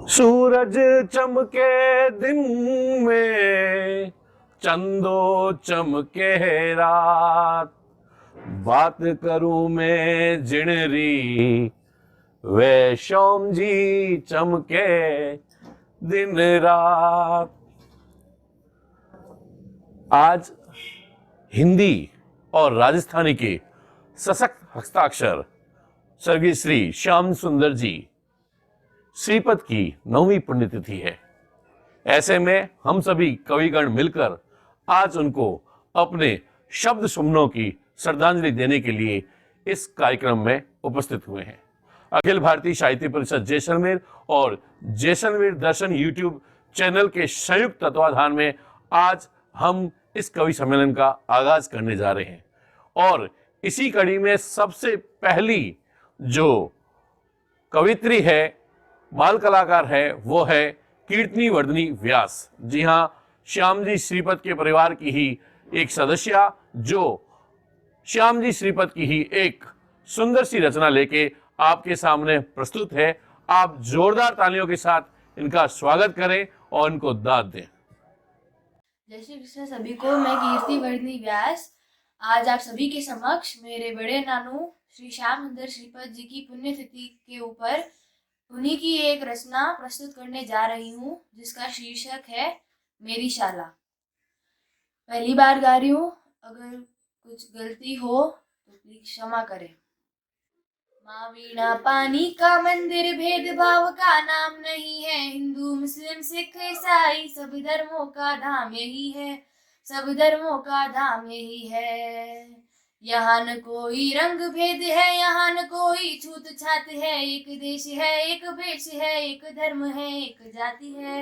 सूरज चमके दिन में, चंदो चमके रात। बात करूं मैं जिणरी, वे श्याम जी चमके दिन रात। आज हिंदी और राजस्थानी के सशक्त हस्ताक्षर स्वर्गीय श्री श्याम सुंदर जी श्रीपद की 9वीं पुण्यतिथि है। ऐसे में हम सभी कविगण मिलकर आज उनको अपने शब्द सुमनों की श्रद्धांजलि देने के लिए इस कार्यक्रम में उपस्थित हुए हैं। अखिल भारतीय साहित्य परिषद जैसलमेर और जैसलमेर दर्शन यूट्यूब चैनल के संयुक्त तत्वाधान में आज हम इस कवि सम्मेलन का आगाज करने जा रहे हैं। और इसी कड़ी में सबसे पहली जो कवित्री है, बाल कलाकार है, वो है कीर्तनी वर्धनी व्यास। जी हाँ, श्याम जी श्रीपद के परिवार की ही एक सदस्य, जो श्याम जी श्रीपद की ही एक सुंदर सी रचना लेके आपके सामने प्रस्तुत है। आप जोरदार तालियों के साथ इनका स्वागत करें और इनको दाद दें। जय श्री कृष्ण सभी को। मैं कीर्ति वर्धनी व्यास आज आप सभी के समक्ष मेरे बड़े नानू श्री श्याम सुंदर श्रीपद जी की पुण्यतिथि के ऊपर उन्हीं की एक रचना प्रस्तुत करने जा रही हूँ, जिसका शीर्षक है मेरी शाला। पहली बार गा रही हूँ, अगर कुछ गलती हो तो प्लीज क्षमा करें। माँ वीणा पानी का मंदिर, भेदभाव का नाम नहीं है। हिंदू मुस्लिम सिख ईसाई सब धर्मों का धाम यही है, सब धर्मों का धाम यही है। यहाँ न कोई रंग भेद है, यहाँ न कोई छूत छात है। एक देश है, एक वेश है, एक धर्म है, एक जाति है,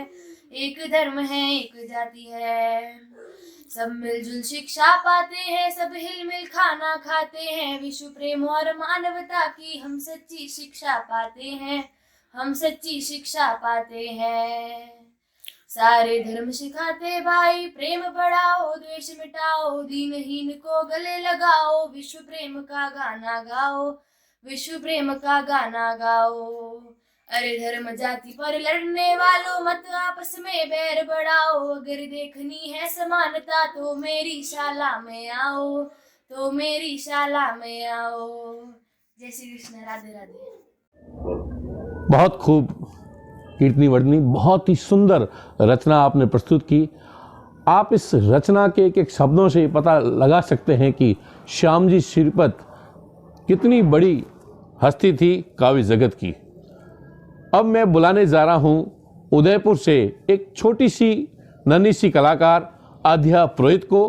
एक धर्म है, एक जाति है। सब मिलजुल शिक्षा पाते हैं, सब हिलमिल खाना खाते हैं। विश्व प्रेम और मानवता की हम सच्ची शिक्षा पाते हैं, हम सच्ची शिक्षा पाते हैं। सारे धर्म सिखाते भाई, प्रेम बढ़ाओ, द्वेष मिटाओ, दीनहीन को गले लगाओ। विश्व प्रेम का गाना गाओ, विश्व प्रेम का गाना गाओ। अरे धर्म जाति पर लड़ने वालों, मत आपस में बैर बढ़ाओ। अगर देखनी है समानता तो मेरी शाला में आओ, तो मेरी शाला में आओ। जय श्री कृष्ण, राधे राधे। बहुत खूब कीर्तनी वर्धनी, बहुत ही सुंदर रचना आपने प्रस्तुत की। आप इस रचना के एक एक शब्दों से पता लगा सकते हैं कि श्याम जी श्रीपद कितनी बड़ी हस्ती थी काव्य जगत की। अब मैं बुलाने जा रहा हूं उदयपुर से एक छोटी सी नन्ही सी कलाकार आध्या पुरोहित को।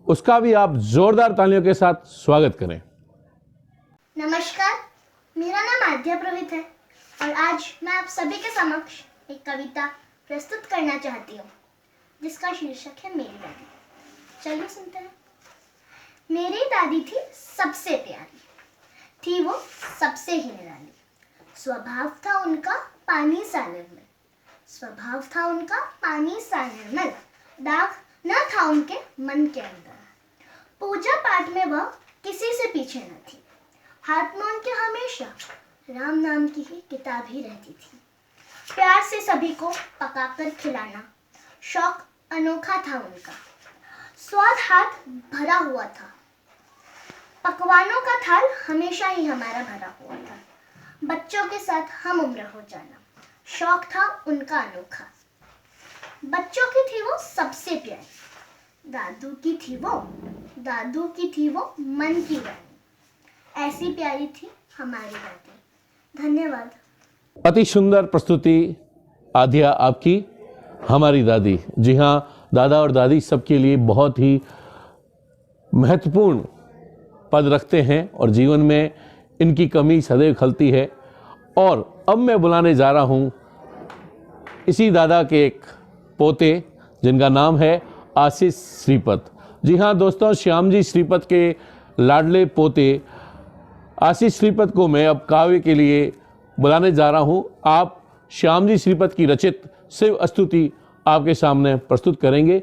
उसका भी आप जोरदार तालियों के साथ स्वागत करें। नमस्कार, मेरा नाम आध्या पुरोहित है और आज मैं आप सभी के समक्ष एक कविता प्रस्तुत करना चाहती हूँ, जिसका शीर्षक है मेरी दादी। चलो सुनते हैं। मेरी दादी थी सबसे प्यारी, थी वो सबसे ही निराली। स्वभाव था उनका पानी सा निर्मल, स्वभाव था उनका पानी सा निर्मल। दाग न था उनके मन के अंदर, पूजा पाठ में वह किसी से पीछे न थी। हाथ में उनके हमेशा राम नाम की ही किताब ही रहती थी। प्यार से सभी को पकाकर खिलाना शौक अनोखा था उनका। स्वाद हाथ भरा हुआ था, पकवानों का थाल हमेशा ही हमारा भरा हुआ था। बच्चों के साथ हम उम्र हो जाना शौक था उनका अनोखा। बच्चों की थी वो सबसे प्यारी, दादू की थी वो मन की रानी। ऐसी प्यारी थी हमारी दादी। धन्यवाद। अति सुंदर प्रस्तुति आध्या आपकी, हमारी दादी। जी हाँ, दादा और दादी सबके लिए बहुत ही महत्वपूर्ण पद रखते हैं और जीवन में इनकी कमी सदैव खलती है। और अब मैं बुलाने जा रहा हूँ इसी दादा के एक पोते, जिनका नाम है आशीष श्रीपद। जी हाँ दोस्तों, श्याम जी श्रीपद के लाडले पोते आशीष श्रीपद को मैं अब काव्य के लिए बुलाने जा रहा हूँ। आप श्याम जी श्रीपद की रचित शिव स्तुति आपके सामने प्रस्तुत करेंगे।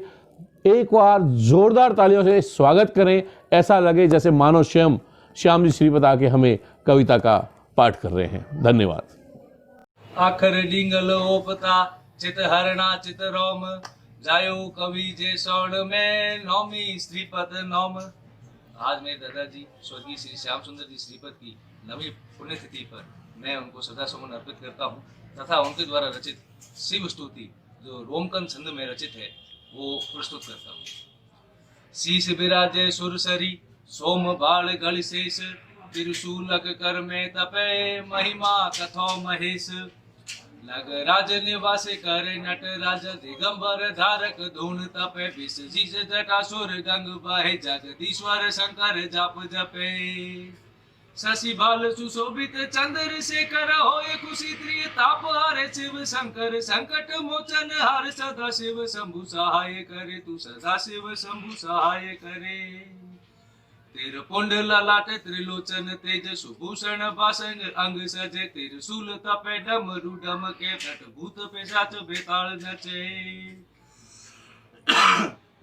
एक बार जोरदार तालियों से स्वागत करें, ऐसा लगे जैसे मानो श्याम जी श्रीपद आके हमें कविता का पाठ कर रहे हैं। धन्यवाद। आखर डिंगल ओपता चित हरणा चित रोम जायो कवि जे स्वर्ण में नौमी श्रीपद नौम। आज मेरे दादाजी स्वर्गीय श्री श्याम सुंदर जी श्रीपद की नवी पुण्यतिथि पर मैं उनको सदा सुमन अर्पित करता हूँ तथा उनके द्वारा रचित शिव स्तुति जो रोमकन छंद में रचित है वो प्रस्तुत करता हूँ। शीश बिराजे सुरसरी सोम बाल गल शेष त्रिशूलक कर में तपे महिमा कथो महेश। लग राज निवास करे नट राज दिगंबर धारक धून तपे विष जिस जटासुर गंग बहे जगदीश्वर शंकर जाप जपे। शशि बाल सुशोभित चंद्र शेखर होय खुशी त्रिय ताप हारे शिव शंकर संकट मोचन हार सदा शिव शंभु सहाय करे तू सदा शिव शंभु सहाय करे। तेर पुंड ललाट त्रिलोचन तेज सुभूषण बासंग अंग सजे त्रिशूल तपे डमरू डम के तट भूत पिशाच बेताल नचे।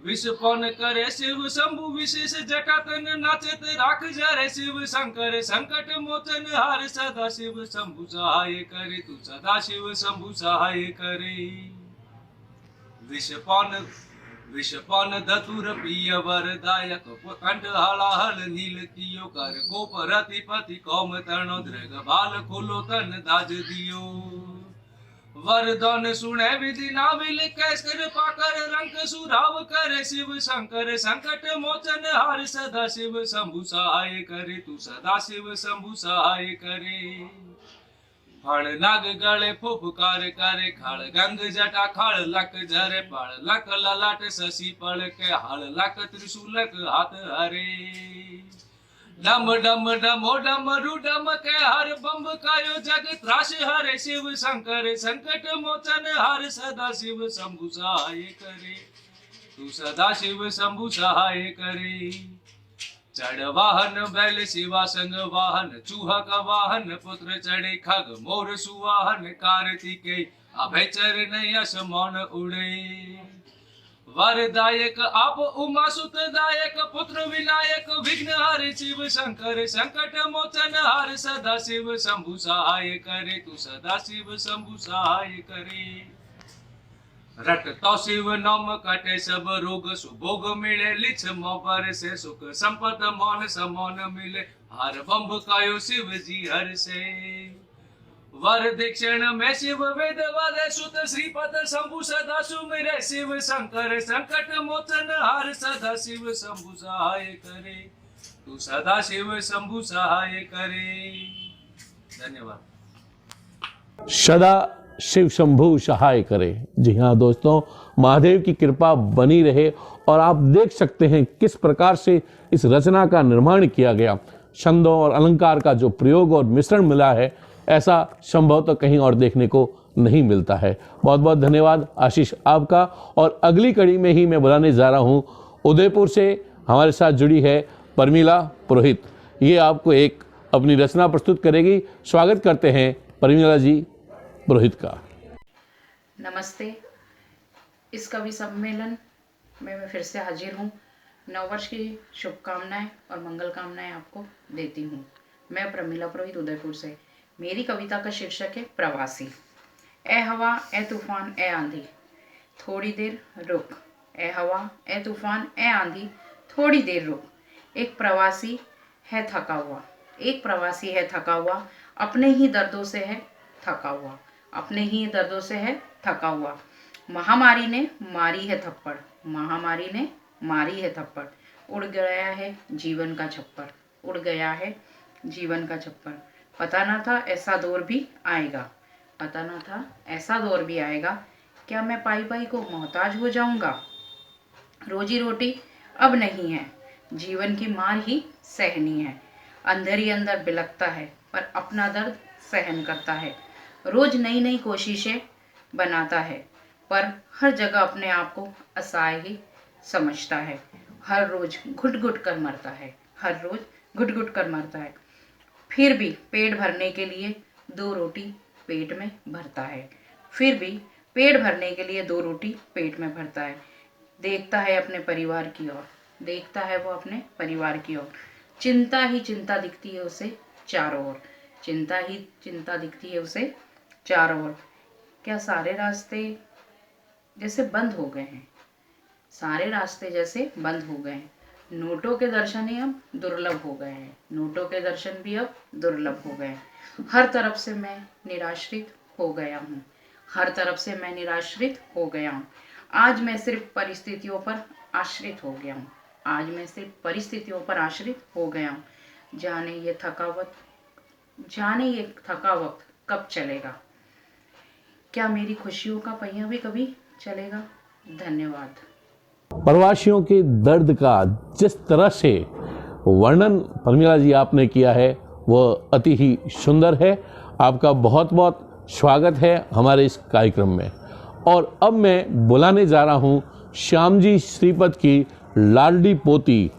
विष पौन करे शिव शंभु विशेष जटातन नाचत राख जरे शिव शंकर संकट मोचन हार सदा शिव शंभु सहाय करे तू सदा शिव शंभु सहाय करे। विष पौन धतुर पिय वरदायक कंठ हलाहल नील कियो कर गोप रतिपति कौम तरणो दृग बाल खोलो तन दाज दियो। वरदान सुने विधि नाविल कैस कर पाकर रंक सुराव करे शिव शंकर संकट मोचन हार सदा शिव शंभु सहाय करे तू सदा शिव शंभु सहाय करे। फण नाग गले फुफकार करे खाल गंग जटा खाल लक झरे पड़ लक ललाट शशि पड़ के हाल लक त्रिशूलक हाथ हरे। डम डम डमो डमरू डम के हर बम्ब कायो जग त्रास हरे शिव शंकर संकट मोचन हर सदा शिव शंभु सहाय करे तू सदा शिव शंभु सहाय करे। चढ़ वाहन बैल शिवा संग वाहन चूहा का वाहन पुत्र चढ़े खग मोर सुवाहन कार्तिके अभय चरण यश मौन उड़े। वरदायक आप उमा सुत दायक पुत्र विनायक विघ्न हरे शिव शंकर संकट मोचन हर सदा शिव शंभु सहाय करे तू सदा शिव शंभु सहाय करे। रट तो शिव नाम कटे सब रोग सुभोग मिले लिछ मोपर से सुख संपद मौन समौन मिले हर बम्ब कायो शिव जी हर से। वर दीक्षण में शिव वेद वादे सुत श्रीपद शंभु सदा सुमिरे शिव शंकर संकट मोचन हर सदा शिव शंभु सहाय करे तू सदा शिव शंभु सहाय करे। धन्यवाद। सदा शिव शंभु सहाय करे। जी हाँ दोस्तों, महादेव की कृपा बनी रहे। और आप देख सकते हैं किस प्रकार से इस रचना का निर्माण किया गया। छंदों और अलंकार का जो प्रयोग और मिश्रण मिला है, ऐसा संभव तो कहीं और देखने को नहीं मिलता है। बहुत बहुत धन्यवाद आशीष आपका। और अगली कड़ी में ही मैं बुलाने जा रहा हूँ, उदयपुर से हमारे साथ जुड़ी है परमीला पुरोहित। ये आपको एक अपनी रचना प्रस्तुत करेगी। स्वागत करते हैं परमीला जी पुरोहित का। नमस्ते। इस कवि सम्मेलन में मैं फिर से हाजिर हूँ। नववर्ष की शुभकामनाएं और मंगल कामनाएं आपको देती हूँ। मैं प्रमीला पुरोहित उदयपुर से। मेरी कविता का शीर्षक है प्रवासी। ए हवा ए तूफान ए आंधी थोड़ी देर रुक। ए हवा ए तूफान ए आंधी थोड़ी देर रुक। एक प्रवासी है थका हुआ, एक प्रवासी है थका हुआ, अपने ही दर्दों से है थका हुआ, अपने ही दर्दों से है थका हुआ। महामारी ने मारी है थप्पड़, महामारी ने मारी है थप्पड़। उड़ गया है जीवन का छप्पर, उड़ गया है जीवन का छप्पर। पता ना था ऐसा दौर भी आएगा, पता ना था ऐसा दौर भी आएगा। क्या मैं पाई पाई को मोहताज हो जाऊंगा। रोजी रोटी अब नहीं है, जीवन की मार ही सहनी है। अंदर ही अंदर बिलखता है पर अपना दर्द सहन करता है। रोज नई नई कोशिशें बनाता है पर हर जगह अपने आप को असहाय ही समझता है। हर रोज घुट घुट कर मरता है, हर रोज घुट घुट कर मरता है। फिर भी पेट भरने के लिए 2 रोटी पेट में भरता है, फिर भी पेट भरने के लिए 2 रोटी पेट में भरता है। देखता है अपने परिवार की ओर, देखता है वो अपने परिवार की ओर। चिंता ही चिंता दिखती है उसे चारों ओर, चिंता ही चिंता दिखती है उसे चारों ओर। क्या सारे रास्ते जैसे बंद हो गए हैं? सारे रास्ते जैसे बंद हो गए हैं। नोटों के दर्शन ही अब दुर्लभ हो गए हैं। नोटों के दर्शन भी अब दुर्लभ हो गए हैं। हर तरफ से मैं निराश्रित हो गया हूँ। हर तरफ से मैं निराश्रित हो गया हूँ। आज मैं सिर्फ परिस्थितियों पर आश्रित हो गया हूँ। आज मैं सिर्फ परिस्थितियों पर आश्रित हो गया हूँ। जाने ये थका वक्त कब चलेगा? क्या मेरी खुशियों का पहिया भी कभी चलेगा? धन्यवाद। प्रवासियों के दर्द का जिस तरह से वर्णन परमिला जी आपने किया है वह अति ही सुंदर है। आपका बहुत बहुत स्वागत है हमारे इस कार्यक्रम में। और अब मैं बुलाने जा रहा हूँ श्यामजी श्रीपद की लाडली पोती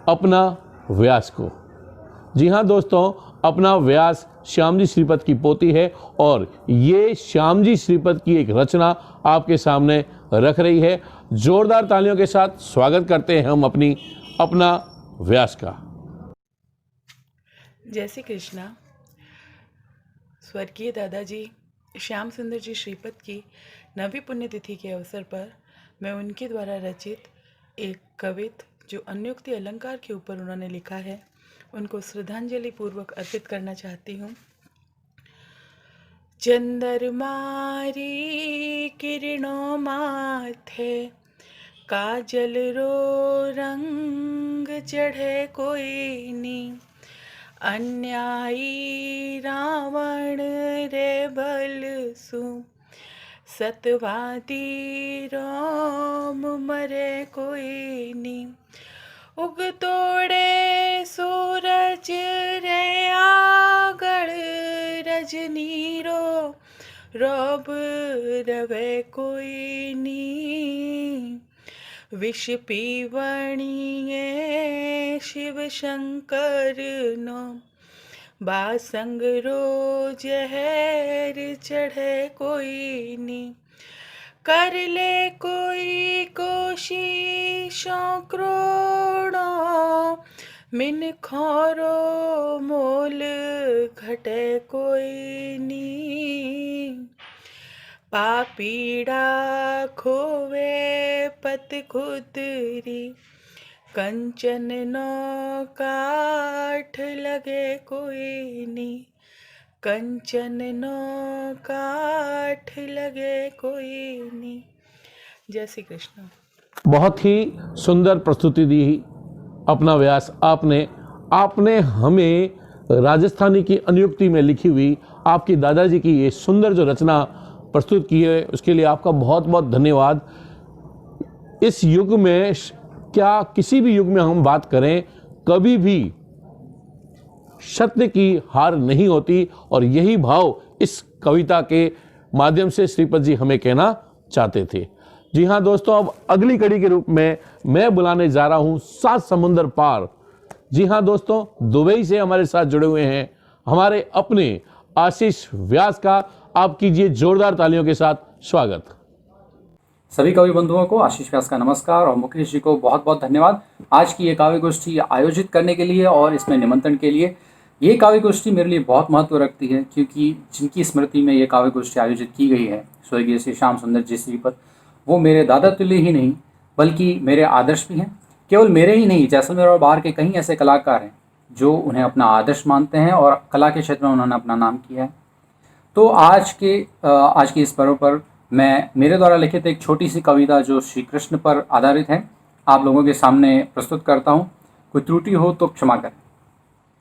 अपना व्यास को। जी हाँ दोस्तों, अपना व्यास श्यामजी श्रीपद की पोती है और ये श्यामजी श्रीपद की एक रचना आपके सामने रख रही है। जोरदार तालियों के साथ स्वागत करते हैं हम अपना व्यास का। जय श्री कृष्णा। स्वर्गीय दादाजी श्याम सुंदर जी श्रीपद की 9वीं पुण्यतिथि के अवसर पर मैं उनके द्वारा रचित एक कवित जो अन्योक्ति अलंकार के ऊपर उन्होंने लिखा है उनको श्रद्धांजलि पूर्वक अर्पित करना चाहती हूँ। चंद्रमारी किरणों माथे काजल रो रंग चढ़े कोई नी, अन्यायी रावण रे बल सु, सतवादी राम मरे कोई नी। उग तोड़े सूरज रे आगड़ रजनी रो, रौब रवे कोई नी। विष पीवणिये शिव शंकर नो, बासंग रो जहर चढ़े कोई नी। कर ले कोई कोशिशों करोड़ों, मिन खोरो मोल घटे कोई नी। पापीड़ा खोवे पत खुदरी, कंचन नो काठ लगे कोई नी। कंचन नो काठ लगे कोई नी। जय श्री कृष्ण। बहुत ही सुंदर प्रस्तुति दी अपना व्यास आपने हमें राजस्थानी की अनुयुक्ति में लिखी हुई आपकी दादाजी की ये सुंदर जो रचना प्रस्तुत की है उसके लिए आपका बहुत बहुत धन्यवाद। इस युग में क्या किसी भी युग में हम बात करें कभी भी सत्य की हार नहीं होती और यही भाव इस कविता के माध्यम से श्रीपद जी हमें कहना चाहते थे। जी हाँ दोस्तों, अब अगली कड़ी के रूप में मैं बुलाने जा रहा हूं 7 समुंदर पार। जी हाँ दोस्तों, दुबई से हमारे साथ जुड़े हुए हैं हमारे अपने आशीष व्यास का। आप कीजिए जोरदार तालियों के साथ स्वागत। सभी कवि बंधुओं को आशीष व्यास का नमस्कार और मुकेश जी को बहुत बहुत धन्यवाद आज की ये काव्य गोष्ठी आयोजित करने के लिए और इसमें निमंत्रण के लिए। ये काव्य गोष्ठी मेरे लिए बहुत महत्व रखती है क्योंकि जिनकी स्मृति में ये काव्य गोष्ठी आयोजित की गई है स्वर्गीय श्री श्याम सुंदर जी श्रीपद, वो मेरे दादा तुल्य ही नहीं बल्कि मेरे आदर्श भी हैं। केवल मेरे ही नहीं, जैसलमेर और बाहर के कई ऐसे कलाकार हैं जो उन्हें अपना आदर्श मानते हैं और कला के क्षेत्र में उन्होंने अपना नाम किया है। तो आज के इस पर्व पर मैं मेरे द्वारा लिखित एक छोटी सी कविता जो श्री कृष्ण पर आधारित है आप लोगों के सामने प्रस्तुत करता हूँ। कोई त्रुटि हो तो क्षमा करें।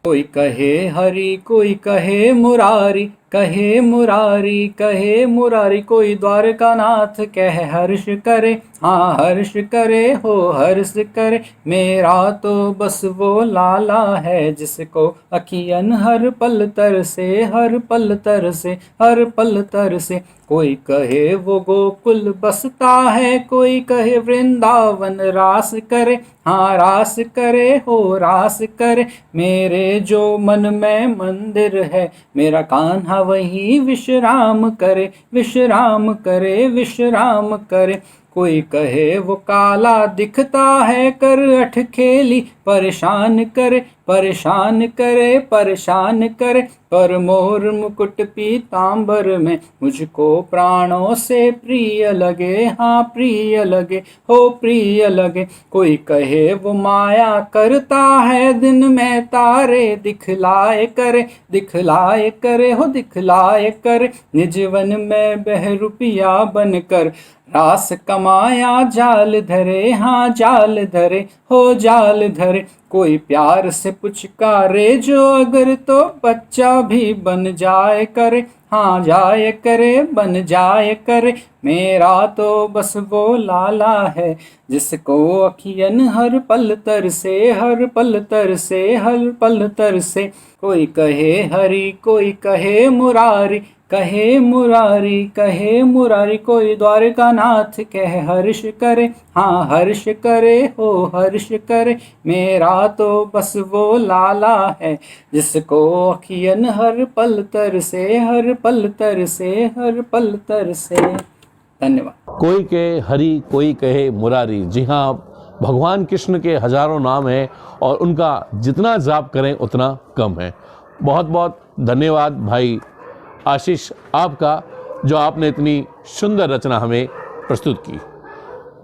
कोई कहे हरि, कोई कहे मुरारी, कहे मुरारी, कहे मुरारी। कोई द्वारका नाथ कह हर्ष करे, हाँ हर्ष करे हो हर्ष करे। मेरा तो बस वो लाला है जिसको अखियन हर पल तरसे, हर पल तरसे, हर पल तरसे। कोई कहे वो गोकुल बसता है, कोई कहे वृंदावन रास करे, हाँ रास करे हो रास करे। मेरे जो मन में मंदिर है, मेरा कान्हा वही विश्राम करे, विश्राम करे, विश्राम करे। कोई कहे वो काला दिखता है, कर अठ खेली परेशान करे, परेशान करे पर मोर मुकुट पीतांबर में मुझको प्राणों से प्रिय लगे, हाँ प्रिय लगे, हो प्रिय लगे। कोई कहे वो माया करता है, दिन में तारे दिखलाए करे हो दिखलाए करे। निजवन में बहरूपिया बनकर रास कमाया जाल धरे, हाँ जाल धरे हो जाल धरे। कोई प्यार से पुचकारे जो अगर तो बच्चा भी बन जाए करे, हाँ जाए करे बन जाए करे। मेरा तो बस वो लाला है जिसको अखियन हर पल तरसे, हर पल तरसे, हर पल तरसे। कोई कहे हरि कोई कहे मुरारी, कहे मुरारी कहे मुरारी। कोई द्वारका नाथ कहे हर्ष करे, हाँ हर्ष करे हो हर्ष करे। मेरा तो बस वो लाला है जिसको अखियन हर पल तरसे, हर पल तरसे, हर पल तरसे। धन्यवाद। कोई कहे हरि कोई कहे मुरारी। जी हाँ, भगवान कृष्ण के हजारों नाम हैं और उनका जितना जाप करें उतना कम है। बहुत बहुत धन्यवाद भाई आशीष आपका, जो आपने इतनी सुंदर रचना हमें प्रस्तुत की।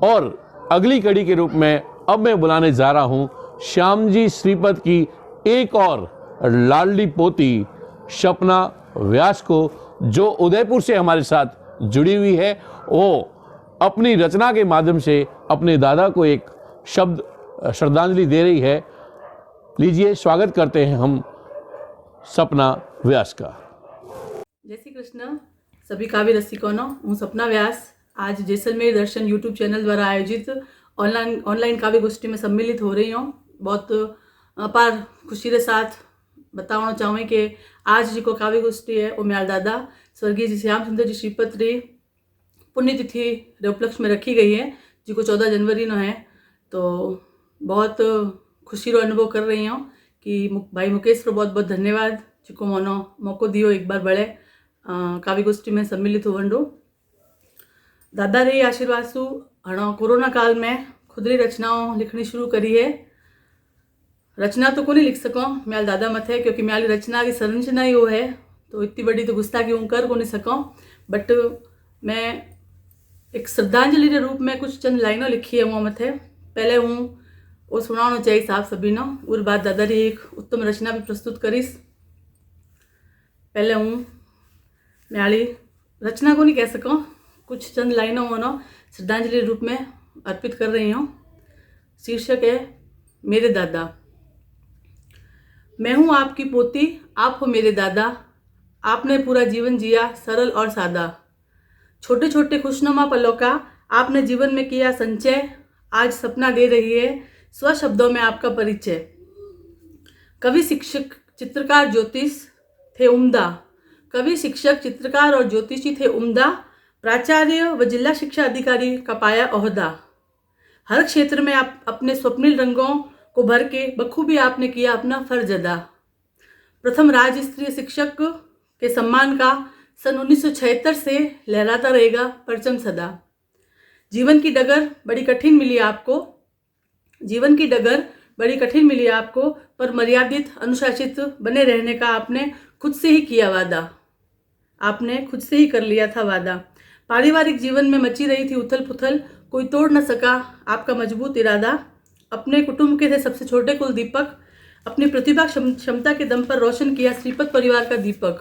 और अगली कड़ी के रूप में अब मैं बुलाने जा रहा हूँ श्यामजी श्रीपद की एक और लाडली पोती सपना व्यास को, जो उदयपुर से हमारे साथ जुड़ी हुई है। वो अपनी रचना के माध्यम से अपने दादा को एक शब्द श्रद्धांजलि दे रही है। लीजिए स्वागत करते हैं हम सपना व्यास का। जय श्री कृष्ण सभी काव्य रसिकों, हूँ सपना व्यास आज जैसलमेर दर्शन यूट्यूब चैनल द्वारा आयोजित ऑनलाइन काव्य गोष्ठी में सम्मिलित हो रही हूँ। बहुत अपार खुशी के साथ बताना चाहूँ कि आज जी को काव्य गोष्ठी है वो मेरा दादा स्वर्गीय जी श्याम सुंदर जी श्रीपद री पुण्यतिथि रे उपलक्ष्य में रखी गई है, जी को 14 जनवरी नो है। तो बहुत खुशी रो अनुभव कर रही हूँ कि भाई मुकेश को बहुत बहुत धन्यवाद, जिको मोनो मौको दियो एक बार बड़े काव्य गोष्ठी में सम्मिलित हो वंडो। दादा रे आशीर्वाद सु हणो कोरोना काल में खुद री रचनाओं लिखनी शुरू करी है। रचना तो को नहीं लिख सको मेरे दादा मत है, क्योंकि मेरी रचना की संरचना ही वो है, तो इतनी बड़ी तो गुस्ताखी हूँ कर को नहीं सको। बट मैं एक श्रद्धांजलि के रूप में कुछ चंद लाइनों लिखी है वो मत है। पहले हूँ वो सुनाना चाहिए साहब सभी नो, और बाद दादा री एक उत्तम रचना भी प्रस्तुत करीस। पहले हूँ मेरी रचना को नहीं कह सको, कुछ चंद लाइनों वो श्रद्धांजलि रूप में अर्पित कर रही हूँ। शीर्षक है मेरे दादा। मैं हूँ आपकी पोती, आप हो मेरे दादा। आपने पूरा जीवन जिया सरल और सादा। छोटे छोटे खुशनुमा पलों का आपने जीवन में किया संचय, आज सपना दे रही है स्व शब्दों में आपका परिचय। कवि शिक्षक चित्रकार ज्योतिष थे उम्दा, कवि शिक्षक चित्रकार और ज्योतिषी थे उम्दा। प्राचार्य व जिला शिक्षा अधिकारी का पाया ओहदा। हर क्षेत्र में आप अपने स्वप्निल रंगों को भर के बखूबी आपने किया अपना फर्ज अदा। प्रथम राज्य स्तरीय शिक्षक के सम्मान का सन 1976 से लहराता रहेगा परचम सदा। जीवन की डगर बड़ी कठिन मिली आपको, जीवन की डगर बड़ी कठिन मिली आपको, पर मर्यादित अनुशासित बने रहने का आपने खुद से ही किया वादा। आपने खुद से ही कर लिया था वादा। पारिवारिक जीवन में मची रही थी उथल पुथल, कोई तोड़ न सका आपका मजबूत इरादा। अपने कुटुंब के थे सबसे छोटे कुल दीपक, अपनी प्रतिभा क्षमता के दम पर रोशन किया श्रीपद परिवार का दीपक।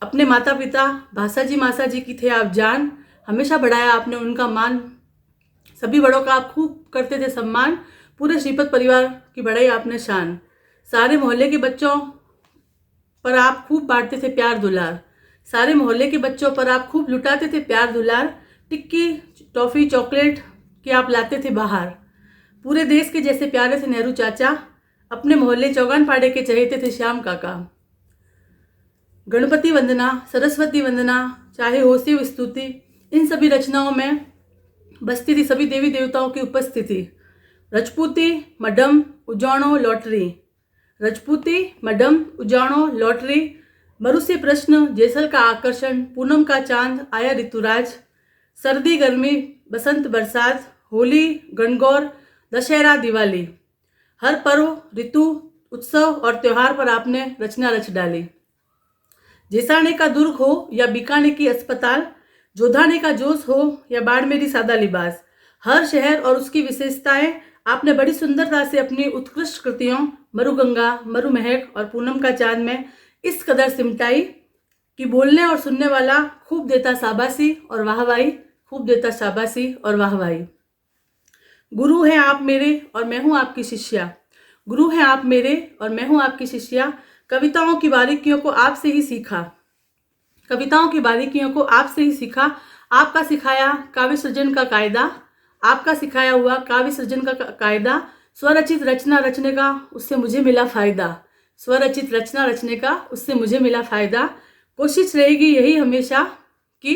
अपने माता पिता भाषा जी मासा जी की थे आप जान, हमेशा बढ़ाया आपने उनका मान। सभी बड़ों का आप खूब करते थे सम्मान, पूरे श्रीपद परिवार की बढ़ाई आपने शान। सारे मोहल्ले के बच्चों पर आप खूब बांटते थे प्यार दुलार, सारे मोहल्ले के बच्चों पर आप खूब लुटाते थे प्यार दुलार। टिक्की टॉफ़ी चॉकलेट के आप लाते थे बाहर। पूरे देश के जैसे प्यारे थे नेहरू चाचा, अपने मोहल्ले चौगान पाड़े के चहेते थे श्याम काका। गणपति वंदना सरस्वती वंदना चाहे हो शिव स्तुति, इन सभी रचनाओं में बसती थी सभी देवी देवताओं की उपस्थिति। रजपूती मडम उजाणो लॉटरी, रजपूती मडम उजाणो लॉटरी। मरु से प्रश्न जैसल का आकर्षण, पूनम का चांद आया ऋतुराज। सर्दी गर्मी बसंत बरसात, होली गणगौर दशहरा दिवाली। हर पर्व ऋतु उत्सव और त्योहार पर आपने रचना रच डाली। जेसाने का दुर्ग हो या बीकाने की अस्पताल, जोधाने का जोश हो या बाड़मेरी सादा लिबास, हर शहर और उसकी विशेषताएं आपने बड़ी सुंदरता से अपनी उत्कृष्ट कृतियों मरुगंगा, मरुमहक और पूनम का चांद में इस कदर सिमटाई कि बोलने और सुनने वाला खूब देता शाबाशी और वाहवाही, खूब देता शाबाशी और वाहवाही। गुरु हैं आप मेरे और मैं हूँ आपकी शिष्या, गुरु हैं आप मेरे और मैं हूँ आपकी शिष्या। कविताओं की बारीकियों को आपसे ही सीखा, कविताओं की बारीकियों को आपसे ही सीखा। आपका सिखाया काव्य सृजन का कायदा, आपका सिखाया हुआ काव्य सृजन का कायदा। स्वरचित रचना रचने का उससे मुझे मिला फायदा, स्वरचित रचना रचने का उससे मुझे मिला फायदा। कोशिश रहेगी यही हमेशा कि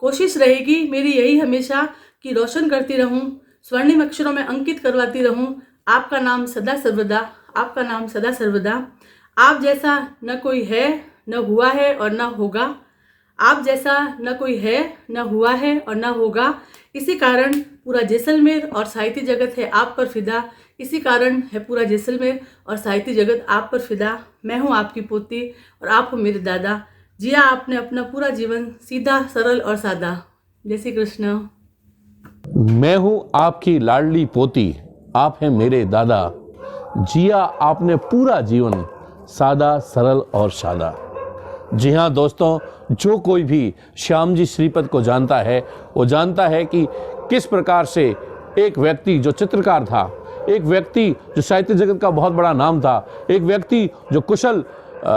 कोशिश रहेगी मेरी यही हमेशा कि रोशन करती रहूं, स्वर्णिम अक्षरों में अंकित करवाती रहूं आपका नाम सदा सर्वदा, आपका नाम सदा सर्वदा। आप जैसा न कोई है, न हुआ है और न होगा, आप जैसा न कोई है, न हुआ है और न होगा। इसी कारण पूरा जैसलमेर और साहित्य जगत है आप पर फिदा, इसी कारण है पूरा जैसलमेर और साहित्य जगत आप पर फिदा। मैं हूँ आपकी पोती और आप हो मेरे दादा। जिया आपने अपना पूरा जीवन सीधा, सरल और सादा। जय श्री कृष्ण। मैं हूं आपकी लाडली पोती, आप हैं मेरे दादा। जिया आपने पूरा जीवन सादा, सरल और सादा। जी हाँ दोस्तों, जो कोई भी श्याम जी श्रीपद को जानता है वो जानता है कि किस प्रकार से एक व्यक्ति जो चित्रकार था, एक व्यक्ति जो साहित्य जगत का बहुत बड़ा नाम था, एक व्यक्ति जो कुशल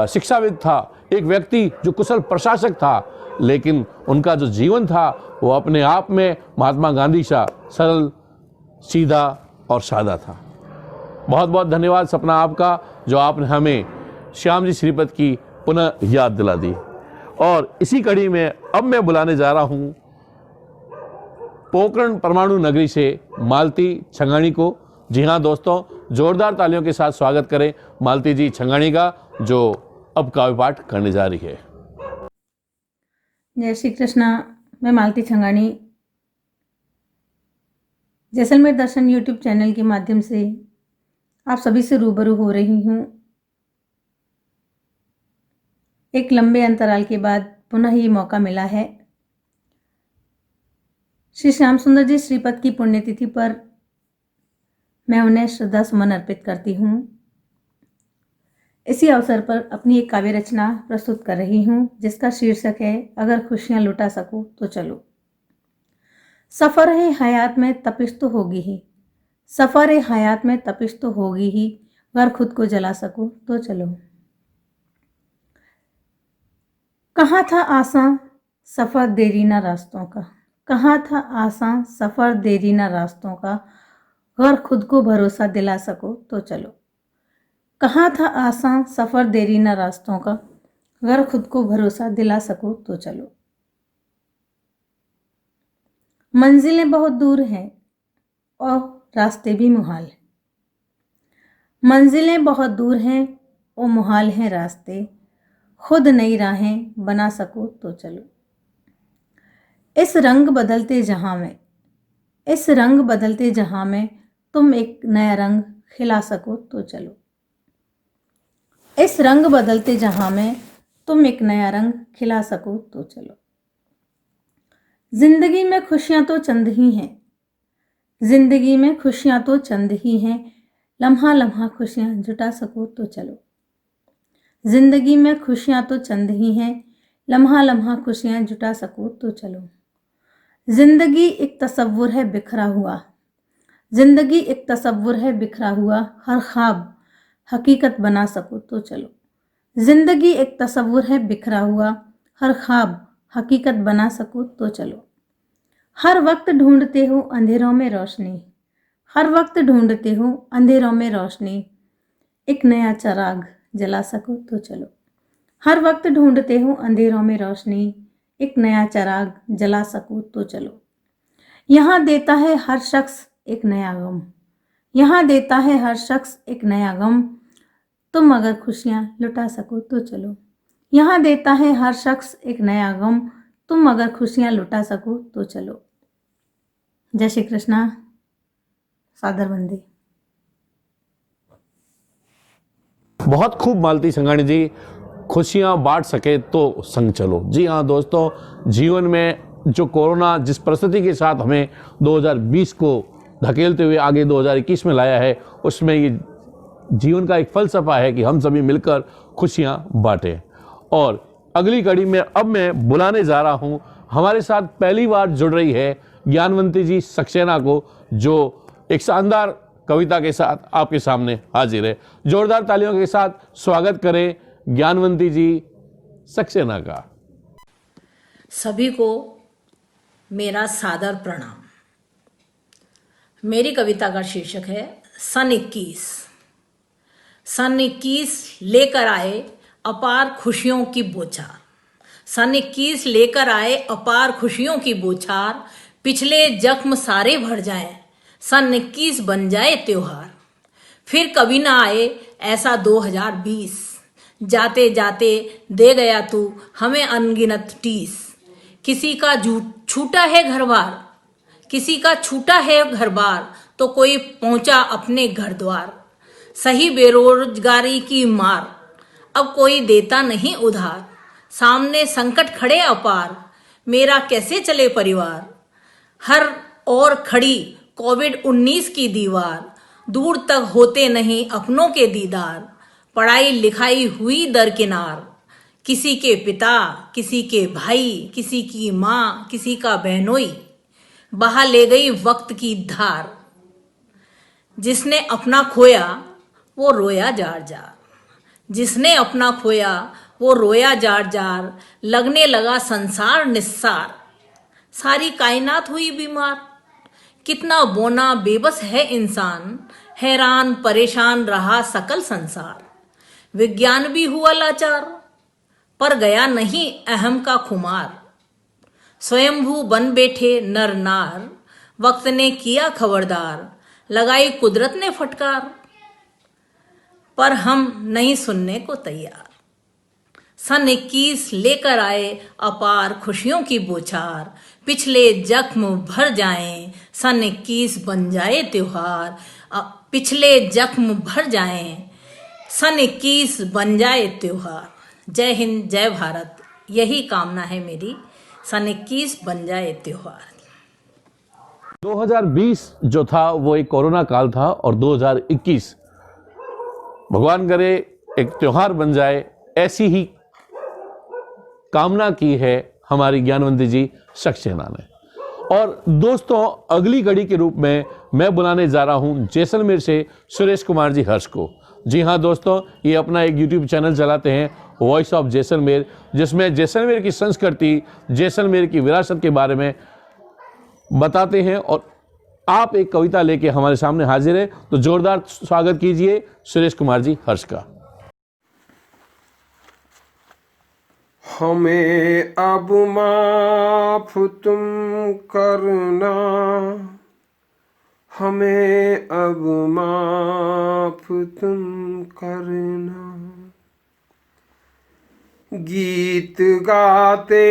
शिक्षाविद था, एक व्यक्ति जो कुशल प्रशासक था, लेकिन उनका जो जीवन था वो अपने आप में महात्मा गांधी सा सरल, सीधा और सादा था। बहुत बहुत धन्यवाद सपना आपका, जो आपने हमें श्याम जी श्रीपद की पुनः याद दिला दी। और इसी कड़ी में अब मैं बुलाने जा रहा हूं पोखरण परमाणु नगरी से मालती छंगाणी को। जी हाँ दोस्तों, जोरदार तालियों के साथ स्वागत करें मालती जी छंगाणी का, जो अब काव्य पाठ करने जा रही है। जय श्री कृष्णा। मैं मालती छंगाणी जैसलमेर दर्शन यूट्यूब चैनल के माध्यम से आप सभी से रूबरू हो रही हूँ। एक लंबे अंतराल के बाद पुनः ये मौका मिला है। श्री श्याम सुंदर जी श्रीपद की पुण्यतिथि पर मैं उन्हें श्रद्धा सुमन अर्पित करती हूँ। इसी अवसर पर अपनी एक काव्य रचना प्रस्तुत कर रही हूँ, जिसका शीर्षक है अगर खुशियाँ लुटा सकूँ तो चलो। सफ़र है हयात में तपिश तो होगी ही, सफ़र है हयात में तपिश तो होगी ही, अगर खुद को जला सकूँ तो चलो। कहाँ था आसान सफ़र देरी ना रास्तों का, कहाँ था आसान सफ़र देरी ना रास्तों का, अगर खुद को भरोसा दिला सको तो चलो। कहाँ था आसान सफ़र देरी ना रास्तों का, अगर खुद को भरोसा दिला सको तो चलो। मंजिलें बहुत दूर हैं और रास्ते भी मुहाल हैं, मंजिलें बहुत दूर हैं और मुहाल हैं रास्ते, खुद नई राहें बना सको तो चलो। इस रंग बदलते जहां में, इस रंग बदलते जहां में तुम एक नया रंग खिला सको तो चलो। इस रंग बदलते जहां में तुम एक नया रंग खिला सको तो चलो। जिंदगी में खुशियां तो चंद ही हैं, जिंदगी में खुशियां तो चंद ही हैं, लम्हा लम्हा खुशियां जुटा सको तो चलो। जिंदगी में खुशियां तो चंद ही हैं, लम्हा लम्हा खुशियां जुटा सको तो चलो। जिंदगी एक तसव्वुर है बिखरा हुआ, जिंदगी एक तसव्वुर है बिखरा हुआ, हर ख्वाब हकीकत बना सको तो चलो। जिंदगी एक तसव्वुर है बिखरा हुआ, हर ख्वाब हकीकत बना सको तो चलो। हर वक्त ढूंढते हो अंधेरों में रोशनी, हर वक्त ढूंढते हो अंधेरों में रोशनी, एक नया चिराग जला सको तो चलो। हर वक्त ढूंढते हो अंधेरों में रोशनी, एक नया चिराग जला सको तो चलो। यहाँ देता है हर शख्स एक नया गम, यहाँ देता है हर शख्स एक नया गम, तुम अगर खुशियाँ लुटा सको तो चलो। यहाँ देता है हर शख्स एक नया गम, तुम अगर खुशियाँ लुटा सको तो चलो। जय श्री कृष्णा। सादर वंदे। बहुत खूब मालती संघाणी जी, खुशियाँ बांट सके तो संग चलो। जी हाँ दोस्तों, जीवन में जो कोरोना जिस परिस्थिति के साथ हमें 2020 को धकेलते हुए आगे 2021 में लाया है, उसमें ये जीवन का एक फलसफा है कि हम सभी मिलकर खुशियाँ बांटें। और अगली कड़ी में अब मैं बुलाने जा रहा हूँ, हमारे साथ पहली बार जुड़ रही है ज्ञानवंती जी सक्सेना को, जो एक शानदार कविता के साथ आपके सामने हाजिर है। जोरदार तालियों के साथ स्वागत करें ज्ञानवंती जी सक्सेना का। सभी को मेरा सादर प्रणाम। मेरी कविता का शीर्षक है सन 21। सन 21 लेकर आए अपार खुशियों की बौछार। सन 21 लेकर आए अपार खुशियों की बौछार, पिछले जख्म सारे भर जाएं, सन 21 बन जाए त्योहार। फिर कभी ना आए ऐसा 2020, जाते जाते दे गया तू हमें अनगिनत टीस। किसी का छूटा है घर बार, किसी का छूटा है घर बार, तो कोई पहुंचा अपने घर द्वार। सही बेरोजगारी की मार, अब कोई देता नहीं उधार। सामने संकट खड़े अपार, मेरा कैसे चले परिवार। हर ओर खड़ी कोविड-19 की दीवार, दूर तक होते नहीं अपनों के दीदार। पढ़ाई लिखाई हुई दरकिनार, किसी के पिता, किसी के भाई, किसी की माँ, किसी का बहनोई, बहा ले गई वक्त की धार। जिसने अपना खोया वो रोया जार जार, जिसने अपना खोया वो रोया जार जार। लगने लगा संसार निस्सार, सारी कायनात हुई बीमार। कितना बोना बेबस है इंसान, हैरान परेशान रहा सकल संसार। विज्ञान भी हुआ लाचार, पर गया नहीं अहम का खुमार। स्वयंभू बन बैठे नर नार, वक्त ने किया खबरदार। लगाई कुदरत ने फटकार, पर हम नहीं सुनने को तैयार। सन 21 लेकर आए अपार खुशियों की बौछार, पिछले जख्म भर जाएं, सन 21 बन जाए त्योहार। पिछले जख्म भर जाएं, सन 21 बन जाए त्योहार। जय हिंद, जय भारत, यही कामना है मेरी, सन 21 बन जाए त्योहार। 2020 जो था वो एक कोरोना काल था, और 2021 भगवान करे एक त्योहार बन जाए, ऐसी ही कामना की है हमारी ज्ञानवंती जी सक्सेना ने। और दोस्तों, अगली कड़ी के रूप में मैं बुलाने जा रहा हूं जैसलमेर से सुरेश कुमार जी हर्ष को। जी हाँ दोस्तों, ये अपना एक यूट्यूब चैनल चलाते हैं वॉइस ऑफ जैसलमेर, जिसमें जैसलमेर की संस्कृति, जैसलमेर की विरासत के बारे में बताते हैं। और आप एक कविता लेके हमारे सामने हाजिर है, तो जोरदार स्वागत कीजिए सुरेश कुमार जी हर्ष का। हमें अब माफ तुम करना, हमें अब माफ तुम करना। गीत गाते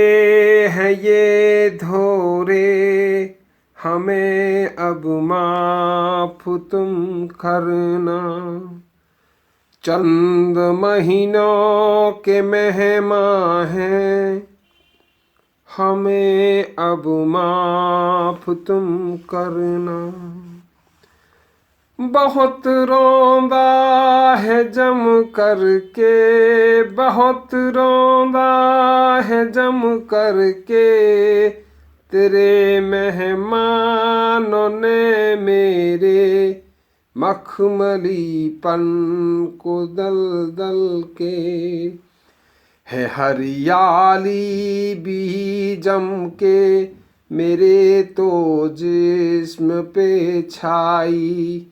हैं ये धोरे, हमें अब माफ तुम करना। चंद महीनों के मेहमान हैं, हमें अब माफ तुम करना। बहुत रोंदा है जम करके, बहुत रोंदा है जम करके, तेरे मेहमानों ने मेरे मखमलीपन को दल दल के। है हरियाली भी जम के मेरे तो जिस्म पे छाई।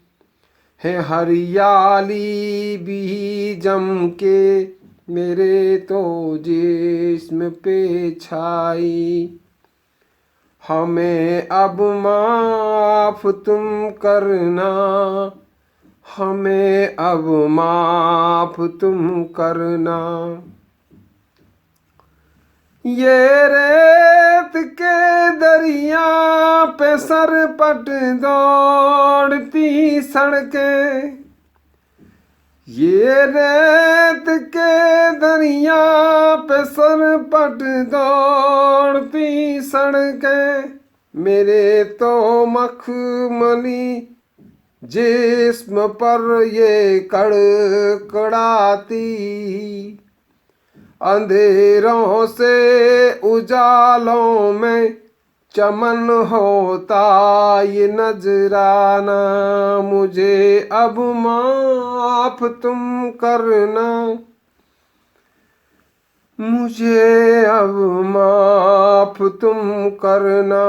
है हरियाली भी जम के मेरे तो जिस्म पे छाई। हमें अब माफ तुम करना, हमें अब माफ तुम करना। ये रेत के दरिया पे सरपट दौड़ती सड़कें, ये रेत के दरिया पे सरपट दौड़ती सड़कें, मेरे तो मखमली जिस्म पर ये कड़कड़ाती, अंधेरों से उजालों में चमन होता ये नजराना, मुझे अब माफ तुम करना, मुझे अब माफ तुम करना।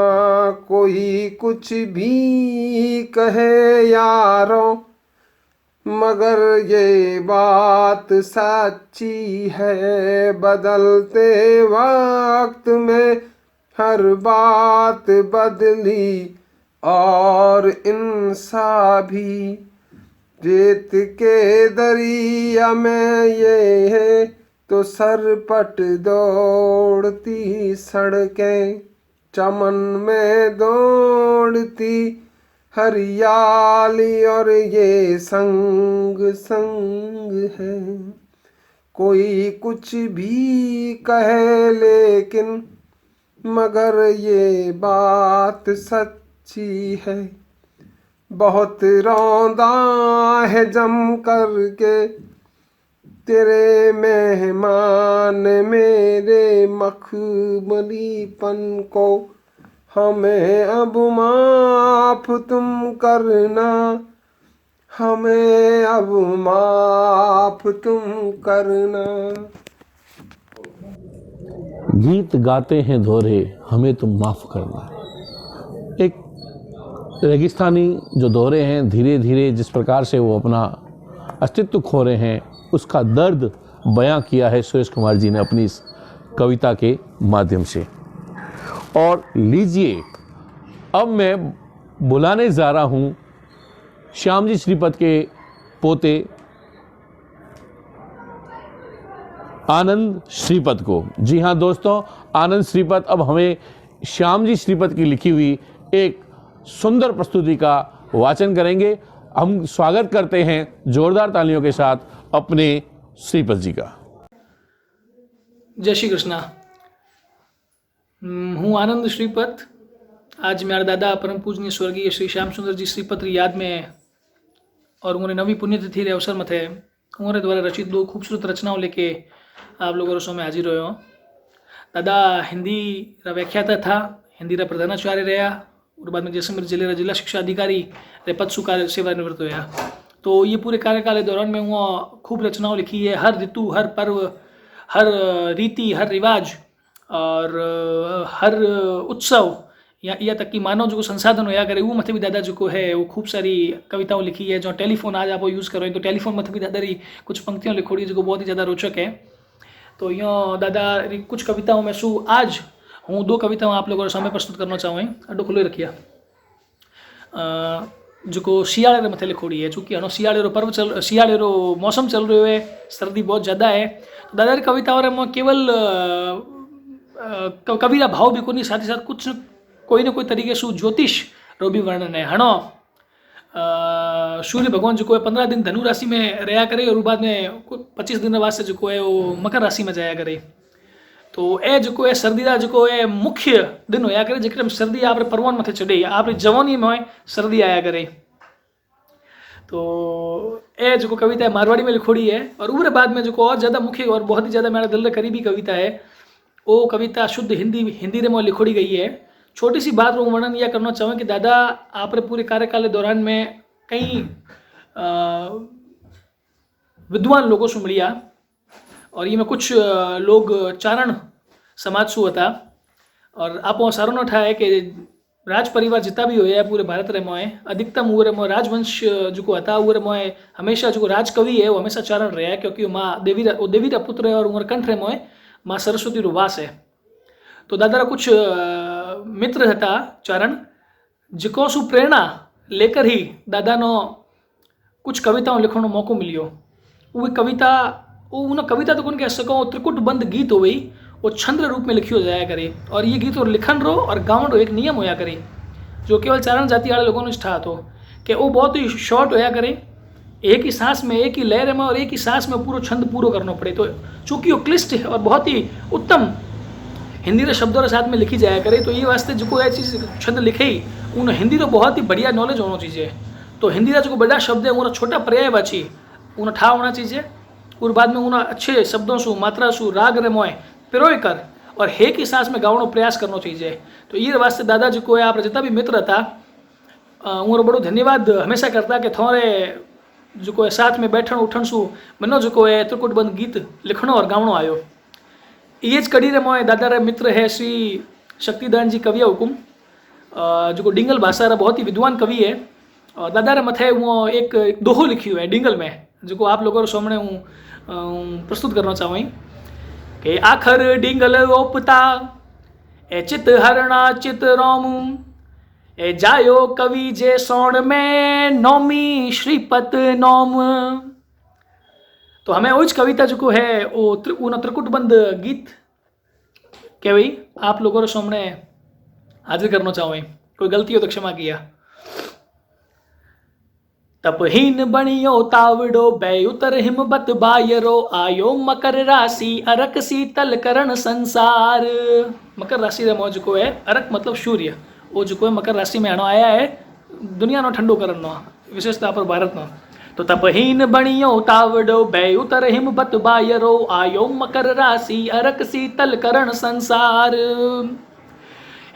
कोई कुछ भी कहे यारों, मगर ये बात सच्ची है, बदलते वक्त में हर बात बदली और इंसान भी। रेत के दरिया में ये है तो सरपट दौड़ती सड़कें, चमन में दौड़ती हरियाली और ये संग संग है। कोई कुछ भी कहे लेकिन मगर ये बात सच्ची है, बहुत रौंदा है जम करके तेरे मेहमान मेरे मखमलीपन को, हमें अब माफ तुम करना, हमें अब माफ तुम करना। गीत गाते हैं दोहरे, हमें तुम माफ़ करना। एक रेगिस्तानी जो दोहरे हैं, धीरे धीरे जिस प्रकार से वो अपना अस्तित्व खो रहे हैं, उसका दर्द बयां किया है सुरेश कुमार जी ने अपनी इस कविता के माध्यम से। और लीजिए, अब मैं बुलाने जा रहा हूँ श्याम जी श्रीपत के पोते आनंद श्रीपत को। जी हाँ दोस्तों, आनंद श्रीपत अब हमें श्याम जी श्रीपत की लिखी हुई एक सुंदर प्रस्तुति का वाचन करेंगे। हम स्वागत करते हैं जोरदार तालियों के साथ अपने श्रीपत जी का। जय श्री कृष्णा। हूँ आनंद श्रीपत। आज मेरा दादा परम पूजनीय स्वर्गीय श्री श्याम सुंदर जी श्रीपत की याद में और उन्होंने नवी पुण्यतिथि रे अवसर में थे उन्होंने द्वारा रचित दो खूबसूरत रचनाओं लेके आप लोगों के में हाजिर हुए। दादा हिंदी रा व्याख्याता था, हिंदी रा प्रधानाचार्य रहा और बाद में जैसलमेर जिले रा जिला शिक्षा अधिकारी रे पद सु कार्य सेवानिवृत्त हुआ। तो ये पूरे कार्यकाल के दौरान में वो खूब रचनाओं लिखी है। हर ऋतु, हर पर्व, हर रीति, हर रिवाज और हर उत्सव या तक कि मानव जो संसाधन होया करे वो मथे भी दादा जो है वो खूब सारी कविताओं लिखी है। जो टेलीफोन आज आप यूज़ करो तो टेलीफोन मथे भी दादा री कुछ पंक्तियों लिखोड़ी जो बहुत ही ज़्यादा रोचक है। तो यो दादा री कुछ कविताओं में शू आज हूँ दो कविताओं आप लोगों के सामने प्रस्तुत करना चाहूँ। अड्डो खुले रखिया जो शियाड़े रे मथे लिखोड़ी है, चूँकि हनो शियाड़े रो मौसम चल रहे है, सर्दी बहुत ज़्यादा है। तो दादा री कविताओं में केवल कविरा भाव भी कोनी, साथ ही साथ कुछ कोई न कोई तरीके से ज्योतिष रो भी वर्णन है। हणो सूर्य भगवान जो है 15 दिन धनु राशि में रहा करे और बाद में 25 दिन वास्ते जो है वो मकर राशि में जाया करे। तो ए जो है सर्दी का जो है मुख्य दिन होया करे, जिक्र सर्दी आप परवान मथे चढ़े, आप जवानी में सर्दी आया करे। तो ए जो कविता है मारवाड़ी में लिखोड़ी है और उबरे बाद में जो और ज़्यादा मुख्य और बहुत ही ज़्यादा मेरा दिल करीबी कविता है, वो कविता शुद्ध हिंदी रे में लिखोड़ी गई है। छोटी सी बात रो वर्णन यह करना चाहूँ कि दादा आप पूरे कार्यकाल के दौरान में कई विद्वान लोगों से मिलिया और ये में कुछ लोग चारण समाज से होता और आप सारो न था है कि राज परिवार जितना भी होया पूरे भारत रे में अधिकतम वो में राजवंश जो था वो में हमेशा जो राजकवि है वो हमेशा चारण रहा है, क्योंकि माँ देवी रा पुत्र है और उमर कंठ रे में माँ सरस्वती रो वास है। तो दादा रा कुछ मित्र था चारण जिको सु प्रेरणा लेकर ही दादा नो कुछ कविताओं लिखने मौको मिलियो। वो कविता तो कौन कह सको त्रिकुट बंद गीत हो गई, वो छंद रूप में लिखियो जाया करे और ये गीत और लिखन रो और गावन रो एक नियम होया करे जो केवल चारण जाति वाले लोगों ने था तो कि वो बहुत ही शॉर्ट होया करे, एक ही सांस में, एक ही लहर में और एक ही सांस में पूरा छंद पूरो करनो पड़े। तो चूंकि वो क्लिष्ट है और बहुत ही उत्तम हिंदी रे शब्दों के साथ में लिखी जाया करे, तो ये वास्ते जो कोई चीज़ छंद लिखे ही उन हिंदी रो बहुत ही बढ़िया नॉलेज होना चाहिए। तो हिंदी का जो बड़ा शब्द है उन छोटा पर्यायवाची उन ठा होना चाहिए और बाद में उन अच्छे शब्दों से मात्रा से राग रे मोए पिरोय कर और हे की सांस में गावनो प्रयास करना चाहिए। तो ये वास्ते दादाजी को आप जितना भी मित्र था उन बड़ो धन्यवाद हमेशा करता कि थोड़े जो को साथ में बैठण उठण शू मनो जो को त्रिकुटबंध गीत लिखणो और गावणो आयो। ये कड़ी रे मोए दादा रे मित्र है श्री शक्तिदान जी कविया हुकुम, जो को डिंगल भाषा रा बहुत ही विद्वान कवि है। और दादा रे मथे वो एक दोहो लिखियो है डिंगल में, जो को आप लोगों रे सामने हूँ प्रस्तुत करना चाहूँ कि आखर डिंगल ओपता ए चित हरणा चित रोम ए जायो कवि जे सोण में नौमी श्रीपत नौम। तो हमें वो कविता जो है वो त्रिकुटबंध गीत क्या भाई आप लोगों के सामने हाजिर करना चाहूँ। कोई गलती हो तो क्षमा किया। तपहीन बणियो तावड़ो बै उतर हिमबत बायरो आयो मकर राशि अरक शीतल करण संसार। मकर राशि रे मौज को है अरक मतलब सूर्य, वो जो है मकर राशि में आनो आया है दुनिया नो ठंडो करन नो विशेषता पर भारत नो। तो तपहीन बणियो तावड़ो बै उतर हिमबत बायरो आयो मकर राशि अरक शीतल करण संसार।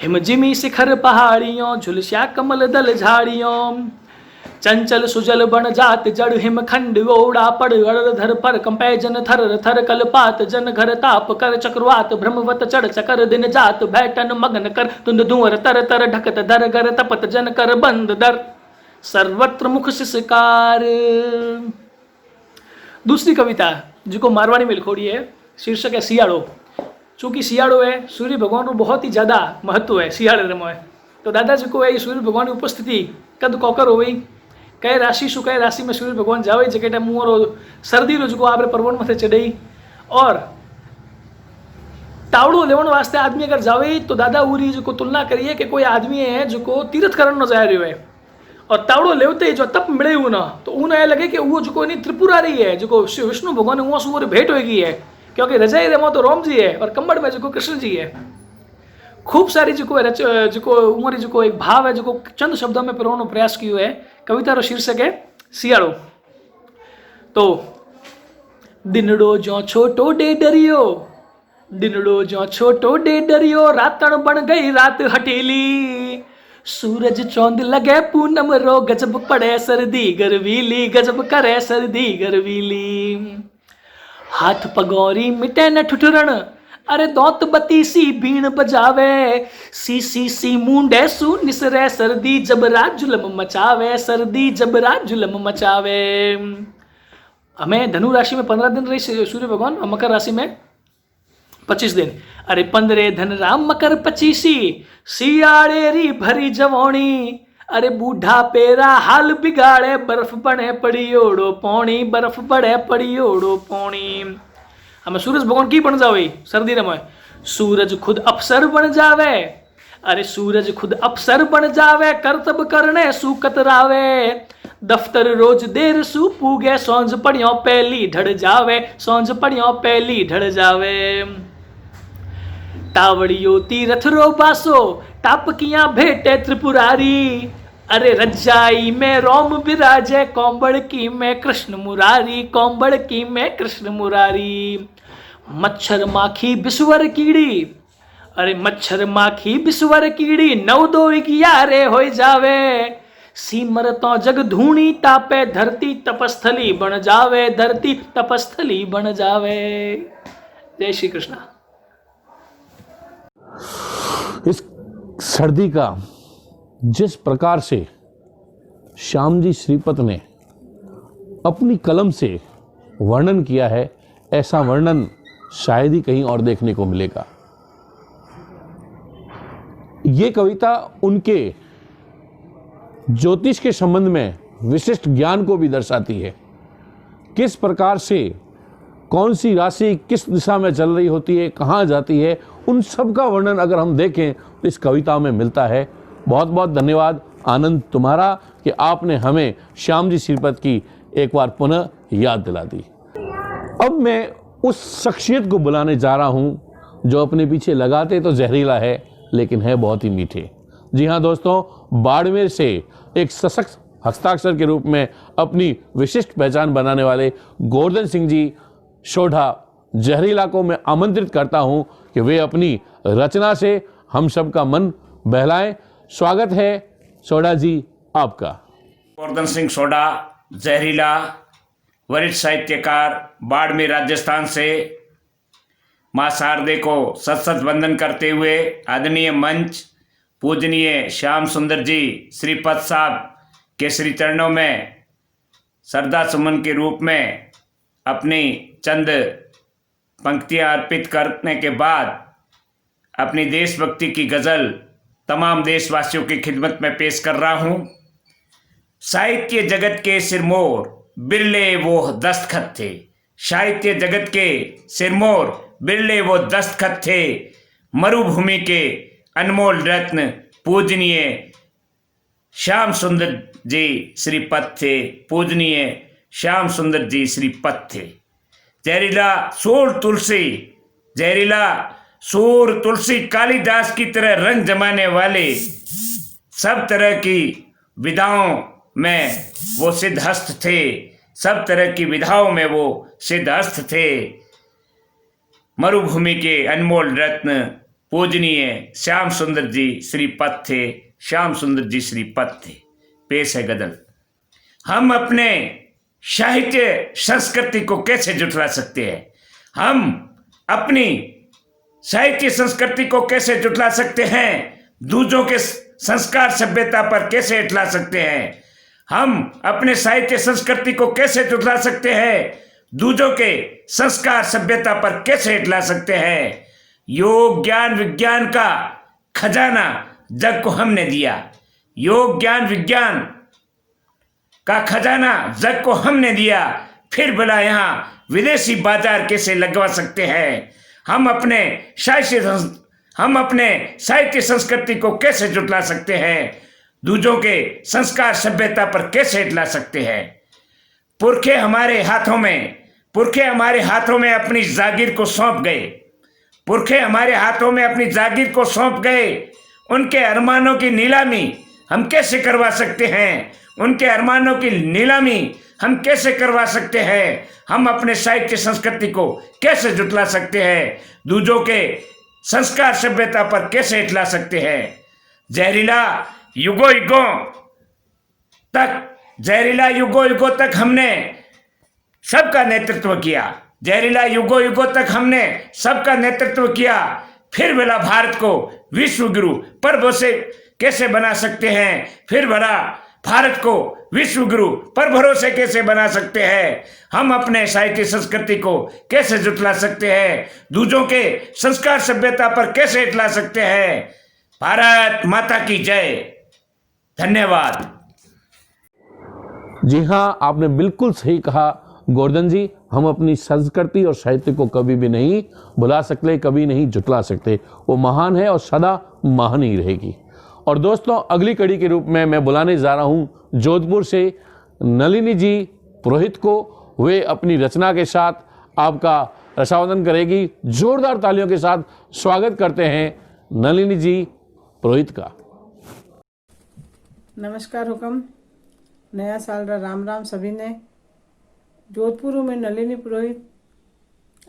हिम जिमी शिखर पहाड़ियों झुलस्या कमल दल झाड़ियों चंचल सुजल बन जात जड़ हिमखंड ओड़ा पड़ धर पर कंपै जन थर थर कलपात जन घर ताप कर चक्रवात ब्रह्मवत चढ़ चकर दिन जात बैठन मगन कर तुंद धुअर तर तर ढकत दर गर तपत जन कर बंद दर सर्वत्र मुख शिशकार। दूसरी कविता जिको मारवाड़ी में लिखोड़ी है, शीर्षक है सियाड़ो। चूंकि सियाड़ो है सूर्य भगवान को बहुत ही ज़्यादा महत्व है सियाड़े रमो है। तो दादाजी को है सूर्य भगवान की उपस्थिति कद कौकर हो गई कई राशि सु कई राशि में सूर्य भगवान जावे जगह टाइम मुँह सर्दी रो जो आप पर्वण मथे चढ़ी और तावड़ो लेवन वास्ते आदमी अगर जावे तो दादा उरी जो तुलना करिए कि कोई आदमी है जो को तीर्थ करण न जा रही है और तावड़ो लेवते ही जो तप मिले हुए ना तो उन्हें लगे कि वो जो नहीं त्रिपुरारी है जो विष्णु भगवान वो सुवर भेंट होगी है, क्योंकि रजाई रेमो तो रोम जी है और कंबड़ में जो कृष्ण जी है। खूब सारी जो उमरी जो एक भाव है जो चंद शब्दों में पिरोनो प्रयास कियो है। कविता रो शीर्षक है सियाड़ो। तो दिनड़ो जो छोटो डे डरियो दिनड़ो जो छोटो डे डरियो रातण बन गई रात हटेली सूरज चौंद लगे पूनम रो गजब पड़े सर्दी गरवीली गजब करे सर्दी गरवीली हाथ पगौरी मिटे न ठुठुरण अरे दौत बती सी बीण बजावे सी मुंडे सु निसरे सर्दी जबरा जुलम मचावे सर्दी जबरा जुलम मचावे। हमें धनु राशि में 15 दिन रही सूर्य भगवान और मकर राशि में 25 दिन। अरे 15 धन राम मकर 25 सियाड़े री भरी जवानी अरे बूढ़ा पेरा हाल बिगाड़े बर्फ बने पड़ी ओढ़ो पौनी बर्फ बड़े पड़ी ओढ़ो पौनी। हमें सूरज भगवान की बन जावे सर्दी में सूरज खुद अफसर बन जावे अरे सूरज खुद अफसर बन जावे करतब करने सू कतरावे दफ्तर रोज देर सू पूगे सौंझ पड़ियों पहली ढड़ जावे सौंझ पड़ियों पहली ढड़ जावे। टावड़ियो तीरथ रो बासो टापकियां भेटे त्रिपुरारी अरे रजाई में रोम विराजे कौंबड़ की में कृष्ण मुरारी कौंबड़ की में कृष्ण मुरारी। मच्छर माखी बिस्वर कीड़ी अरे मच्छर माखी बिस्वर कीड़ी 9-2-11 हो जावे सीमर तो जग धूणी तापे धरती तपस्थली बन जावे धरती तपस्थली बन जावे। जय श्री कृष्ण। इस सर्दी का जिस प्रकार से श्याम जी श्रीपत ने अपनी कलम से वर्णन किया है ऐसा वर्णन शायद ही कहीं और देखने को मिलेगा। ये कविता उनके ज्योतिष के संबंध में विशिष्ट ज्ञान को भी दर्शाती है। किस प्रकार से कौन सी राशि किस दिशा में चल रही होती है कहाँ जाती है उन सब का वर्णन अगर हम देखें तो इस कविता में मिलता है। बहुत बहुत धन्यवाद आनंद तुम्हारा कि आपने हमें श्याम जी श्रीपत की एक बार पुनः याद दिला दी। अब मैं उस शख्सियत को बुलाने जा रहा हूं जो अपने पीछे लगाते तो जहरीला है लेकिन है बहुत ही मीठे। जी हाँ दोस्तों, बाड़मेर से एक सशक्त हस्ताक्षर के रूप में अपनी विशिष्ट पहचान बनाने वाले गोवर्धन सिंह जी सोढ़ा जहरीला को मैं आमंत्रित करता हूं कि वे अपनी रचना से हम सब का मन बहलाएं। स्वागत है सोढ़ा जी आपका। गोवर्धन सिंह सोढ़ा जहरीला, वरिष्ठ साहित्यकार, बाड़मेर राजस्थान से। माँ शारदे को सत सत वंदन करते हुए आदरणीय मंच पूजनीय श्याम सुंदर जी श्रीपद साहब के श्री चरणों में श्रद्धा सुमन के रूप में अपनी चंद पंक्तियां अर्पित करने के बाद अपनी देशभक्ति की गज़ल तमाम देशवासियों की खिदमत में पेश कर रहा हूँ। साहित्य जगत के सिरमौर बिरले वो दस्तखत थे, साहित्य जगत के सिरमौर बिरले वो दस्तखत थे, मरुभूमि के अनमोल रत्न पूजनीय श्याम सुंदर जी श्रीपद थे, पूजनीय श्याम सुंदर जी श्रीपद थे। जहरीला सूर तुलसी कालिदास की तरह रंग जमाने वाले, सब तरह की विधाओं में वो सिद्धहस्त थे, सब तरह की विधाओं में वो सिद्धहस्त थे। मरुभूमि के अनमोल रत्न पूजनीय श्याम सुंदर जी श्रीपद थे, श्याम सुंदर जी श्रीपद थे। पेश है गजल। हम अपने साहित्य संस्कृति को कैसे जुटला सकते हैं? हम अपनी साहित्य संस्कृति को कैसे जुटला सकते हैं? दूजों के संस्कार सभ्यता पर कैसे इटला सकते हैं? हम अपने साहित्य संस्कृति को कैसे जुटला सकते हैं? दूजों के संस्कार सभ्यता पर कैसे इटला सकते हैं? योग ज्ञान विज्ञान का खजाना जग को हमने दिया, योग ज्ञान विज्ञान का खजाना जग को हमने दिया, फिर भला यहाँ विदेशी बाजार कैसे लगवा सकते हैं? हम अपने साहित्य संस्कृति को कैसे जुटला सकते हैं? दूजों के संस्कार सभ्यता पर कैसे इटला सकते हैं? पुरखे हमारे हाथों में अपनी जागीर को सौंप गए, पुरखे हमारे हाथों में अपनी जागीर को सौंप गए। उनके अरमानों की नीलामी हम कैसे करवा सकते हैं? उनके अरमानों की नीलामी हम कैसे करवा सकते हैं? हम अपने साहित्य संस्कृति को कैसे जुटला सकते हैं? दूजों के संस्कार सभ्यता पर कैसे इटला सकते हैं? जहरीला युगों युगों तक हमने सबका नेतृत्व किया, जहरीला युगों तक हमने सबका नेतृत्व किया। फिर भला भारत को विश्व गुरु पर भरोसे कैसे बना सकते हैं? फिर भला भारत को विश्व गुरु पर भरोसे कैसे बना सकते हैं? हम अपने साहित्य संस्कृति को कैसे जुटला सकते हैं? दूजों के संस्कार सभ्यता पर कैसे इटला सकते हैं? भारत माता की जय। धन्यवाद। जी हाँ, आपने बिल्कुल सही कहा गोवर्धन जी। हम अपनी संस्कृति और साहित्य को कभी भी नहीं भुला सकते, कभी नहीं जुटला सकते। वो महान है और सदा महान ही रहेगी। और दोस्तों, अगली कड़ी के रूप में मैं बुलाने जा रहा हूं जोधपुर से नलिनी जी पुरोहित को। वे अपनी रचना के साथ आपका रसावंदन करेगी। जोरदार तालियों के साथ स्वागत करते हैं नलिनी जी पुरोहित का। नमस्कार हुकम, नया साल रा राम राम सभी ने। जोधपुर में नलिनी पुरोहित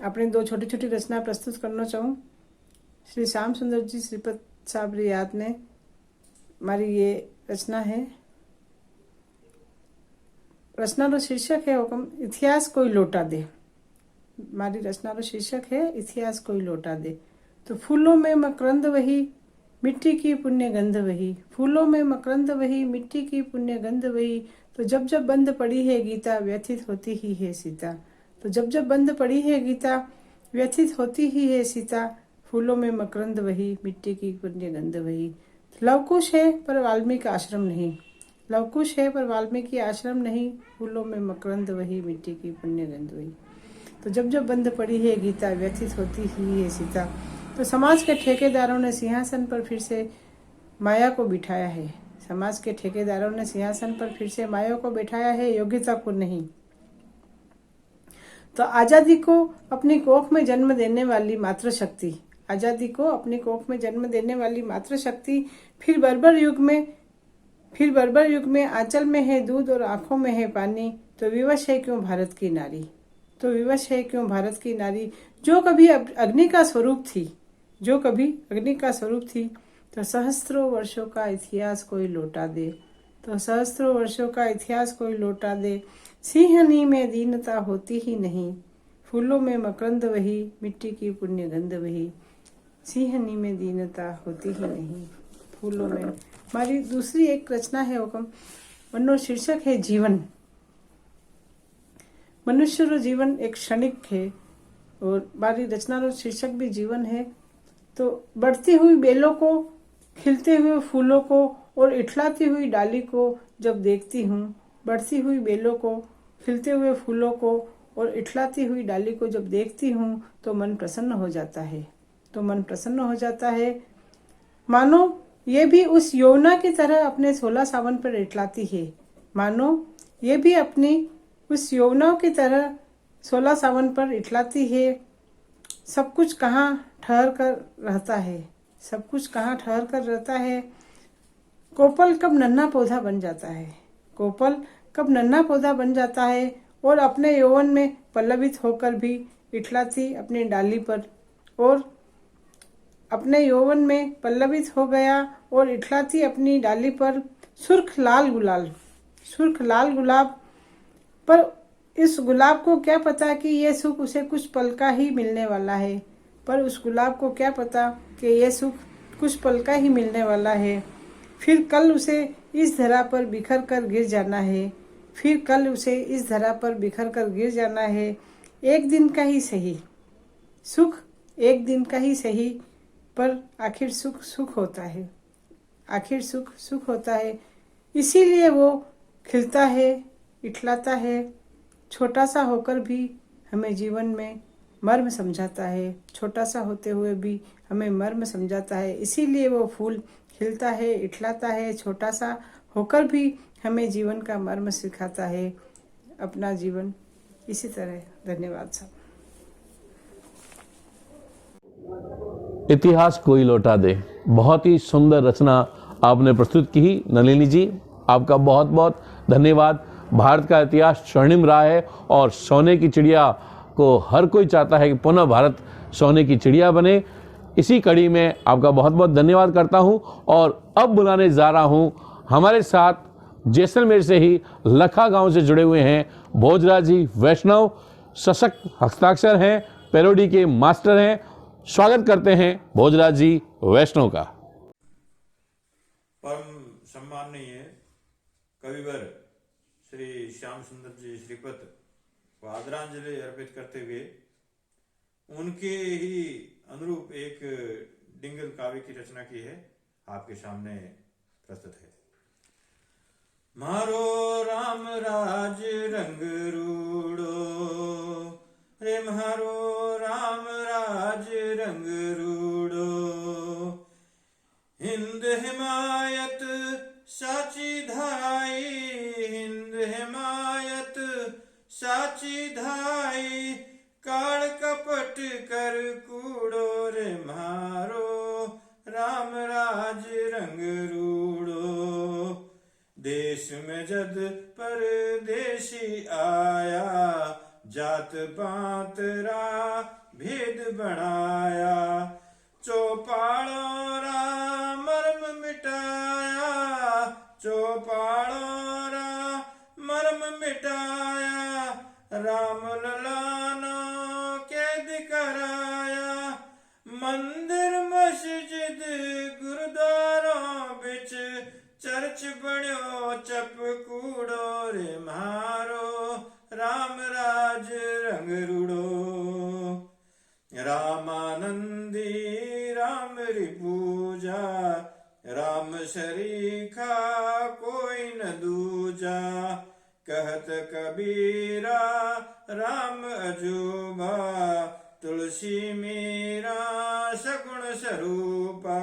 अपनी दो छोटी छोटी रचना प्रस्तुत करना चाहूँ। श्री श्याम सुंदर जी श्रीपद साहब री याद में हमारी ये रचना है। रचना रो शीर्षक है हुकम इतिहास कोई लौटा दे। हमारी रचना रो शीर्षक है इतिहास कोई लौटा दे। तो फूलों में मकरंद वही, मिट्टी की पुण्य गंध वही, फूलों में मकरंद वही, मिट्टी की पुण्य गंध वही। तो जब जब बंद पड़ी है गीता, व्यथित होती ही है सीता। तो जब जब बंद पड़ी है गीता, व्यथित होती ही है सीता। फूलों में मकरंद वही, मिट्टी की पुण्य गंध वही। लवकुश है पर वाल्मीकि आश्रम नहीं, लवकुश है पर वाल्मीकि आश्रम नहीं। फूलों में मकरंद वही, मिट्टी की पुण्य गंध वही। तो जब जब बंद पड़ी है गीता, व्यथित होती ही है सीता। तो समाज के ठेकेदारों ने सिंहासन पर फिर से माया को बिठाया है, समाज के ठेकेदारों ने सिंहासन पर फिर से मायाओं को बैठाया है, योग्यता को नहीं। तो आजादी को अपनी कोख में जन्म देने वाली मातृशक्ति, आजादी को अपनी कोख में जन्म देने वाली मातृशक्ति, फिर बर्बर युग में आंचल में है दूध और आंखों में है पानी, तो विवश है क्यों भारत की नारी, तो विवश है क्यों भारत की नारी, जो कभी अग्नि का स्वरूप थी, जो कभी अग्नि का स्वरूप थी। तो सहस्त्रों वर्षों का इतिहास कोई लौटा दे, तो सहस्त्रों वर्षों का इतिहास कोई लौटा दे। सिंहनी में दीनता होती ही नहीं, फूलों में मकरंद वही, मिट्टी की पुण्य गंध वही। सिंहनी में दीनता होती ही नहीं, फूलों में। हमारी दूसरी एक रचना है हुक्म, वनो शीर्षक है जीवन। मनुष्य रो जीवन एक क्षणिक है और हमारी रचना रो शीर्षक भी जीवन है। तो बढ़ती हुई बेलों को, खिलते हुए फूलों को और इठलाती हुई डाली को जब देखती हूँ, बढ़ती हुई बेलों को, खिलते हुए फूलों को और इठलाती हुई डाली को जब देखती हूँ तो मन प्रसन्न हो जाता है, तो मन प्रसन्न हो जाता है। मानो ये भी उस यौवना की तरह अपने 16 सावन पर इठलाती है, मानो ये भी अपनी उस यौवना की तरह 16 सावन पर इठलाती है। सब कुछ कहाँ ठहर कर रहता है, सब कुछ कहाँ ठहर कर रहता है। कोपल कब नन्हा पौधा बन जाता है, कोपल कब नन्हा पौधा बन जाता है और अपने यौवन में पल्लवित होकर भी इठलाती अपनी डाली पर, और अपने यौवन में पल्लवित हो गया और इठलाती अपनी डाली पर सुर्ख लाल गुलाब पर इस गुलाब को क्या पता कि यह सुख उसे कुछ पल का ही मिलने वाला है, पर उस गुलाब को क्या पता कि यह सुख कुछ पल का ही मिलने वाला है। फिर कल उसे इस धरा पर बिखर कर गिर जाना है, फिर कल उसे इस धरा पर बिखर कर गिर जाना है। एक दिन का ही सही सुख, एक दिन का ही सही, पर आखिर सुख सुख होता है, आखिर सुख सुख होता है। इसीलिए वो खिलता है, इठलाता है, छोटा सा होकर भी हमें जीवन में मर्म समझाता है, छोटा सा होते हुए भी हमें मर्म समझाता है। इसीलिए वो फूल खिलता है, इठलाता है, छोटा सा होकर भी हमें जीवन का मर्म सिखाता है, अपना जीवन इसी तरह। धन्यवाद साहब। इतिहास कोई लौटा दे, बहुत ही सुंदर रचना आपने प्रस्तुत की नलिनी जी, आपका बहुत बहुत धन्यवाद। भारत का इतिहास स्वर्णिम रहा है और सोने की चिड़िया को हर कोई चाहता है कि पुनः भारत सोने की चिड़िया बने। इसी कड़ी में आपका बहुत बहुत धन्यवाद करता हूं और अब बुलाने जा रहा हूं हमारे साथ जैसलमेर से ही लखा गांव से जुड़े हुए हैं भोजराज जी वैष्णव, सशक्त हस्ताक्षर हैं, पैरोडी के मास्टर हैं। स्वागत करते हैं भोजराज जी वैष्णव का। परम सम्माननीय कविवर श्री श्याम सुंदर जी श्रीपत को आदरांजलि अर्पित करते हुए उनके ही अनुरूप एक डिंगल काव्य की रचना की है, आपके सामने प्रस्तुत है। मारो राम राज रंग रूड़ो रे, मारो राम राज रंग रूड़ो, हिंद हिमायत साची धाई, हिंद हिमायत साची धाई, काल कपट कर कूड़ो रे, मारो राम राज रंग रूड़ो। देश में जद परदेशी आया, जात पात रा भेद बनाया, चौपालों रा मर्म मिटाया, चौपालों रा मर्म मिटाया, राम ललानो कैद कराया। मंदिर मस्जिद गुरुद्वारों बिच चर्च बण्यो चप कूड़ो रे, मारो राम राज रंग रूड़ो। रामानंदी राम री पूजा, राम शरीखा कोई न दूजा, कहत कबीरा राम अजूबा, तुलसी मीरा सगुण स्वरूपा।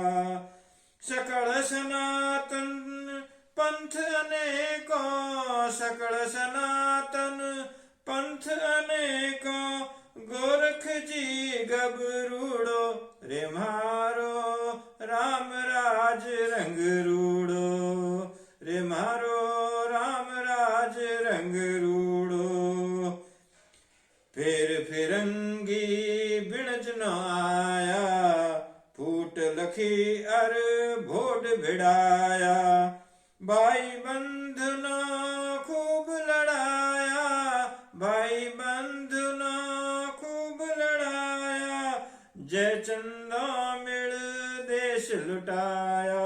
सकल सनातन पंथ अनेकों सकल सनातन पंथ अनेकों गोरख जी गबरूड़ो रे मारो राम राज रंग रूड़ो रे मारो राम राज रंग रूड़ो। फिर फिरंगी बिणज न आया फूट लखी अर भोड भिड़ाया भाई बंधना खूब लड़ाया भाई बंधना खूब लड़ाया जय चंदा मिल देश लुटाया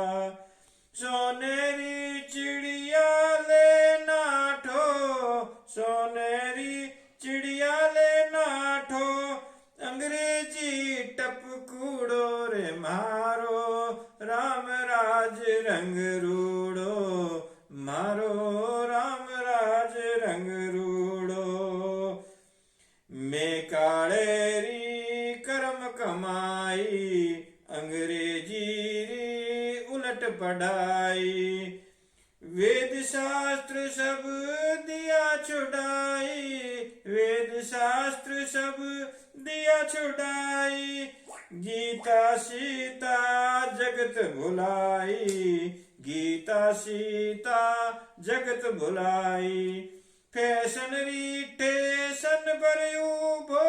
सोनेरी चिड़िया ले नाठो सोनेरी चिड़िया ले नाठो अंग्रेजी टपकूड़ो रे मारो राम राज रंग रूड़ो मारो राम राज रंग रूड़ो। मैं कालेरी कर्म कमाई अंग्रेजी री उलट पढ़ाई वेद शास्त्र सब दिया छुड़ाई वेद शास्त्र सब दिया छुड़ाई गीता सीता जगत भुलाई गीता सीता जगत भुलाई फैशन री टेशन पर उभो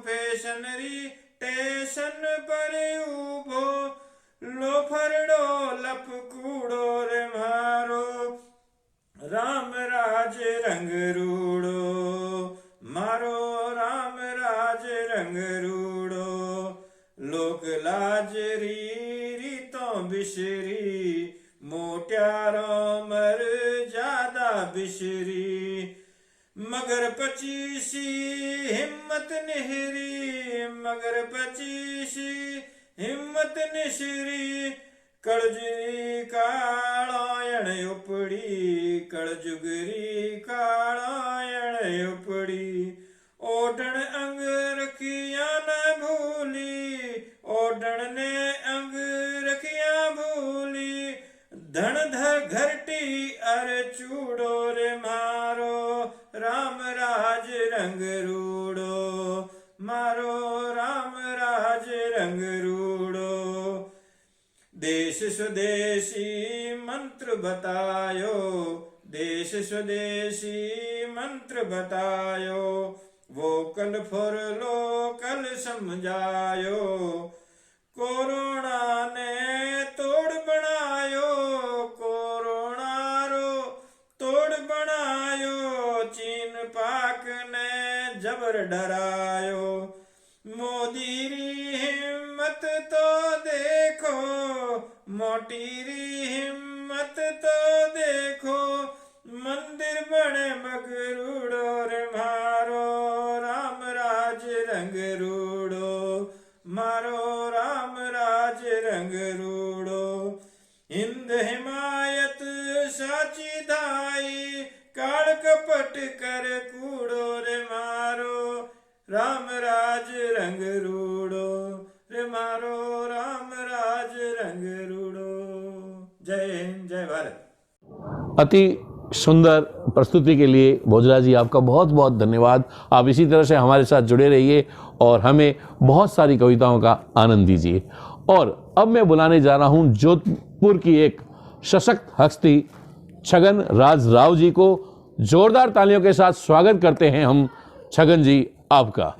फैशन री टेशन पर उभो लो फरड़ो लपकूड़ो रे मारो राम राज रंग रूड़ो मारो राम राज रंग रूड़ो। लोक लाज रीतों बिशरी मोट्यारो मर ज्यादा बिशरी मगर पचीसी हिम्मत निहरी मगर पचीसी हिम्मत निशरी कड़जुरी कालायण उपड़ी कड़जुगरी कालायण उपड़ी ओढ़ण अंग रखिया न भूली ओढ़ण ने अंग रखिया भूली धन धर घरटी अर चूड़ो रे मारो राम राज रंग रूड़ो मारो राम राज रंग रूड़ो। देश स्वदेशी मंत्र बतायो देश स्वदेशी मंत्र बतायो वोकल फॉर लोकल समझायो कोरोना ने तोड़ बनायो कोरोना रो तोड़ बनायो चीन पाक ने जबर डरायो मोदी री हिम्मत तो देखो मोटी री हिम्मत तो देखो मंदिर बने मगरूड़ो रे मारो राम राज रंग रूड़ो मारो राम राज रंग रूड़ो। हिंद हिमायत साची धाई काल कपट कर कूड़ो रे मारो राम राज रंग रूड़ो रे मारो राम राज रंग रूड़ो। जय हिंद जय भारत। अति सुंदर प्रस्तुति के लिए भोजराज जी आपका बहुत बहुत धन्यवाद। आप इसी तरह से हमारे साथ जुड़े रहिए और हमें बहुत सारी कविताओं का आनंद दीजिए। और अब मैं बुलाने जा रहा हूं जोधपुर की एक सशक्त हस्ती छगन राज राव जी को। जोरदार तालियों के साथ स्वागत करते हैं हम छगन जी आपका।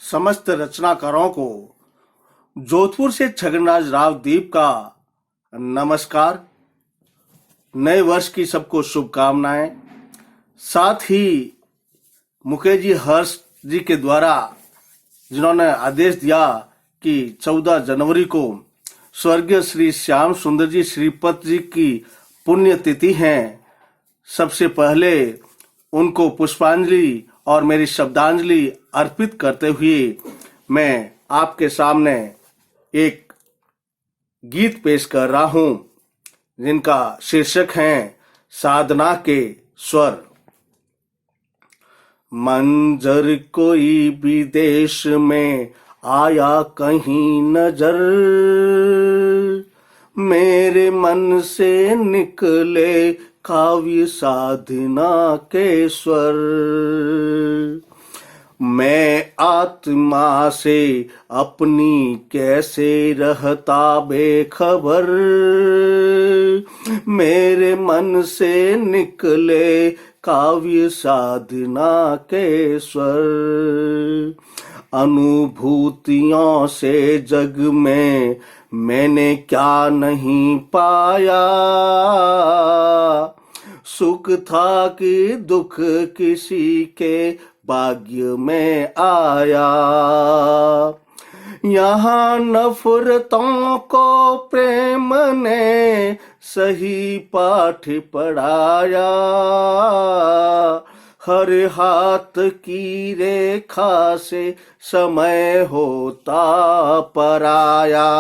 समस्त रचनाकारों को जोधपुर से छगनराज राव दीप का नमस्कार। नए वर्ष की सबको शुभकामनाएं। साथ ही मुकेश जी हर्ष जी के द्वारा जिन्होंने आदेश दिया कि 14 जनवरी को स्वर्गीय श्री श्याम सुंदर जी श्रीपत जी की पुण्यतिथि है, सबसे पहले उनको पुष्पांजलि और मेरी शब्दांजलि अर्पित करते हुए मैं आपके सामने एक गीत पेश कर रहा हूं जिनका शीर्षक है साधना के स्वर। मंजर कोई भी देश में आया कहीं नजर, मेरे मन से निकले काव्य साधना के स्वर। मैं आत्मा से अपनी कैसे रहता बेखबर, मेरे मन से निकले काव्य साधना के स्वर। अनुभूतियों से जग में मैंने क्या नहीं पाया, सुख था कि दुख किसी के भाग्य में आया। यहाँ नफरतों को प्रेम ने सही पाठ पढ़ाया, हर हाथ की रेखा से समय होता पराया।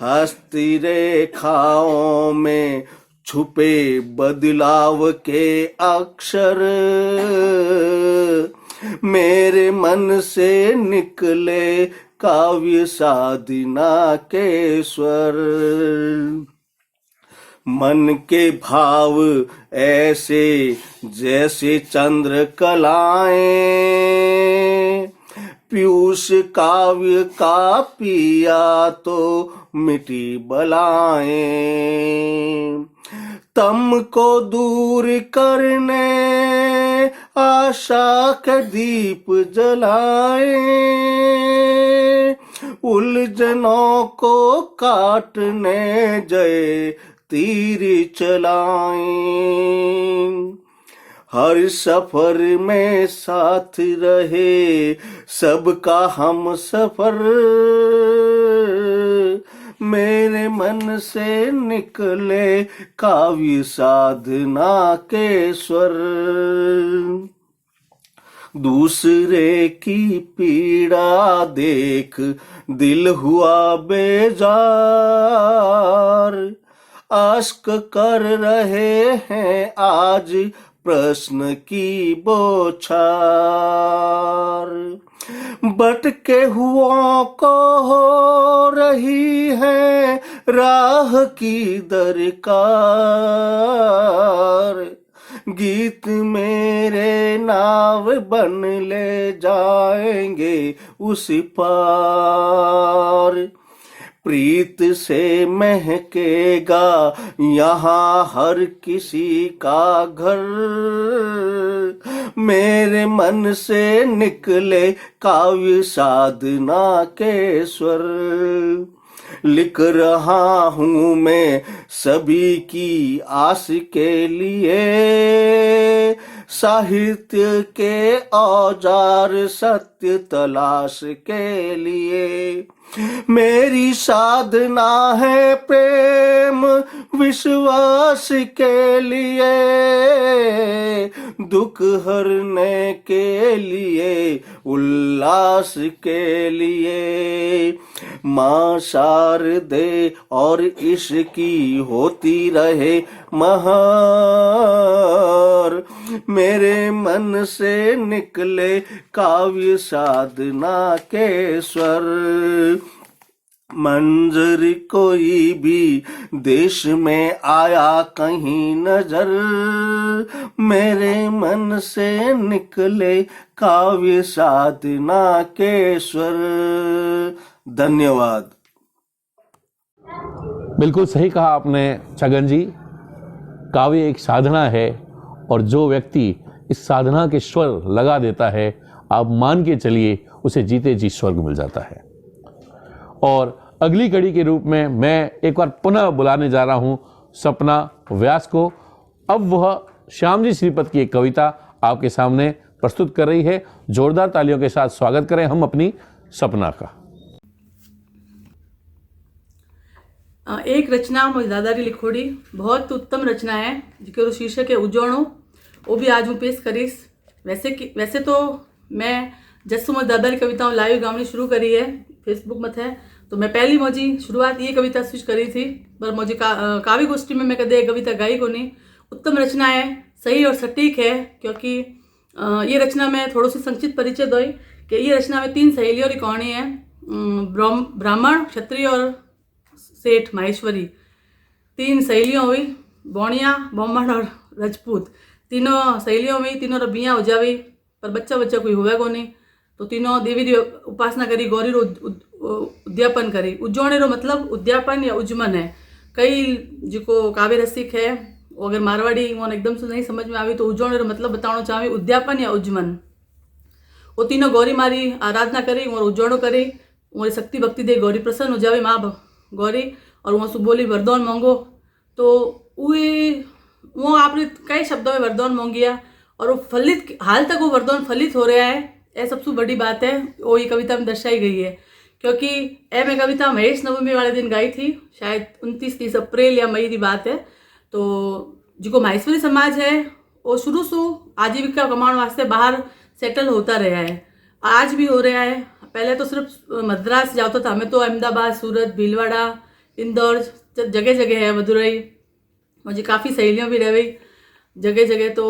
हस्ती रेखाओं में छुपे बदलाव के अक्षर, मेरे मन से निकले काव्य साधना के स्वर। मन के भाव ऐसे जैसे चंद्र कलाएं, पीयूष काव्य का पिया तो मिटी बलाएं। तम को दूर करने आशा के दीप जलाएं, उलझनों को काटने जय तीर चलाएं। हर सफर में साथ रहे सबका हम सफर, मेरे मन से निकले काव्य साधना के स्वर। दूसरे की पीड़ा देख दिल हुआ बेजार, आश्क कर रहे हैं आज प्रश्न की बौछार। भटके हुओं को हो रही है राह की दरकार, गीत मेरे नाव बन ले जाएंगे उस पार। प्रीत से महकेगा यहाँ हर किसी का घर, मेरे मन से निकले काव्य साधना के स्वर। लिख रहा हूँ मैं सभी की आस के लिए, साहित्य के औजार सत्य तलाश के लिए। मेरी साधना है प्रेम विश्वास के लिए, दुख हरने के लिए उल्लास के लिए। माँ शारदे और इश्की होती रहे महार, मेरे मन से निकले काव्य साधना के स्वर। मंजर कोई भी देश में आया कहीं नजर, मेरे मन से निकले काव्य साधना के स्वर। धन्यवाद। बिल्कुल सही कहा आपने छगन जी। काव्य एक साधना है और जो व्यक्ति इस साधना के स्वर लगा देता है, आप मान के चलिए उसे जीते जी स्वर्ग मिल जाता है। और अगली कड़ी के रूप में मैं एक बार पुनः बुलाने जा रहा हूं सपना व्यास को। अब वह श्याम जी श्रीपत की एक कविता आपके सामने प्रस्तुत कर रही है। जोरदार तालियों के साथ स्वागत करें हम अपनी सपना का। एक रचना मुझे दादारी लिखोड़ी बहुत उत्तम रचना है, जिसके शीर्षक है उजोणो। वो भी आज हूँ पेश करीस। वैसे तो मैं जसु मुझे दादारी कविताओं लाइव गावनी शुरू करी है फेसबुक में थे, तो मैं पहली मुझी शुरुआत ये कविता स्विच करी थी, पर मुझे काव्य गोष्ठी में मैं कदे कविता गाई को नहीं। उत्तम रचना है, सही और सटीक है, क्योंकि ये रचना में थोड़ा सी संक्षिप्त परिचय दोई कि ये रचना में 3 सहेलियों की कहानी है, ब्राह्मण, क्षत्रिय और सेठ माहेश्वरी, 3 सहेलियों हुई, बोणिया, बोमन और राजपूत। तीनों सहेलियों में तीनों रो बिया हो जावे, पर बच्चा बच्चा कोई होवे को नहीं। तो तीनों देवी री उपासना करी, गौरी रो उद्यापन करी। उज्जवणे रो मतलब उद्यापन या उज्जमन है। कई जो काव्य रसिक है, वो अगर मारवाड़ी वो एकदम से नहीं समझ में आवी तो उज्जवणे रो मतलब बताना चाहे, उद्यापन या उज्जमन। वो तीनों गौरी मारी आराधना करी और उज्जवणो करी, वो शक्ति भक्ति दे गौरी प्रसन्न हो जावे माँ गौरी, और वो बोली वरदान मांगो। तो वो आपने कई शब्दों में वरदान मांगिया और वो फलित, हाल तक वो वरदान फलित हो रहा है। यह सबसे बड़ी बात है, वो ये कविता में दर्शाई गई है। क्योंकि मैं कविता महेश नवमी वाले दिन गाई थी, शायद 29-30 अप्रैल या मई की बात है। तो जो माहेश्वरी समाज है वो शुरू से आजीविका कमाने वास्ते बाहर सेटल होता रहा है, आज भी हो रहा है। पहले तो सिर्फ मद्रास जाता था, हमें तो अहमदाबाद, सूरत, भीलवाड़ा, इंदौर जगह जगह है, मदुरई, मुझे काफ़ी सहेलियाँ भी रह गई जगह जगह। तो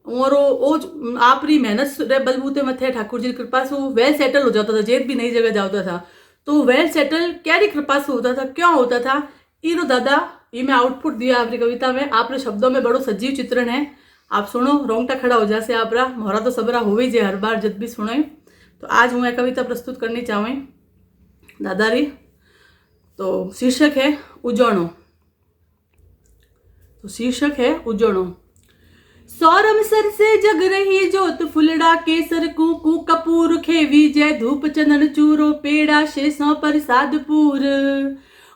और वो आप री मेहनत रे बलबूते मथे ठाकुर जी की कृपा से वेल सेटल हो जाता था, जेत भी नई जगह जाता था। तो वेल सेटल क्या री कृपा से होता था, क्यों होता था, इनो दादा ये मैं आउटपुट दिया आपकी कविता में। आप शब्दों में बड़ो सजीव चित्रण है, आप सुनो रोंगटा खड़ा हो जासे आप रा, मोहरा तो सबरा हो ही जाए हर बार जब भी सुने। तो आज मैं कविता प्रस्तुत करनी चाहूँ दादा री। तो शीर्षक है उजोणो। तो शीर्षक है उजोणो। सौरम सर से जग रही जोत, फुलड़ा केसर कूकू कपूर, खेवी जय धूप चंदन चूरो, पेड़ा शेषों प्रसादपुर।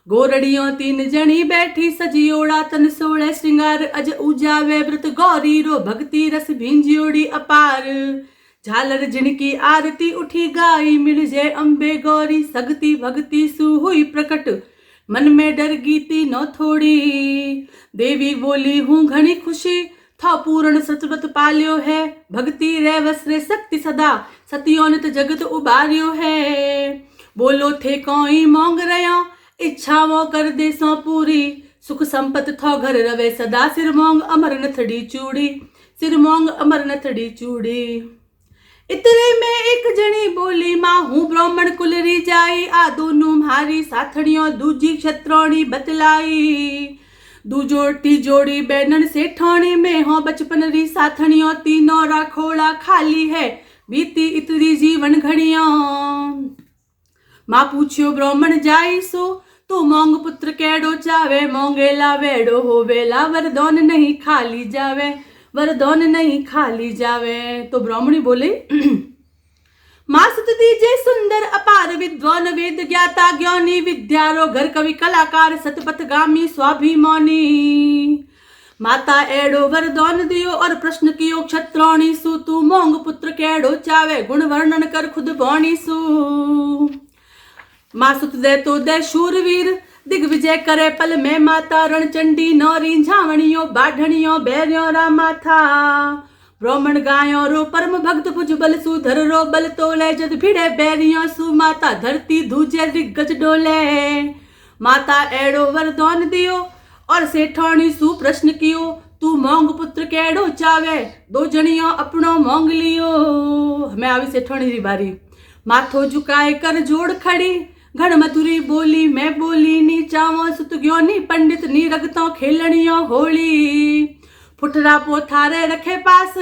गोरड़ियों 3 जनी बैठी, सजी ओड़ा तन सोड़े श्रृंगार, अज उजावे व्रत गौरी रो, भक्ति रस भिंजियोड़ी अपार। झालर जिनकी आरती उठी गाई, मिल जय अम्बे गौरी, सगती भक्ति सु हुई प्रकट, मन में डर गीती न थोड़ी। देवी बोली हूँ घनी खुशी, था पूर्ण सतव्रत पाल्यो है, भक्ति रे वसरे शक्ति सदा, सतियों नित जगत उबारियो है। बोलो थे कोई मांग रहा, इच्छा वो कर दे सो पूरी, सुख संपत थो घर रवे सदा, सिर मोंग अमर नथड़ी चूड़ी, सिर मोंग अमर नथड़ी चूड़ी। इतने में एक जनी बोली, माँ हूँ ब्राह्मण कुल री जाई, आ दोनों म्हारी साथड़ियों दूजी क्षत्रोणी बतलाई। दूजोटी जोड़ी बैनन से ठाणे में हो, बचपन री साथणियों तीनों राखोड़ा खाली है, बीती इतनी जीवन घड़ियों। माँ पूछियो ब्राह्मण जाई सो, तू मोंग पुत्र केड़ो चावे, मोंगेला वेड़ो हो वेला, वरदान नहीं खाली जावे, वरदान नहीं खाली जावे। तो ब्राह्मणी बोले माँ सुत दीजे सुंदर अपार, विद्वान वेद ज्ञाता ज्ञानी, विद्यारो घर कवि कलाकार, सतपथगामी स्वाभिमानी। माता एड़ो वरदान दियो और प्रश्न कियो क्षत्रोणी सु, तू मोंग पुत्र केड़ो चावे, गुण वर्णन कर खुद बाणी सु। माँ सुत दे तो दे शूरवीर, दिग्विजय करे पल में माता, रणचंडी नौरी झावणियों बाढ़णियों बैरियों रामा था। ब्राह्मण गायों रो परम भक्त भुज बल सु, धर रो बल तोले, जद भिड़े बैरियों सु, माता धरती धूजे दिग्गज डोले। माता एड़ो वरदान दियो और सेठाणी सु प्रश्न कियो, तू मोंग पुत्र केड़ो चावे, 2 जनियों अपनो मोंग लियो। हमें आवी सेठाणी री बारी। माथो झुकाए कर जोड़ खड़ी, घण मधुरी बोली मैं बोली, नी चावो सुत गयो नी पंडित, नी रगतों खेलनियों होली। फुटरा पोथारे रखे पास,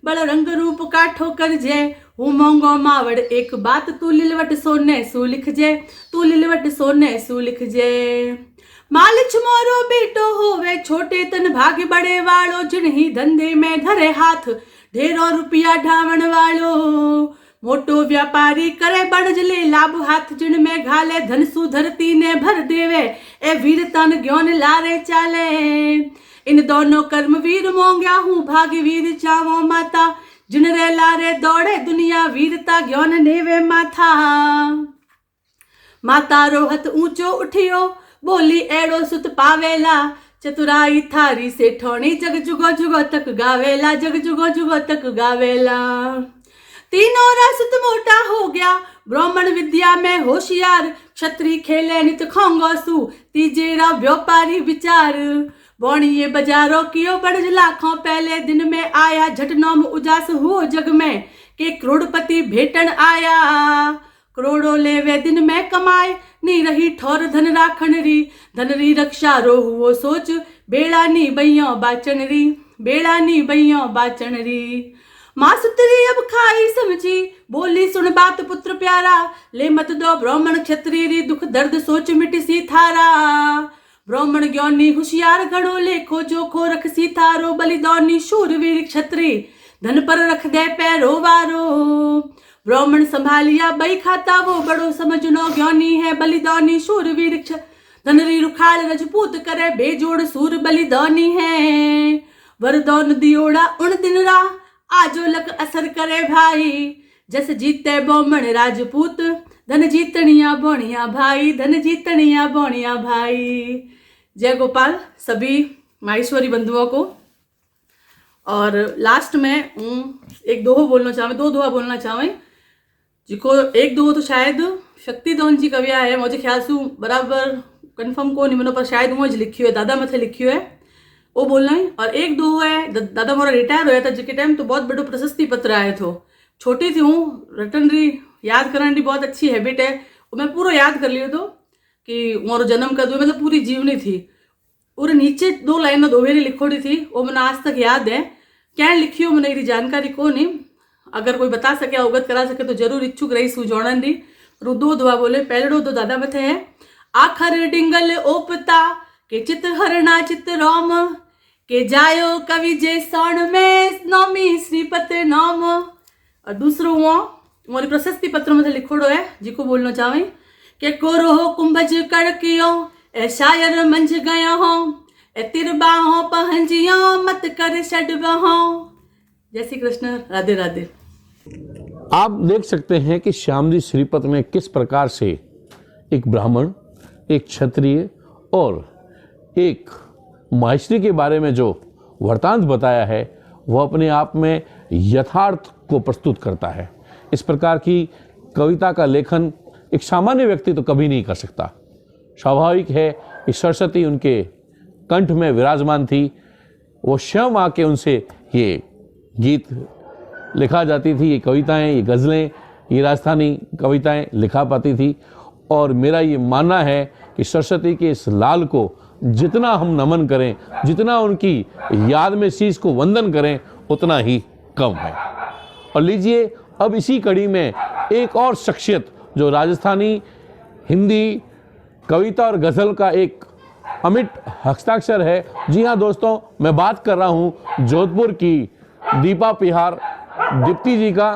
बड़ रंग रूप काठो कर जे, हूँ मोंगो मावड़ एक बात, तू लिलवट सोने सु लिख जे, तू लिलवट सोने सु लिख जे। मालिच मोरो बेटो होवे, छोटे तन भाग्य बड़े वालो, जिन्ही धंधे में धरे हाथ, ढेरों रुपया ढावण वालो। मोटो व्यापारी करे बड़जले लाभ हाथ, जिन में घाले धन सु धरती ने भर देवे, ए वीर तन ज्ञान लारे चाले। इन दोनों कर्म वीर मोंग्या हूँ, भाग्य वीर चावो माता, जिन रे लारे दौड़े दुनिया, वीरता ज्ञान नेवे माथा। माता रोहत ऊंचो उठियो, बोली एड़ो सुत पावेला, चतुराई थारी से ठोणी, जग जुगो जुगो तक गावेला, जग जुगो जुगो तक गावेला। तीनों रासुत मोटा हो गया, ब्राह्मण विद्या में होशियार, क्षत्रिय खेले नित खोंगो सु, तीजेरा व्यापारी विचार। बोणिये बाजारों कियो बड़ज लाखों, पहले दिन में आया, झट नौम उजास हुओ जग में, के करोड़पति भेटन आया। करोड़ों लेवे दिन में कमाए, नी रही ठौर धन राखण री, धन री रक्षा रो वो सोच, बेड़ा नी बैया बाचन री, बेड़ा नी बैया बाचन री। माँ सुतरी अब खाई समझी, बोली सुन बात पुत्र प्यारा, ले मत दो ब्राह्मण क्षत्रिय री, दुख दर्द सोच मिट सी थारा। ब्राह्मण ज्ञानी होशियार घड़ो, ले खोजो खो रख सी थारो, बलिदानी शूरवीर क्षत्रिय, धन पर रख दे पैरो वारो। ब्राह्मण संभालिया बई खाता, वो बड़ो समझनो ज्ञानी है, बलिदानी शूरवीर धन री रुखाल रजपूत करे, बेजोड़ सूर बलिदानी है। वरदान दियोड़ा उन दिन रा, आजो लक असर करे भाई, जस जीते ब्राह्मण राजपूत, धन जीतनिया बोनिया भाई, धन जीतनिया बोनिया भाई। जय गोपाल सभी माहेश्वरी बंधुओं को। और लास्ट में एक दोहा बोलना चाहूँ जिको एक दो तो शायद शक्तिधन जी कविया है, मुझे ख्याल से बराबर कंफर्म को नहीं मनो, पर शायद मुझे लिखी है, दादा मथे लिखी है, वो बोलना है। और एक दो है, दादा मोरा रिटायर होया था जिके टाइम, तो बहुत बड़ो प्रशस्ति पत्र आए थे। छोटी थी हूँ, रटन री याद करने की बहुत अच्छी हैबिट है, वो मैं पूरा याद कर लियो तो कि मोरो जन्म कद हुए, मतलब पूरी जीवनी थी। और नीचे 2 लाइनें दोहरी लिखोड़ी थी, वो मैंने आज तक याद है। क्या लिखी हो मैंने जानकारी को नहीं, अगर कोई बता सके अवगत करा सके तो जरूर इच्छुक रही सू जोड़न दी। दो दुआ बोले, पहलड़ो तो दादा मथे है, आखर डिंगल ओपता के चित हरना चित राम, के जायो कवि जे सौण में नौमी श्रीपत नाम। और दूसरो हुआ मोरी प्रशस्ति पत्र में लिखोड़ो है, जिको बोलना चाहे के कोरो हो कुंभज कड़कियो, ए शायर मंझ गया हो, ए तिरबाहो पहंजियो, मत कर छड़बहो। जय श्री कृष्ण, राधे राधे। आप देख सकते हैं कि श्याम जी श्रीपत में किस प्रकार से एक ब्राह्मण, एक क्षत्रिय और एक माहेश्वरी के बारे में जो वृतांत बताया है, वह अपने आप में यथार्थ को प्रस्तुत करता है। इस प्रकार की कविता का लेखन एक सामान्य व्यक्ति तो कभी नहीं कर सकता। स्वाभाविक है कि सरस्वती उनके कंठ में विराजमान थी, वो स्वयं आके उनसे ये गीत लिखा जाती थी, ये कविताएं, ये गज़लें, ये राजस्थानी कविताएं लिखा पाती थी। और मेरा ये मानना है कि सरस्वती के इस लाल को जितना हम नमन करें, जितना उनकी याद में शीश को वंदन करें, उतना ही कम है। और लीजिए अब इसी कड़ी में एक और शख्सियत जो राजस्थानी हिंदी कविता और गज़ल का एक अमिट हस्ताक्षर है। जी हाँ दोस्तों, मैं बात कर रहा हूँ जोधपुर की दीपा पिहार दीप्ति जी का।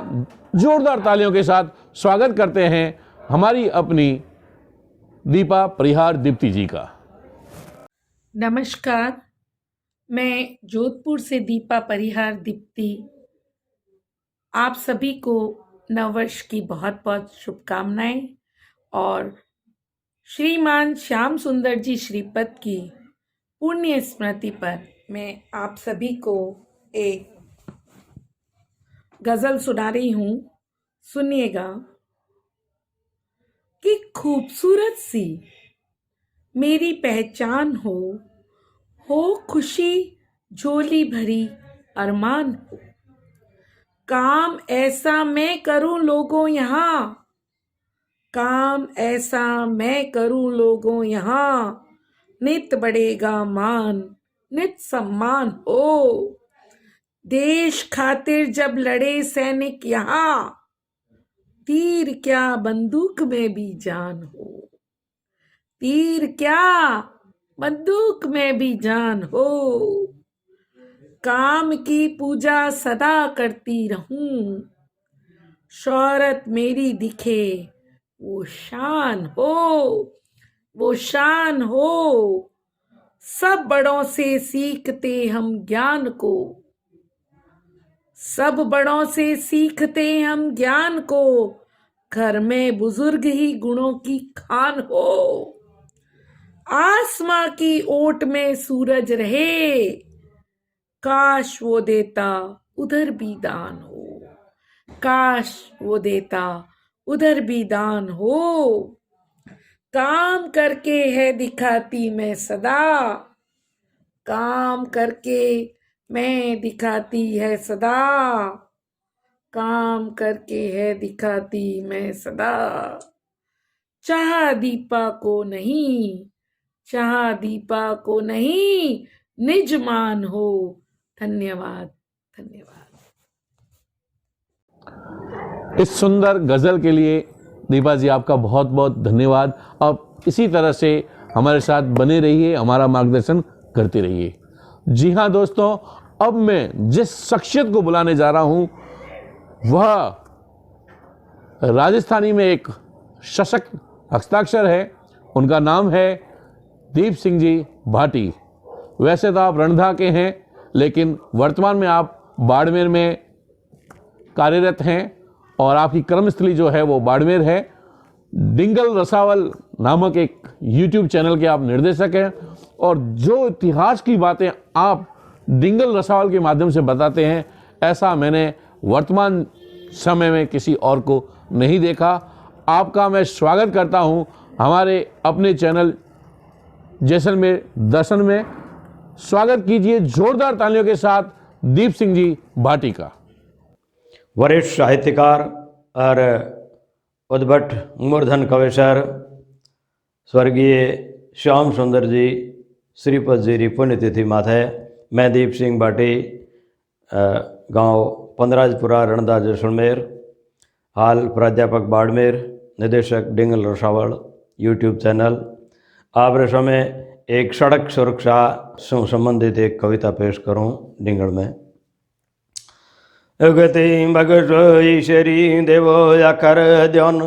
जोरदार तालियों के साथ स्वागत करते हैं हमारी अपनी दीपा परिहार दीप्ति जी का। नमस्कार, मैं जोधपुर से दीपा परिहार दीप्ति आप सभी को नववर्ष की बहुत बहुत शुभकामनाएं। और श्रीमान श्याम सुंदर जी श्रीपत की पुण्य स्मृति पर मैं आप सभी को एक गज़ल सुना रही हूँ, सुनिएगा। कि खूबसूरत सी मेरी पहचान हो खुशी झोली भरी अरमान हो, काम ऐसा मैं करूं लोगों यहाँ, काम ऐसा मैं करूं लोगों यहाँ, नित बढ़ेगा मान नित सम्मान हो। देश खातिर जब लड़े सैनिक यहाँ, तीर क्या बंदूक में भी जान हो, तीर क्या बंदूक में भी जान हो। काम की पूजा सदा करती रहूं, शौहरत मेरी दिखे वो शान हो, वो शान हो। सब बड़ों से सीखते हम ज्ञान को, सब बड़ों से सीखते हम ज्ञान को, घर में बुजुर्ग ही गुणों की खान हो। आसमां की ओट में सूरज रहे, काश वो देता उधर भी दान हो, काश वो देता उधर भी दान हो। काम करके है दिखाती मैं सदा, काम करके मैं दिखाती है सदा। काम करके है दिखाती मैं सदा, चाह दीपा को नहीं, चाह दीपा को नहीं, निज मान हो। धन्यवाद, धन्यवाद। इस सुंदर गज़ल के लिए दीपा जी आपका बहुत बहुत धन्यवाद। अब इसी तरह से हमारे साथ बने रहिए, हमारा मार्गदर्शन करते रहिए। जी हाँ दोस्तों, अब मैं जिस शख्सियत को बुलाने जा रहा हूँ वह राजस्थानी में एक सशक्त हस्ताक्षर है। उनका नाम है दीप सिंह जी भाटी। वैसे तो आप रणधा के हैं, लेकिन वर्तमान में आप बाड़मेर में कार्यरत हैं और आपकी कर्मस्थली जो है वो बाड़मेर है। डिंगल रसावल नामक एक YouTube चैनल के आप निर्देशक हैं और जो इतिहास की बातें आप डिंगल रसावल के माध्यम से बताते हैं, ऐसा मैंने वर्तमान समय में किसी और को नहीं देखा। आपका मैं स्वागत करता हूं हमारे अपने चैनल जैसलमेर दर्शन में। स्वागत कीजिए जोरदार तालियों के साथ दीप सिंह जी भाटी का। वरिष्ठ साहित्यकार और उद्भट मूर्धन कवेसर स्वर्गीय श्याम सुंदर जी श्रीपत जी की पुण्यतिथि माथे मैं दीप सिंह भाटी, गांव पंदराजपुरा, रणदा, जैसलमेर, हाल प्राध्यापक बाड़मेर, निदेशक डिंगल रसावल YouTube चैनल। आप समय एक सड़क सुरक्षा से संबंधित एक कविता पेश करूं डिंगल में। गति भगत ईश्वरी देवो अखर ध्यान,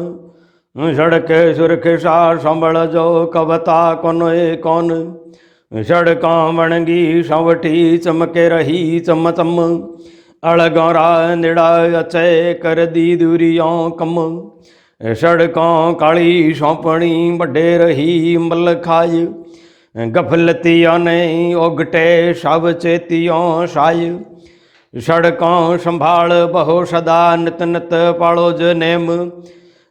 सड़क सुरक्षा संभल जो कविता कौन कौन, सड़कां बनगी सवठी चमके रही चम चम, अड़गौरा निड़ा अचय कर दी दूरियों कम, सड़कों काली सौंपणी बड़े रही मल खाय, गफलतियों ने ओगटे सब चेतियों साय, सड़कों संभाल बहो सदा नित नित पाड़ो ज नेम,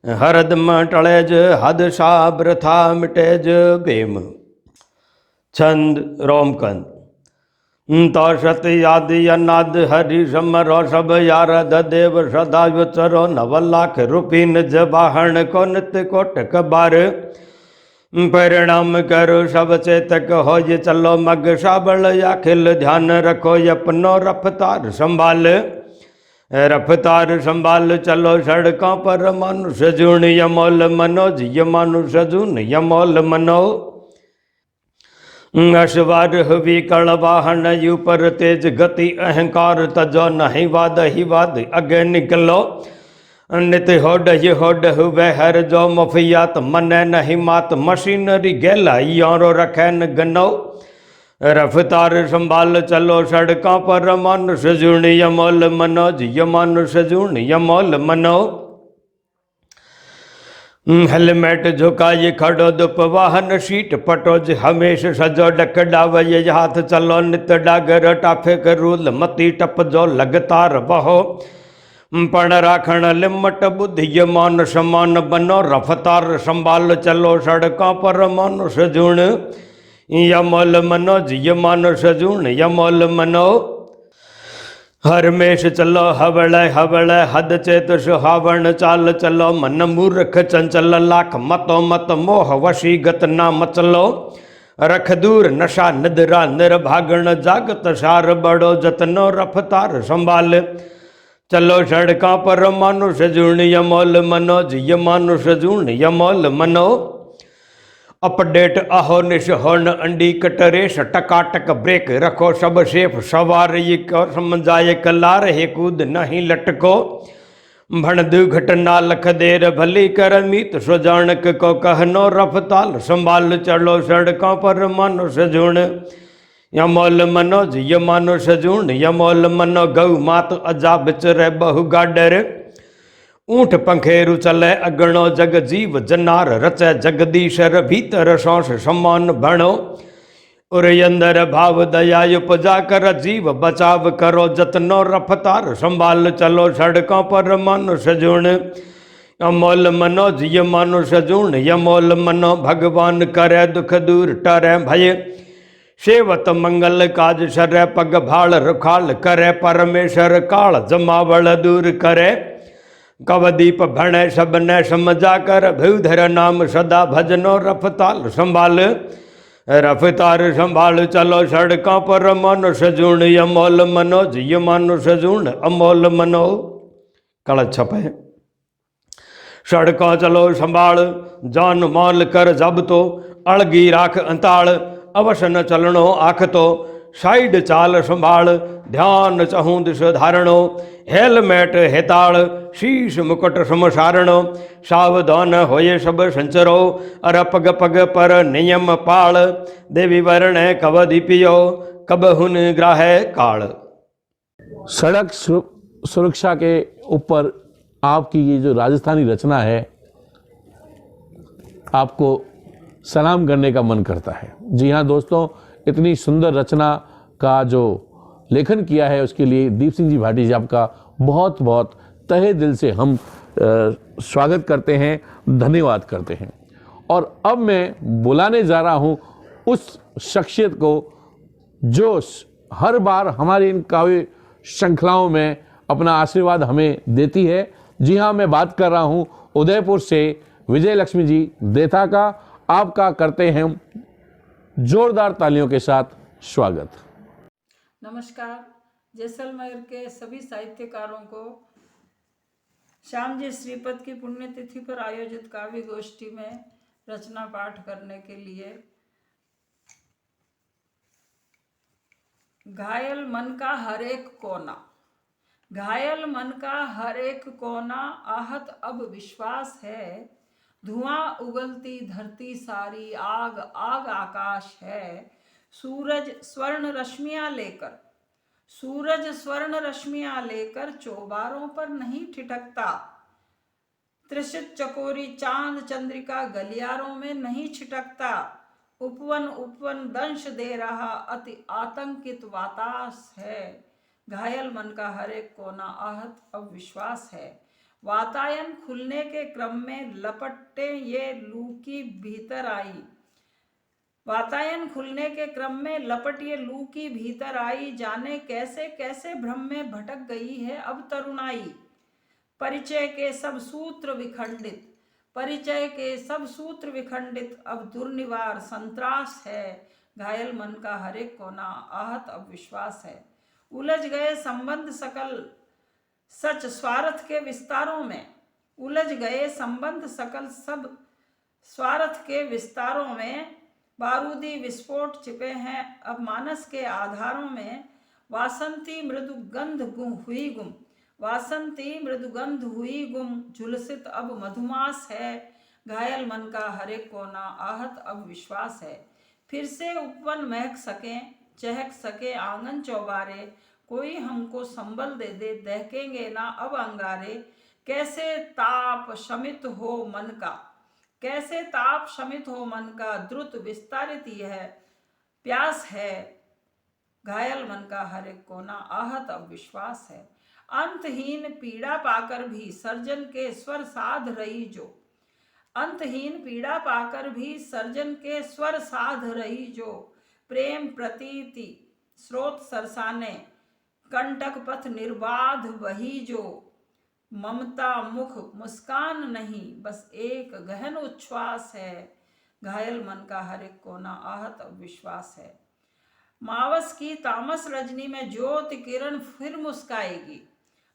हरदम टले ज हद सा ब्रथा मिटे ज बेम। छंद रोमकंद। तो सत याद अनाद हरि समरो सब यारद देव सदा चरो, नव लाख रूपी निज वाहन को नित्य कोटक बार, परिणाम करो सब चेतक हो ये चलो मग साबल अखिल ध्यान रखो अपनो रफ्तार संभाल, रफ्तार संभाल चलो सड़कों पर मनुष्य जून यमोल मनो, जी मनुष्य जून यमोल मनो। अश्वार विकल वाहन यू पर तेज गति अहंकार तजो नहीं वाद ही वाद अगे निकलो, नित होड ये होड हुए हर जो मुफियात मने नहीं मात, मशीनरी गहलाई और रखे न गनो, रफ्तार संभाल चलो सड़कों पर मनुष्य जून यमोल मनो, जी मनुष्य जून यमोल मनो। हेलमेट झुकाए खड़ो दुप वाहन सीट पटोज हमेश सजो डकडाव ये हाथ चलो नित डागर टाफिक रूल मती टप जो लगातार बहो, पण राखण लिमट बुद्धि मान समान बनो, रफ्तार संभाल चलो सड़कों पर मनुष्य जून यमोल मनो, जी मनुष्य जून यमोल मनो। हरमेश चलो हवल हवल हद चेत सुहावण चाल चलो, मन मूर्ख चंचल लाख मतो मत मोह वशीगत ना मचलो, रख दूर नशा निद्रा निर्भागण जागत सार बड़ो जतनो, रफ्तार संभाल चलो सड़कों पर मनुष्य जून यमोल मनो, जी मनुष्य जून यमोल मनो। अपडेट अहो निश होन अंडी कटरेश टकाटक ब्रेक रखो सब सेफ सवार ये कर समझाए कलार हे कूद नहीं लटको, भण दुर्घटना लख देर भली कर मीत सुजानक को कहनो, रफ्तार संभाल चलो सड़कों पर मनुष्य जून यमोल मनो, जी मनुष्य जून यमोल मनो। गौ मात अजा बिचरे बहु गाडर, ऊंट पंखेरु चले अगणो जग जीव जनार रचे जगदीशर भीतर सौस समान भणो, उर अंदर भाव दया उपजा कर जीव बचाव करो जतनो, रफ्तार संभाल चलो सड़कों पर मनुष्य जून यमोल मनो, जी मनुष्य जून यमोल मनो। भगवान करे दुख दूर टरे भय, सेवत मंगल काज सर पग भाल रुखाल करे परमेश्वर काल जमावल दूर करे कवदीप भण सब न समझा कर भूधर नाम सदा भजनो रफ्तार संभाल रफ्तार संभाल चलो सड़कों पर मनुष्य जूण अमोल मनोज ये मनुष्य जूण अमोल मनो कल छप है सड़कों चलो संभाल जान मौल कर जब तो अड़गी राख अंताल अवश्य न चलनो आख तो साइड चाल संभाल ध्यान चहूं दिश धारणो हेलमेट हेताल शीश मुकुट समसारणो सावधान होए सब संचरो अर पग पग पर नियम पाल देवी वर्ण कव दीपियो कब हुन ग्राहे काल। सड़क सुरक्षा के ऊपर आपकी ये जो राजस्थानी रचना है, आपको सलाम करने का मन करता है। जी हाँ दोस्तों, इतनी सुंदर रचना का जो लेखन किया है उसके लिए दीप सिंह जी भाटी जी आपका बहुत बहुत तहे दिल से हम स्वागत करते हैं, धन्यवाद करते हैं। और अब मैं बुलाने जा रहा हूँ उस शख्सियत को जो हर बार हमारी इन काव्य श्रृंखलाओं में अपना आशीर्वाद हमें देती है। जी हाँ, मैं बात कर रहा हूँ उदयपुर से विजय लक्ष्मी जी देथा का। आपका करते हैं जोरदार तालियों के साथ स्वागत। नमस्कार। जैसलमेर के सभी साहित्यकारों को श्याम जी श्रीपद की पुण्यतिथि पर आयोजित काव्य गोष्ठी में रचना पाठ करने के लिए घायल मन का हर एक कोना, घायल मन का हर एक कोना आहत अब विश्वास है, धुआं उगलती धरती सारी आग आग आकाश है, सूरज स्वर्ण रश्मियां लेकर, सूरज स्वर्ण रश्मियां लेकर चौबारों पर नहीं ठिठकता, त्रिशित चकोरी चांद चंद्रिका गलियारों में नहीं छिटकता, उपवन उपवन दंश दे रहा अति आतंकित वातास है, घायल मन का हर एक कोना आहत अब विश्वास है, वातायन खुलने के क्रम में लपटे ये लू की भीतर आई, वातायन खुलने के क्रम में लपट ये लू की भीतर आई, जाने कैसे कैसे भ्रम में भटक गई है अब तरुणाई, परिचय के सब सूत्र विखंडित, परिचय के सब सूत्र विखंडित अब दुर्निवार संत्रास है, घायल मन का हर एक कोना आहत अब विश्वास है, उलझ गए संबंध सकल सच स्वार्थ के विस्तारों में, उलझ गए संबंध सकल सब स्वार्थ के विस्तारों में, बारूदी विस्फोट छिपे हैं अब मानस के आधारों में, वासंती मृदु गंध हुई गुम, वासंती मृदुगंध हुई गुम, झुलसित अब मधुमास है, घायल मन का हर एक कोना आहत अब विश्वास है, फिर से उपवन महक सके चहक सके आंगन चौबारे, कोई हमको संबल दे दे दहकेंगे ना अब अंगारे, कैसे ताप शमित हो मन का, कैसे ताप शमित हो मन का, द्रुत विस्तारित यह प्यास है, घायल मन का हर एक कोना आहत अब विश्वास है, अंतहीन पीड़ा पाकर भी सर्जन के स्वर साध रही जो, अंतहीन पीड़ा पाकर भी सर्जन के स्वर साध रही जो, प्रेम प्रतीति स्रोत सरसाने कंटक पथ निर्बाध वही जो, ममता मुख मुस्कान नहीं बस एक गहन उच्छ्वास है, घायल मन का हर एक कोना आहत अब विश्वास है, मावस की तामस रजनी में ज्योति किरण फिर मुस्काएगी,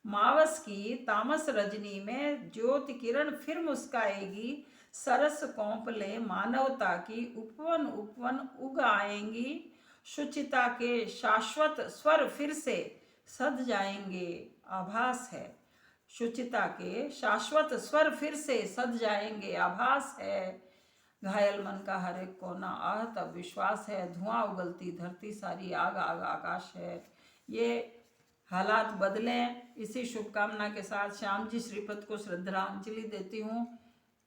मावस की तामस रजनी में ज्योति किरण फिर मुस्काएगी, सरस कौंपले मानवता की उपवन उपवन उग आएंगी, शुचिता के शाश्वत स्वर फिर से सध जाएंगे आभास है, शुचिता के शाश्वत स्वर फिर से सध जाएंगे आभास है, घायल मन का हर एक कोना आहत अब विश्वास है, धुआं उगलती धरती सारी आग आग आकाश है। ये हालात बदलें, इसी शुभकामना के साथ श्याम जी श्रीपद को श्रद्धांजलि देती हूँ।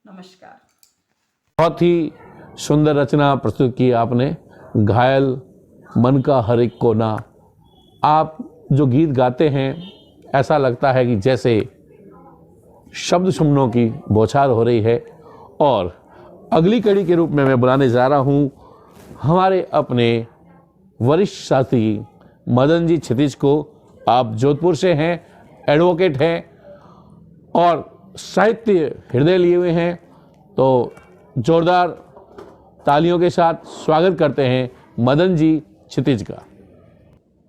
नमस्कार। बहुत ही सुंदर रचना प्रस्तुत की आपने, घायल मन का हर एक कोना। आप जो गीत गाते हैं ऐसा लगता है कि जैसे शब्द सुमनों की बौछार हो रही है। और अगली कड़ी के रूप में मैं बुलाने जा रहा हूँ हमारे अपने वरिष्ठ साथी मदन जी क्षितिज को। आप जोधपुर से हैं, एडवोकेट हैं और साहित्य हृदय लिए हुए हैं, तो जोरदार तालियों के साथ स्वागत करते हैं मदन जी क्षितिज का।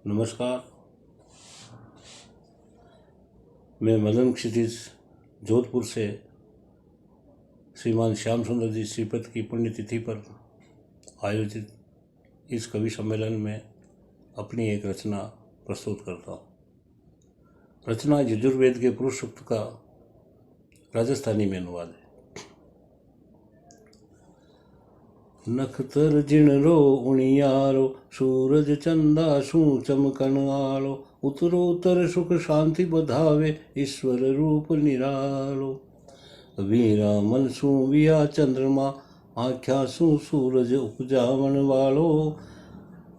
नमस्कार, मैं मदन क्षितिज जोधपुर से श्रीमान श्याम सुंदर जी श्रीपत की पुण्यतिथि पर आयोजित इस कवि सम्मेलन में अपनी एक रचना प्रस्तुत करता हूँ। रचना यजुर्वेद के पुरुष सूक्त का राजस्थानी में अनुवाद है। नखतर जिणरो उणियारो सूरज चंदा सू चमकन आलो उत्तरोत्तर सुख शांति बधावे ईश्वर रूप निरालो वीरा मन सू विया चंद्रमा आख्या सू सूरज उपजावन वालो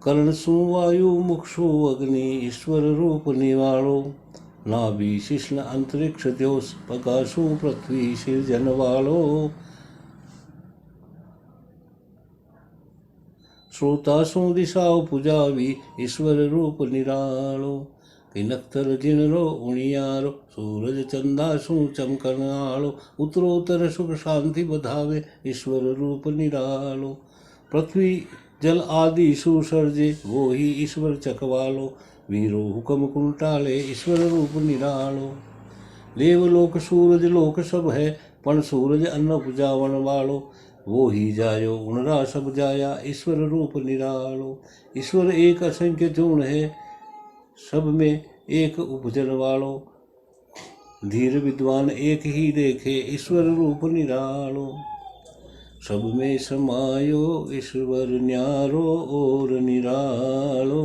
कर्ण सू वायु मुख सू अग्नि ईश्वर रूप निवालो नाभि शिश्न अंतरिक्ष द्योस पगासु पृथ्वी सिरजन वालो श्रोतासु दिशा पुजावी ईश्वर रूप निरालो नख्तर जिनरो उणियारो सूरज चंदासु चमकन आलो उत्तरोत्तर सुख शांति बधावे ईश्वर रूप निरालो पृथ्वी जल आदि सुसर्जे वो ही ईश्वर चकवालो वीरो हुक्म कुंटाले ईश्वर रूप निरालो देवलोक सूरज लोक सब है पण सूरज अन्न उपजावन वालो वो ही जायो उनरा सब जाया ईश्वर रूप निरालो ईश्वर एक असंख्य गुण है सब में एक उपजन वालो धीर विद्वान एक ही देखे ईश्वर रूप निरालो सब में समायो ईश्वर न्यारो और निरालो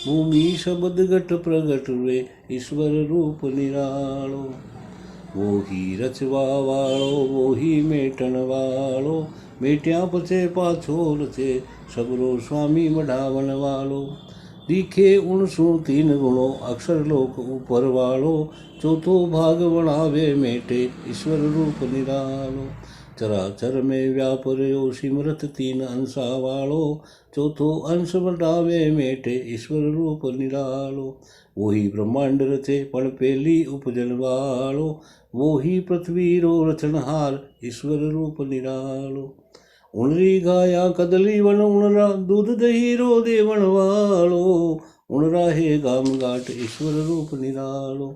भूमि शब्द घट प्रगट वे ईश्वर रूप निरालो वो ही रचवा वालो वो ही मेटन वालो मेट्या पचे पाछो रचे सबरो स्वामी मढ़ावन वालो दिखे उनसु तीन गुणों अक्षर लोक ऊपर वालो चौथो भाग बनावे मेटे ईश्वर रूप निरालो चराचर में व्यापरो सिमरत तीन अंशा वालो चौथो अंश बढ़ावे मेटे ईश्वर रूप निरालो वही ब्रह्मांड रचे पण पेली उपजन वालो वो ही पृथ्वी रो रचनहार ईश्वर रूप निरालो उनरी गाया कदली वन उनरा दूध दही रो देवन वालो उनरा है गाम गाट ईश्वर रूप निरालो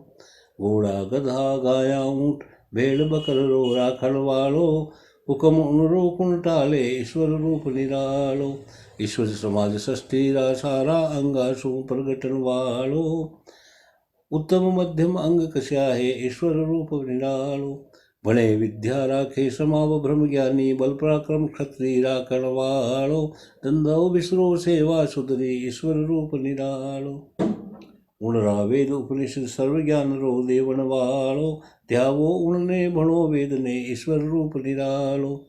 घोड़ा गधा गाया ऊंट भेड़ बकर रो राखण वालो हुक्म उनरो कुंटाले ईश्वर रूप निरालो ईश्वर समाज षष्ठीरा सारा अंगासु प्रगटन वालो उत्तम मध्यम अंग कस्या है ईश्वर रूप निरालो भणे विद्या राखे समाव ब्रह्म ज्ञानी बल पराक्रम क्षत्रिय राखण वालो धंधो विसरो सेवा सुधरी ईश्वर रूप निरालो उनरा वेद उपनिषद सर्व ज्ञान रो देवन वालो त्यावो उनने भणो वेद ने ईश्वर रूप निरालो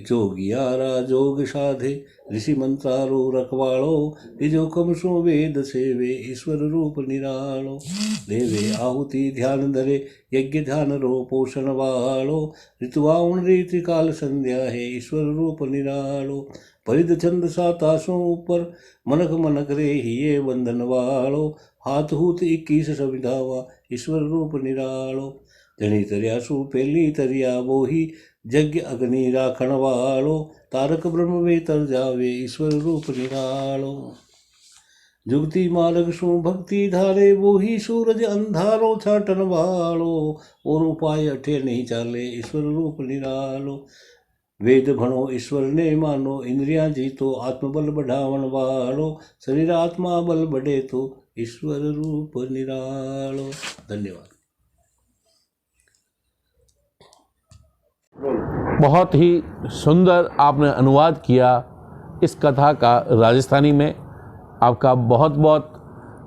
जोगियारा जोग साधे ऋषि मंत्रारो रखवालो तिजो कमसो वेद सेवे ईश्वर रूप निरालो देवे आहुति ध्यान धरे यज्ञ ध्यान रो पोषण वालो ऋतुवा उन रीति काल संध्या है ईश्वर रूप निरालो परिध छंद सातासों ऊपर मनक मनक रे हिये बंधन वालो हाथ हूत 21 सविधावा ईश्वर रूप निरालो जनी तरियासु पेली तरिया वो ही यज्ञ अग्नि राखण वालो तारक ब्रह्म में तर जावे ईश्वर रूप निरालो जुगति मार्ग सु भक्ति धारे वो ही सूरज अंधारो छाटन वालो और उपाय अठे नहीं चाले ईश्वर रूप निरालो वेद भणो ईश्वर ने मानो इंद्रिया जीतो आत्मबल बढ़ावन वालो शरीर आत्मा बल बढ़े तो ईश्वर रूप निरालो। धन्यवाद। बहुत ही सुंदर आपने अनुवाद किया इस कथा का राजस्थानी में। आपका बहुत बहुत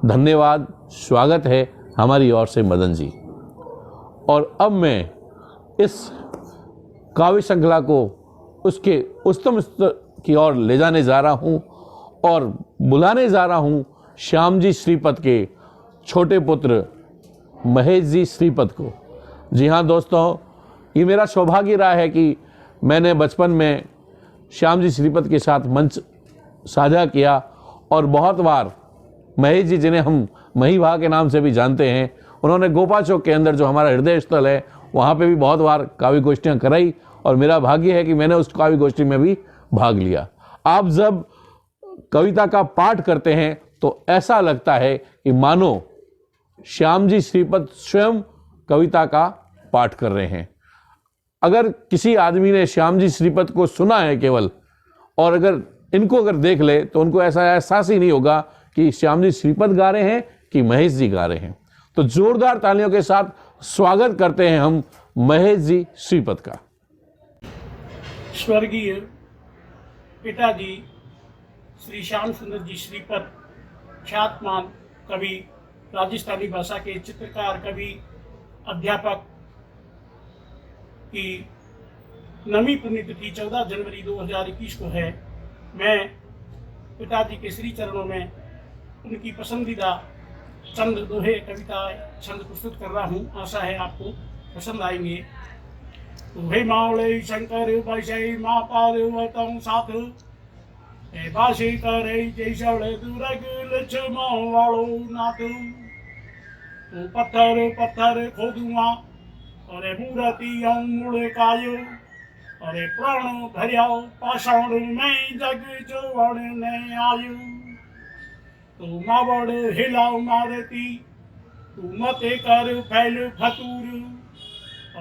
धन्यवाद, स्वागत है हमारी ओर से मदन जी। और अब मैं इस काव्य श्रृंखला को उसके उच्चतम स्तर की ओर ले जाने जा रहा हूँ और बुलाने जा रहा हूँ श्याम जी श्रीपत के छोटे पुत्र महेश जी श्रीपत को। जी हाँ दोस्तों, ये मेरा सौभाग्य रहा है कि मैंने बचपन में श्याम जी श्रीपत के साथ मंच साझा किया और बहुत बार महेश जी, जिन्हें हम मही भा के नाम से भी जानते हैं, उन्होंने गोपा चौक के अंदर जो हमारा हृदय स्थल है वहाँ पे भी बहुत बार काव्य गोष्ठियाँ कराई और मेरा भाग्य है कि मैंने उस काव्य गोष्ठी में भी भाग लिया। आप जब कविता का पाठ करते हैं तो ऐसा लगता है कि मानो श्याम जी श्रीपद स्वयं कविता का पाठ कर रहे हैं। अगर किसी आदमी ने श्याम जी श्रीपद को सुना है केवल, और अगर अगर देख ले तो उनको ऐसा एहसास ही नहीं होगा कि श्याम जी श्रीपद गा रहे हैं कि महेश जी गा रहे हैं। तो जोरदार तालियों के साथ स्वागत करते हैं हम महेश जी श्रीपद का। स्वर्गीय पिताजी श्री श्याम सुंदर जी श्रीपद, ख्यातमान कवि, राजस्थानी भाषा के चित्रकार, कवि, अध्यापक की नवीं पुण्यतिथि 14 जनवरी 2021 को है। मैं पिताजी के श्री चरणों में उनकी पसंदीदा चंद दोहे, कविताएं, छंद प्रस्तुत कर रहा हूँ। आशा है आपको पसंद आएंगे। हे मावले शंकर बसे माँ पार वतम साथ ए बासे करे जैसड़े दुर्ग लक्ष्मण वालो नाथ। तो पत्थर पत्थर खोदुआ और मूर्ति मूल कायो और प्राण भरिया पाषाण में जग जोड़ ने आयु। तो मावड़ हिलाओ मारती तू मते कर फैल फतूर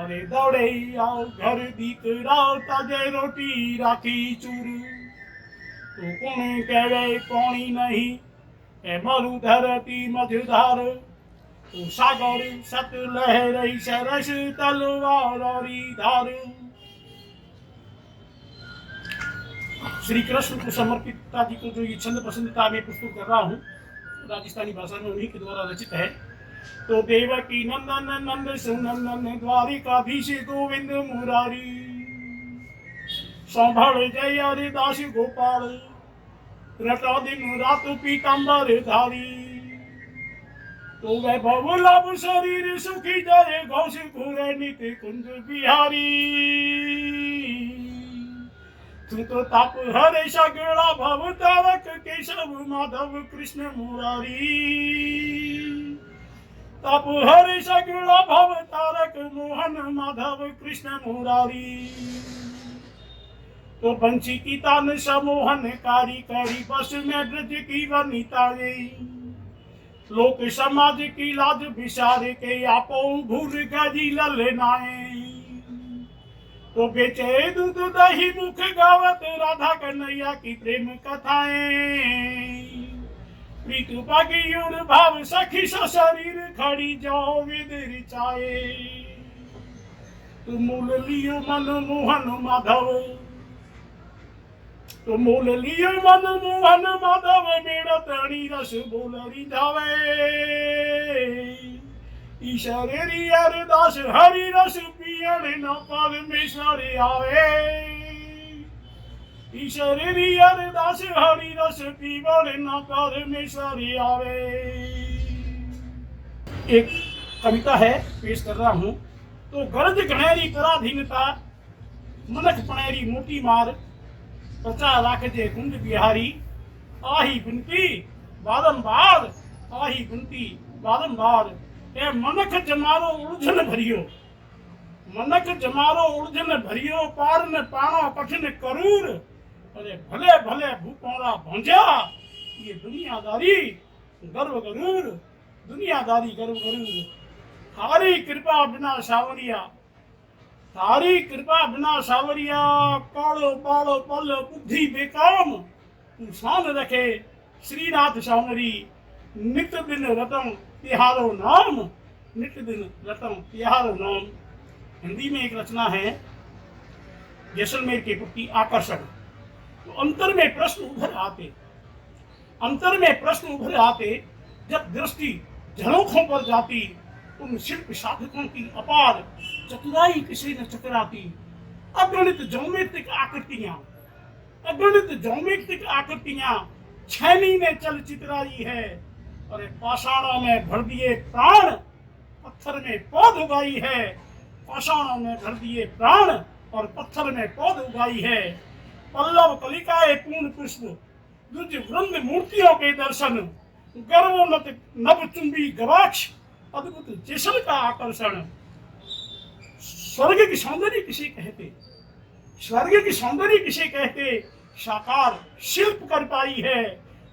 और दौड़े आओ घर दीकरा ताजे रोटी राखी चूर। तो कौन कहे कौनी नहीं ए मरु धरती मझधार। तो सागर सत लहरई सरस तलवार धार। श्री कृष्ण को समर्पित पिताजी को जो ये छंद पसंदीदा में प्रस्तुत कर रहा हूँ, राजस्थानी भाषा में उन्हीं के द्वारा रचित है। तो देवकी नंदन नंद सुनंदन द्वारिकाधीश गोविंद मुरारी। संभाल जय हरिदास गोपाल रटा दिन रात पीताम्बर धारी। तो वैभव लाभ शरीर सुखी जाए घोष घूरे नित्य कुंज बिहारी। तू तो ताप हरे सगड़ा भव तारक केशव माधव कृष्ण मुरारी। ताप हरे सगड़ा भव तारक मोहन माधव कृष्ण मुरारी। तो बंशी की तान समोहन कारी करी बस में ब्रज की वनिता गई। लोक समाज की लाज विसार के आपो भूर गजी ललनाए। तो बेचे दूध दही मुख गावत राधा कन्हैया की प्रेम कथाएं। प्रीत बागी और भाव सखी सा शरीर खड़ी जाओ विद रिचाए। तू मूल लियो मन मोहन माधव। तो मूल लियो मन मोहन माधव मेरा तणी रस बोल रिझावे। ईश्वर हरदास हरि रस पियण न परमेश्वर आवे। ईश्वर हरदास हरि रस पियण न परमेश्वर आवे। एक कविता है, पेश कर रहा हूँ। तो गरज घनेरी पराधीनता मनक पणेरी मोटी मार। प्रचा राखजे कुंज बिहारी। आही बिनती बारंबार आही बिनती बारंबार। ए मनख जमारो उलझन भरियो। मनख जमारो उलझन भरियो पार न पाणो कठिन करूर। अरे भले भले भूपोड़ा भंजा। ये दुनियादारी गर्व गरूर। दुनियादारी गर्व गरूर। थारी कृपा बिना सावरिया। थारी कृपा बिना सावरिया। कालो बालो पल बुद्धि बेकाम। तू शान रखे श्रीनाथ सावरी। नित दिन रतन तिहारो नाम। नित दिन रतन तिहारो नाम। हिंदी में एक रचना है जैसलमेर के प्रति आकर्षण। तो अंतर में प्रश्न उभर आते। अंतर में प्रश्न उभर आते जब दृष्टि झरोखों पर जाती। उन शिल्प साधकों की अपार चतुराई किसी न चकराती। अगणित ज्योमेट्रिक आकृतियां। अगणित ज्योमेट्रिक आकृतियां छैनी ने चल चितराई है। और पाषाणों में भर दिए प्राण। पत्थर में पौध उगाई है। पाषाणों में भर दिए प्राण और पत्थर में पौध उगाई है। पल्लव कलिकाए पूर्ण पुष्प द्विज वृंद मूर्तियों के दर्शन, गर्वोन्नत नवचुंबी गवाक्ष, अद्भुत जैसल का आकर्षण। स्वर्ग की सौंदर्य किसे कहते, स्वर्ग की सौंदर्य किसे कहते, साकार शिल्प कर पाई है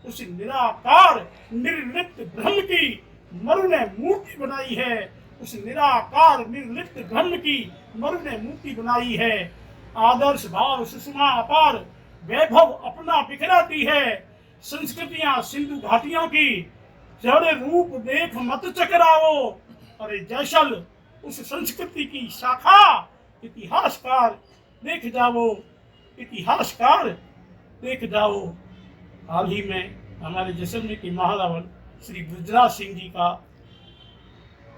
उस निराकार निर्लिप्त ब्रह्म की मरु ने मूर्ति बनाई है, उस निराकार निर्लिप्त ब्रह्म की मरु ने मूर्ति बनाई है। आदर्श भाव सुषमा अपार वैभव अपना बिखराती है, संस्कृतियां सिंधु घाटियों की जड़ रूप देख मत चकराओ। अरे जैसल उस संस्कृति की शाखा, इतिहासकार देख जाओ, इतिहासकार देख जाओ। हाल ही में हमारे जैसलमेर के महारावण श्री बृजराज सिंह जी का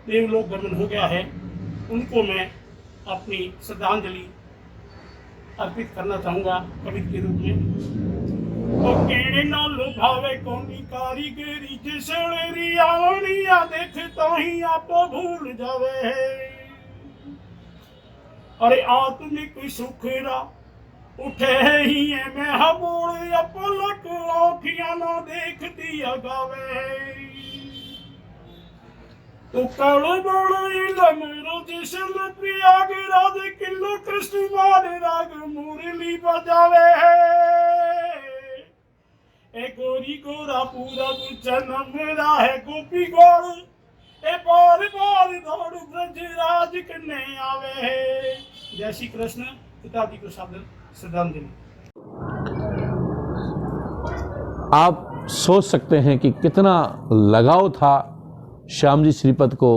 देवलोक गमन हो गया है। उनको मैं अपनी श्रद्धांजलि अर्पित करना चाहूँगा कविता के रूप में। ओ केड़े ना लुभावे कोनी कारीगरी जैसलेरी आवनिया देखता ही आपो भूल जावे है। अरे आत्मिक सुखरा उठे ही है मैं हबोल अपलक आँखियाँ ना देखती अगावे। तो कालो बड़ो इलम रोजिसल प्रयागराज किलो कृष्ण मारे राग मुरली बजावे है। ए गोरी गोरा पूरा जन्म मेरा है गोपी गोड़, ए बार बार दौड़ ब्रजराज कन्ने आवे है। जय श्री कृष्ण। पिताजी को शब्द श्रद्धांजलि। आप सोच सकते हैं कि कितना लगाव था श्याम जी श्रीपद को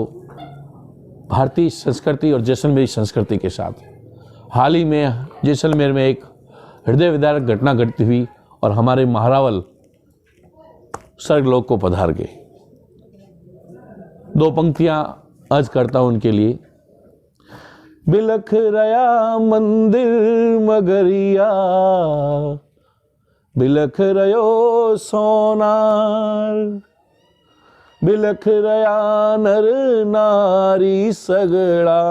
भारतीय संस्कृति और जैसलमेरी संस्कृति के साथ। हाल ही में जैसलमेर में एक हृदय विदारक घटना घटित हुई और हमारे महारावल स्वर्गलोक को पधार गए। दो पंक्तियां अर्ज करता हूं उनके लिए। बिलख रया मंदिर मगरिया, बिलख रयो सोनार, बिलख रया नर नारी सगड़ा,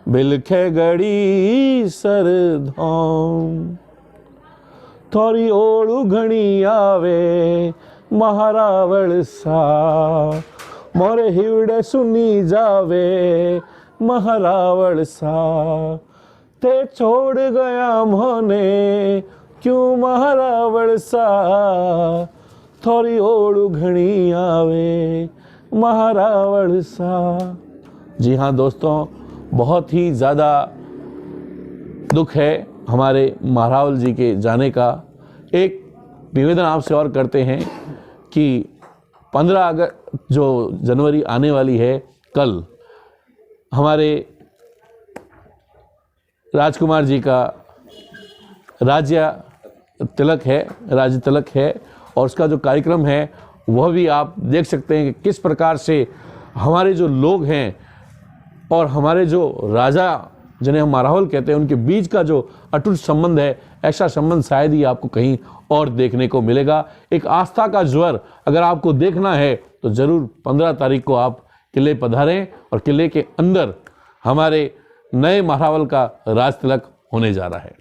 बिलखे गड़ी सरधाम। थोड़ी ओळू घणी आवे महारावल सा, मोरे हिवड़े सुनी जावे महारावल सा। ते छोड़ गया मोने क्यों महारावल सा, थोड़ी ओळू घणी आवे महारावल सा। जी हाँ दोस्तों, बहुत ही ज़्यादा दुख है हमारे महारावल जी के जाने का। एक निवेदन आपसे और करते हैं कि 15 अगस्त जो जनवरी आने वाली है, कल हमारे राजकुमार जी का राज्य तिलक है और उसका जो कार्यक्रम है वह भी आप देख सकते हैं कि किस प्रकार से हमारे जो लोग हैं और हमारे जो राजा जिन्हें हम महारावल कहते हैं उनके बीच का जो अटूट संबंध है, ऐसा संबंध शायद ही आपको कहीं और देखने को मिलेगा। एक आस्था का ज्वर अगर आपको देखना है तो ज़रूर 15 तारीख को आप किले पधारें और किले के अंदर हमारे नए महारावल का राज तिलक होने जा रहा है।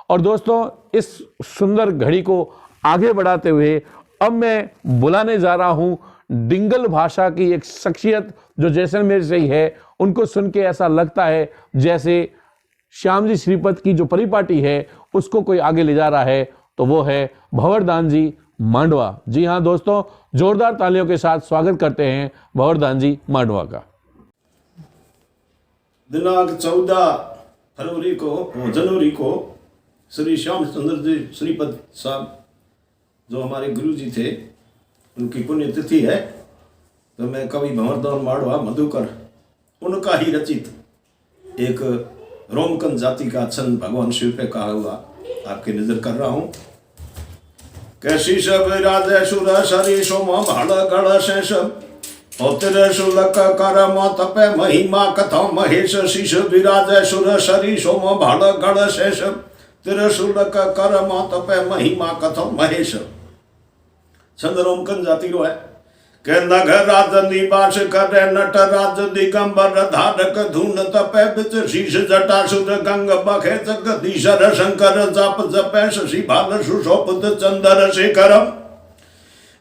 और दोस्तों, इस सुंदर घड़ी को आगे बढ़ाते हुए अब मैं बुलाने जा रहा हूँ डिंगल भाषा की एक शख्सियत जो जैसलमेर से ही है। उनको सुन के ऐसा लगता है जैसे श्याम जी श्रीपद की जो परिपाटी है उसको कोई आगे ले जा रहा है, तो वो है भंवरदान जी मांडवा। जी हाँ दोस्तों, जोरदार तालियों के साथ स्वागत करते हैं भंवरदान जी मांडवा का। दिनांक 14 जनवरी को श्री श्याम सुंदर जी श्रीपद साहब जो हमारे गुरु जी थे, उनकी पुण्यतिथि है। तो मैं कवि भंवरदान मांडवा मधुकर उनका ही रचित एक रोमकन जाति का छंद भगवान शिव पे कहा हुआ आपकी नजर कर रहा हूँ। कैसी सब राधे सुर शरी सोम भाड़ गढ़ शेष औतिर सुलक करम तपे महिमा कथा महेश शिष विराज सुर शरी सोम भाड़ गढ़ शेष तिरसुलक करम तपे महिमा कथा महेश। छंद रोमकन जाति रो है। के नघ राज निवास करे नट राज दिगंबर धारक धून तपे बिच शीश जटा सुर गंग बखे जगदीशर शंकर जप जपे शशि भाल सुशोभित चंदर शेखरम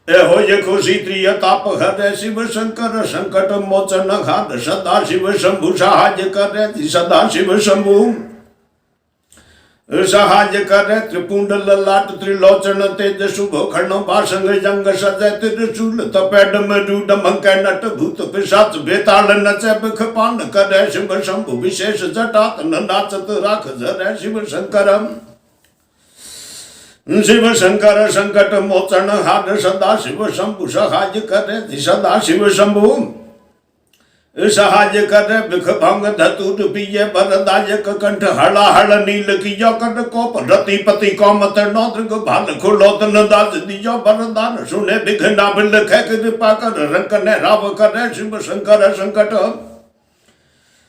एहो ये खुशी त्रिय ताप हरे शिव शंकर संकट मोचन घात सदा शिव शंभु सहाय करे सदा शिव शंभु सहाय करे त्रिपुंड ललाट त्रिलोचन तेज शुभ खंड भाषंग जंग सजय त्रिशूल तपेड मरूड मंक नट भूत पिशाच बेताल नचे बिख पान करे शिव शंभु विशेष जटात नाचत राख जरे शिव शंकरम शिव शंकर संकट मोचन हार सदा शिव शंभु सहाय करे सदा शिव शंभु सहाय करे बिख भंग धतुर पिय बरदायक कंठ हला हल नील कियो कर कोप रतिपति कौमत नौद्रग भाल खुलोतन दास दियो बरदान सुने बिघना बिल खे कृपा कर रंक ने राव करे शिव शंकर संकट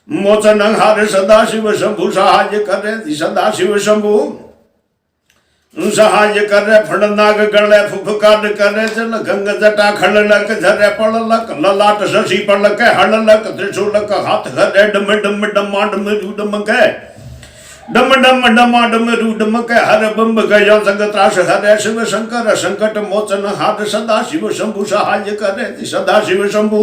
मोचन हार सदा शिव शंभु सहाय करे सदा शिव शंभु सहाय करे फड़नाग गले फुफकार करे जल गंग जटा खड़लक झरे पड़लक ललाट शशि पड़लक हड़लक त्रिशूलक हाथ घरे डम डम डमाडम रूडम के डम डम डमाडम रूडम के हर बम्ब गयो जग त्रास हरे शिव शंकर संकट मोचन हाथ सदा शिव शंभु सहाय करे सदा शिव शंभु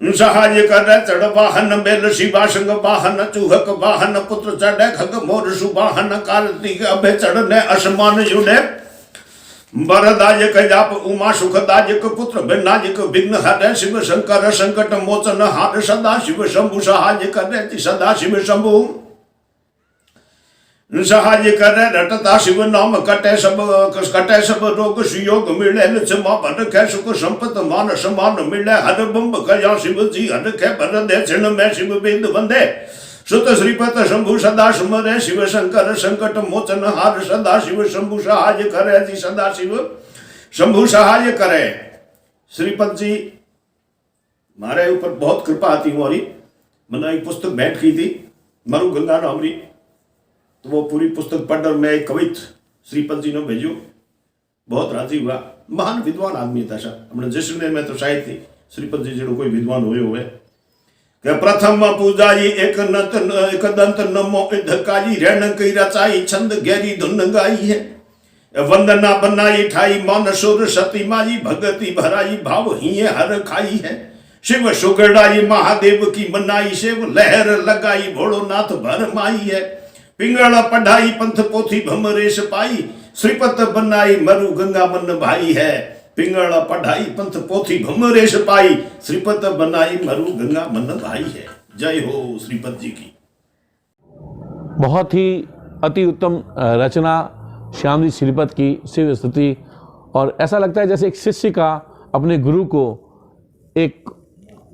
सहाय करे चढ़ वाहन बेल शिवाशंग वाहन चूहक वाहन पुत्र चढ़े खग मोर सुवाहन कार्तिक अभे चढ़ने असमान युडे वरदायक जाप उमा सुखदायक पुत्र विनायक विघ्न हरे शिव शंकर संकट मोचन हार सदा शिव शंभु सहाय करे सदा शिव शंभु सहाय करे रटता शिव नाम कटे सब रोग सुयोग मिले क्षमा भर खे सुख संपत मान समान मिले हर बम्ब कया शिव जी हर खे भर दे क्षण में शिव बिंद बंदे सुत श्रीपत शंभु सदा सुमरे शिव शंकर संकट मोचन हार सदा शिव शंभु सहाय करे जी सदा शिव शंभु सहाय करे। श्रीपत जी मारे ऊपर बहुत कृपा आती हमारी। मैंने एक पुस्तक भेंट की थी मरु गंगा नामरी, तो वो पूरी पुस्तक पढ़कर मैं एक कवित श्रीपत जी ने भेजू, बहुत राजी हुआ। महान विद्वान आदमी था सर, हमने जैसलमेर में तो शायद थी श्रीपत जी जो कोई विद्वान हुए कि प्रथम पूजाई एक दंत नमो इधकाई रैन कई रचाई छंद गहरी धुन गाई है वंदना बनाई ठाई मान सुर सती माई भगति भराई भाव हिये हर खाई है शिव सुगड़ाई महादेव की मनाई शिव लहर लगाई भोलोनाथ भर माई है पिंगला पढ़ाई पंथ पोथी भमरेश पाई श्रीपत बनाई मरु गंगा मन भाई है पिंगला पढ़ाई पंथ पोथी भमरेश पाई श्रीपत बनाई मरु गंगा मन भाई है। जय हो श्रीपत जी की। बहुत ही अति उत्तम रचना श्याम जी श्रीपत की शिव स्तुति, और ऐसा लगता है जैसे एक शिष्य का अपने गुरु को एक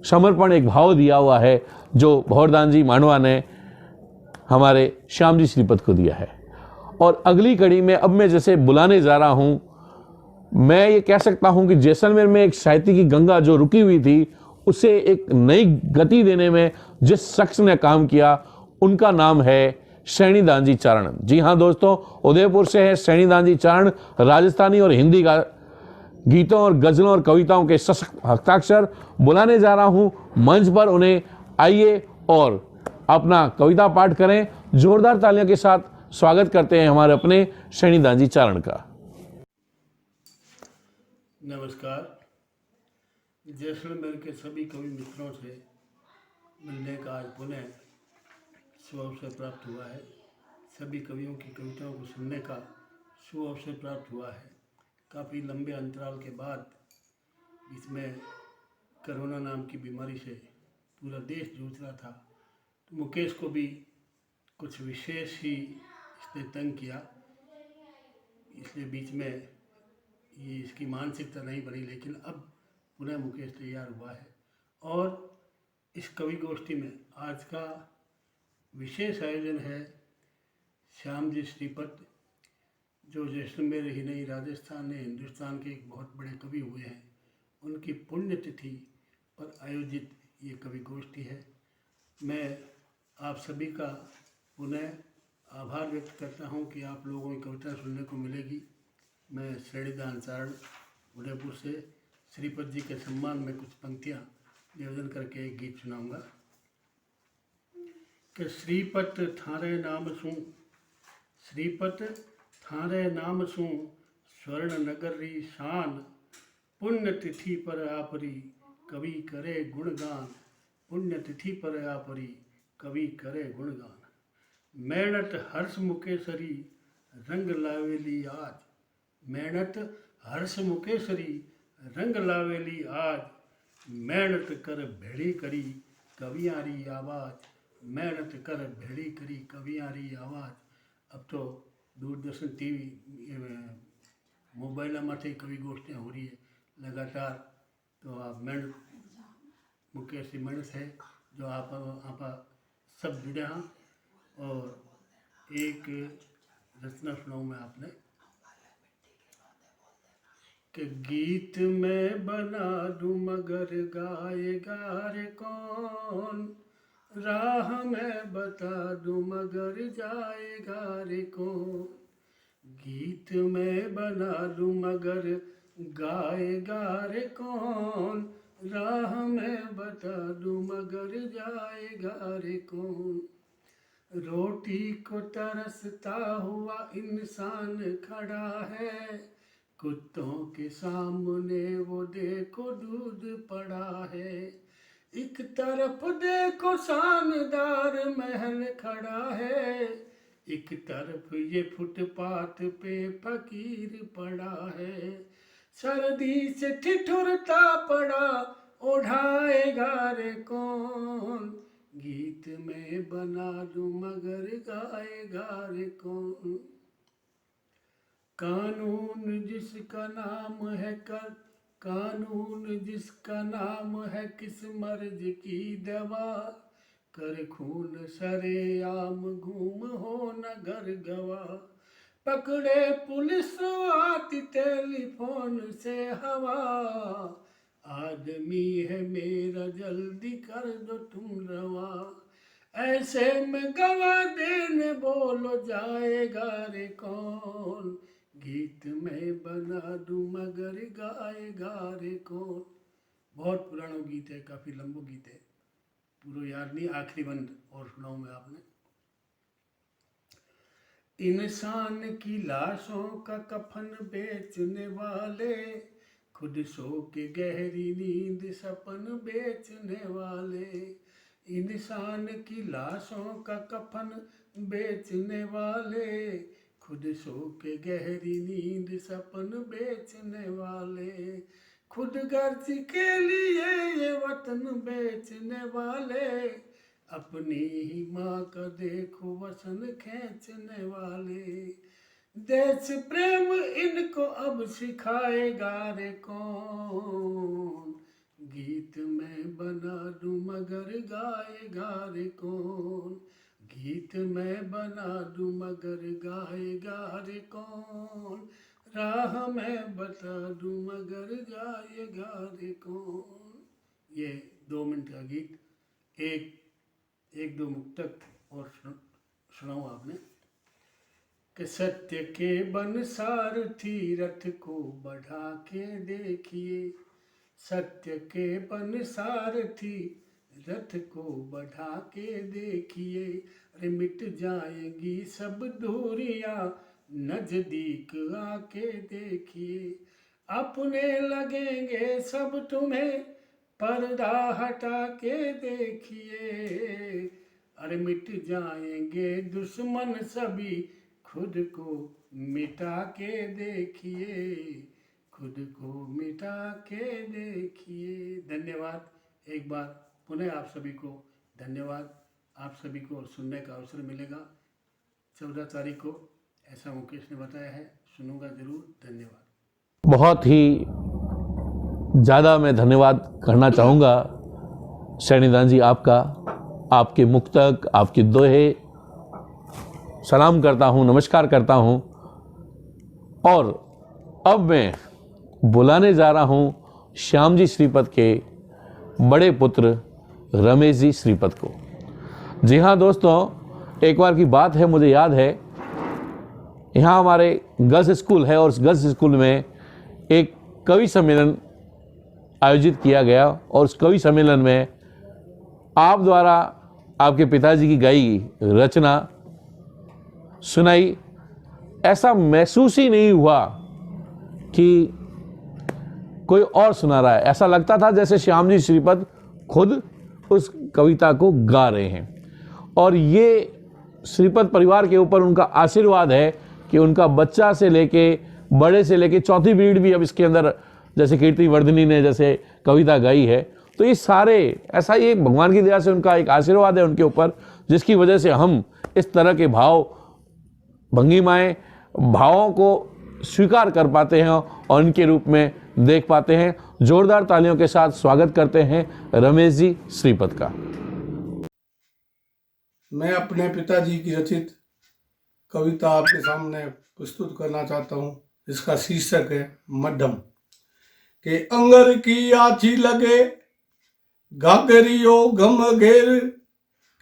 समर्पण, एक भाव दिया हुआ है जो भौरदान जी मांडवा ने हमारे श्याम जी श्रीपत को दिया है। और अगली कड़ी में अब मैं जैसे बुलाने जा रहा हूँ, मैं ये कह सकता हूँ कि जैसलमेर में एक साहित्य की गंगा जो रुकी हुई थी उसे एक नई गति देने में जिस शख्स ने काम किया उनका नाम है सैनीदान जी चारण। जी हाँ दोस्तों, उदयपुर से है सैनीदान जी चारण, राजस्थानी और हिंदी का गीतों और गज़लों और कविताओं के सशक्त हस्ताक्षर। बुलाने जा रहा हूँ मंच पर उन्हें, आइए और अपना कविता पाठ करें। जोरदार तालियों के साथ स्वागत करते हैं हमारे अपने सैनीदान जी चारण का। नमस्कार। जैसलमेर के सभी कवि मित्रों से मिलने का आज पुनः शुभ अवसर प्राप्त हुआ है। सभी कवियों की कविताओं को सुनने का शुभ अवसर प्राप्त हुआ है। काफ़ी लंबे अंतराल के बाद इसमें कोरोना नाम की बीमारी से पूरा देश जूझ रहा था, तो मुकेश को भी कुछ विशेष ही इसने तंग किया, इसलिए बीच में ये इसकी मानसिकता नहीं बनी। लेकिन अब पुनः मुकेश तैयार हुआ है और इस कवि गोष्ठी में आज का विशेष आयोजन है श्याम जी श्रीपत, जो जैसलमेर ही नहीं राजस्थान ने हिंदुस्तान के एक बहुत बड़े कवि हुए हैं, उनकी पुण्यतिथि पर आयोजित ये कवि गोष्ठी है। मैं आप सभी का पुनः आभार व्यक्त करता हूँ कि आप लोगों की कविता सुनने को मिलेगी। मैं सैनीदान चारण उदयपुर से श्रीपद जी के सम्मान में कुछ पंक्तियाँ निवेदन करके एक गीत सुनाऊंगा कि श्रीपत थारे नाम सूं, श्रीपत थारे नाम सूं स्वर्ण नगरी शान, पुण्य तिथि पर आपरी कवि करे गुणगान, पुण्य तिथि पर आपरी कवि करे गुणगान। मेहनत हर्ष मुकेशरी रंग लावेली आज, मेहनत हर्ष मुकेशरी रंग लावेली आज, मेहनत कर भेड़ी करी कवियारी आवाज़, मेहनत कर भेड़ी करी कवियारी आवाज़। अब तो दूरदर्शन टीवी मोबाइल में कवि गोष्ठियाँ हो रही है लगातार, तो आप मेहनत मुकेश मेहनत है जो आप सब जुड़े हैं। और एक रचना सुनाऊँ मैं आपने कि गीत में बना दूँ मगर गाएगा रे कौन, राह में बता दूँ मगर जाएगा रे कौन, गीत में बना दूँ मगर गाएगा रे कौन, राह में बता दूँ मगर जाएगा रे कौन। रोटी को तरसता हुआ इंसान खड़ा है, कुत्तों के सामने वो देखो दूध पड़ा है, एक तरफ देखो शानदार महल खड़ा है, एक तरफ ये फुटपाथ पे फकीर पड़ा है, सर्दी से ठिठुरता पड़ा ओढ़ाएगा रे कौन, गीत में बना दूं मगर गाएगा रे कौन। कानून जिसका नाम है कानून जिसका नाम है किस मर्ज की दवा, कर खून सरेआम घूम हो नगर गवा, पकड़े पुलिस आती टेलीफोन से हवा, आदमी है मेरा जल्दी कर दो तुम रवा, ऐसे में गवा देने बोलो जाएगा रे कौन, गीत में बना दूं मगर गाएगा रे कौन। बहुत पुराना गीत है, काफ़ी लंबो गीत है, पूरा याद नहीं, आखिरी बंद और सुनाऊं मैं आपने। इंसान की लाशों का कफन बेचने वाले, खुद सो के गहरी नींद सपन बेचने वाले, इंसान की लाशों का कफन बेचने वाले, खुद सो के गहरी नींद सपन बेचने वाले, खुद गर्ज के लिए ये वतन बेचने वाले, अपनी ही माँ का देखो वसन खींचने वाले, देश प्रेम इनको अब सिखाएगा रे कौन, गीत में बना दूं मगर गाएगा रे कौन, गीत में बना दूं मगर गाएगा रे कौन, राह में बता दूं मगर जाएगा रे कौन। ये 2 मिनट का गीत, एक दो मुक्तक और सुनाऊं आपने कि सत्य के बन सारथी रथ को बढ़ा के देखिए, सत्य के बन सारथी रथ को बढ़ा के देखिए, अरे मिट जाएंगी सब दूरियां नजदीक आके देखिए, अपने लगेंगे सब तुम्हें पर्दा हटा के देखिए, अरे मिट जाएंगे दुश्मन सभी खुद को मिटा के देखिए, खुद को मिटा के देखिए। धन्यवाद। एक बार पुनः आप सभी को धन्यवाद। आप सभी को सुनने का अवसर मिलेगा 14 तारीख को, ऐसा मुकेश ने बताया है, सुनूंगा जरूर। धन्यवाद। बहुत ही ज़्यादा मैं धन्यवाद करना चाहूँगा सैनिदान जी आपका, आपके मुक्तक, आपके दोहे सलाम करता हूँ, नमस्कार करता हूँ। और अब मैं बुलाने जा रहा हूँ श्याम जी श्रीपद के बड़े पुत्र रमेश जी श्रीपद को। जी हाँ दोस्तों, एक बार की बात है, मुझे याद है, यहाँ हमारे गर्ल्स स्कूल है और उस गर्ल्स स्कूल में एक कवि सम्मेलन आयोजित किया गया और उस कवि सम्मेलन में आप द्वारा आपके पिताजी की गाई रचना सुनाई। ऐसा महसूस ही नहीं हुआ कि कोई और सुना रहा है, ऐसा लगता था जैसे श्याम जी श्रीपद खुद उस कविता को गा रहे हैं। और ये श्रीपद परिवार के ऊपर उनका आशीर्वाद है कि उनका बच्चा से लेके बड़े से लेके चौथी पीढ़ी भी अब इसके अंदर, जैसे कीर्ति वर्धिनी ने जैसे कविता गाई है, तो ये सारे ऐसा ही एक भगवान की दया से उनका एक आशीर्वाद है उनके ऊपर, जिसकी वजह से हम इस तरह के भाव भंगिमाएँ भावों को स्वीकार कर पाते हैं और इनके रूप में देख पाते हैं। जोरदार तालियों के साथ स्वागत करते हैं रमेश जी श्रीपद का। मैं अपने पिताजी की रचित कविता आपके सामने प्रस्तुत करना चाहता हूँ। इसका शीर्षक है मड्डम। के अंगर की आछी लगे घाघरियो गम घेर,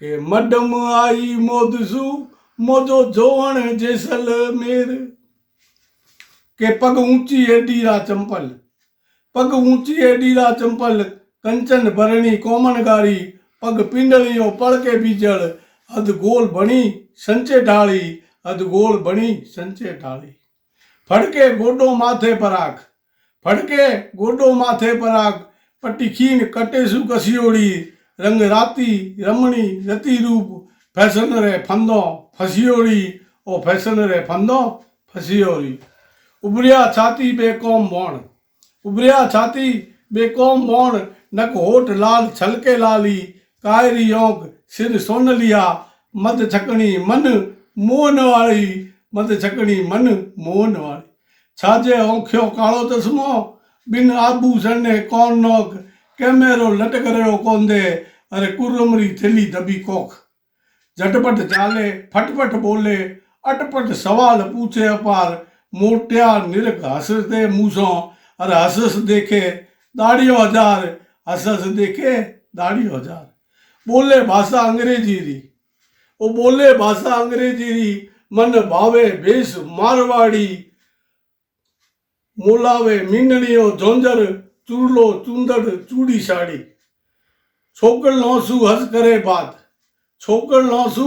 के मड्डम आई मोदसू मोजो जोवण जैसलमेर। के पग ऊंची है डीरा चंपल, पग ऊंची है डीरा चंपल, कंचन भरणी कोमन गारी, पग पिंडलियों पड़ के बीजड़, अध गोल बणी संचे ढाली, अध गोल बणी संचे ढाली। फड़के गोडो माथे पर आख, फड़के गोडो माथे पर आख, पट्टी खीन कटेसु कसियोड़ी, रंग राती रमणी रति रूप, फैशन रे फंदो फसियोड़ी, ओ फैशन रे फंदो फसियोड़ी। उभरिया छाती बेकौम बोण, उभरिया छाती बेकौम बोण, नक होठ लाल छलके लाली, कायरी ओंक सिर सोन लिया, मद छकणी मन मोहन वाली, मद छकणी मन मोहन वाली। छाजे ओंख्यो कालो चश्मो, बिन आभूषण ने कौन नोक, कैमेरो लटक रहो कोंदे, अरे कुरमरी थेली दबी कोख। झटपट चाले फटफट बोले, अटपट सवाल पूछे अपार, मोटिया निरख हंसते मूसों, अरे हंस देखे दाढ़ियों हजार, हंस देखे दाढ़ियों हजार। बोले भाषा अंग्रेजी री, ओ बोले भाषा अंग्रेजी री, मन भावे भेष मारवाड़ी, मोलावे मींडणियों झोंझर, चूड़लो चूंदड़ चूड़ी साड़ी। छोकड़ नौसू हंस करे बात, छोकड़ नौसू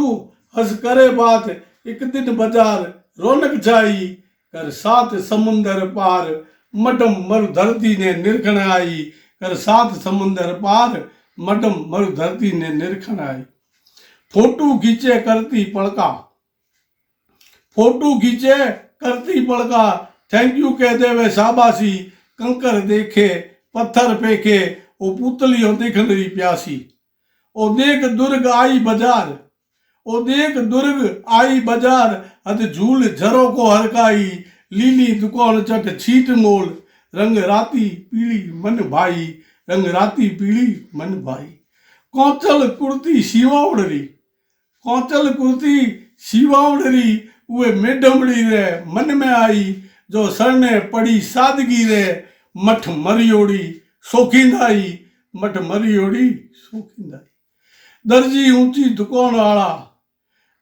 हंस करे बात, एक दिन बाजार रौनक छाई, कर सात समुंदर पार, मडम मरु धरती ने निरखण आई, कर सात समुंदर पार, मडम मरु धरती ने निरखण आई। फोटू खींचे करती पड़का, फोटू खींचे करती पड़का, थैंक यू कह देवे शाबाशी, कंकर देखे पत्थर फेंके, ओ पुतलियों देखन रही प्यासी। ओ देख दुर्ग आई बाजार, ओ देख दुर्ग आई बाजार, अध झूल झरों को हरकाई, लीली दुकान चट छीट मोल, रंग राती पीली मन भाई, रंग राती पीली मन भाई। कौचल कुर्ती शिवावड़री, कौचल कुर्ती शिवावड़री, वे मेडमड़ी रे मन में आई, जो सरने पड़ी सादगी रे, मठ मरियोड़ी शौकींदाई, मठ मरियोड़ी शौकींदाई। दर्जी ऊंची दुकान वाला,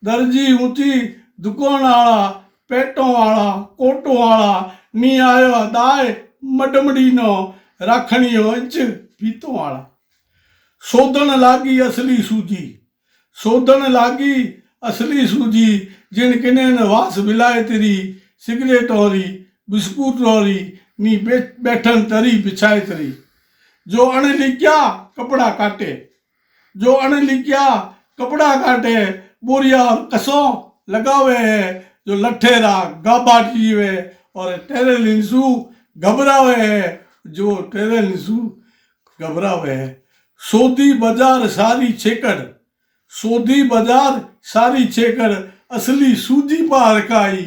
दर्जी ऊंची दुकान वाला, पेटों वाला कोटों वाला, नी आयो दाए मडमड़ी नो, राखणियों इंच पीतों वाला। शोधन लागी असली सूजी, शोधन लागी असली सूजी, जिन किने न वास बिलाए तेरी, सिगरेट होरी बिस्कुट होरी, नी बैठन तरी बिछाए तरी। जो अण लिख्या कपड़ा काटे, जो अण लिख्या कपड़ा काटे, बोरिया और कसो लगावे है, जो लठेरा गाबा जीवे और टेरल इंसू घबरावे है, जो टेरल इंसू घबरावे है। सोधी बाजार सारी छेकड़, सोधी बाजार सारी छेकड़, असली सूजी पार काई,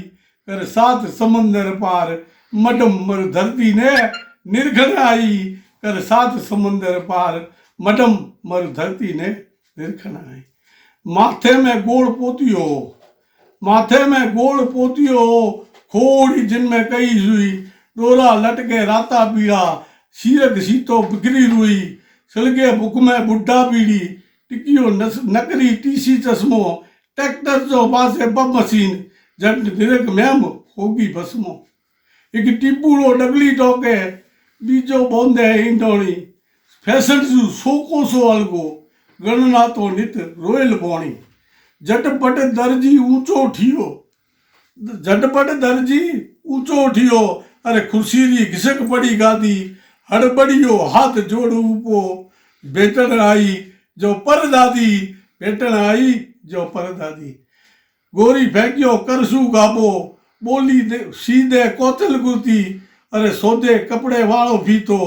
कर सात समंदर पार, मडम मर धरती ने निर्घन आई, कर सात समंदर पार, मडम मर धरती ने निर्घन आई। माथे में गोड़ पोतियो, माथे में गोड़ पोतियो, खोड़ी जिनमें कई हुई, डोरा लटके राता पीड़ा, सीरक सीतो बिखरी रुई, सलगे बुक में बुढ़ा पीड़ी, टिकियो नकरी टीसी चश्मो, ट्रैक्टर जो पासे बब मशीन, जट निरक मैम होगी भस्मो। एक टिब्बूड़ो डगली टोके, बीजो बोंदे ईंदोणी फैशन जू सोको सो अलगो गणना तो नित रोयल बोणी झटपट दर्जी ऊंचो ठियो झटपट दर्जी ऊंचो ठियो अरे खुर्सी री घिसक पड़ी गादी हड़बड़ियो हाथ जोड़ ऊपो बेटन आई जो परदादी बेटन आई जो परदादी गोरी फेंकियो करसू गाबो बोली दे सीधे कोतल गुरती अरे सौदे कपड़े वालो फीतो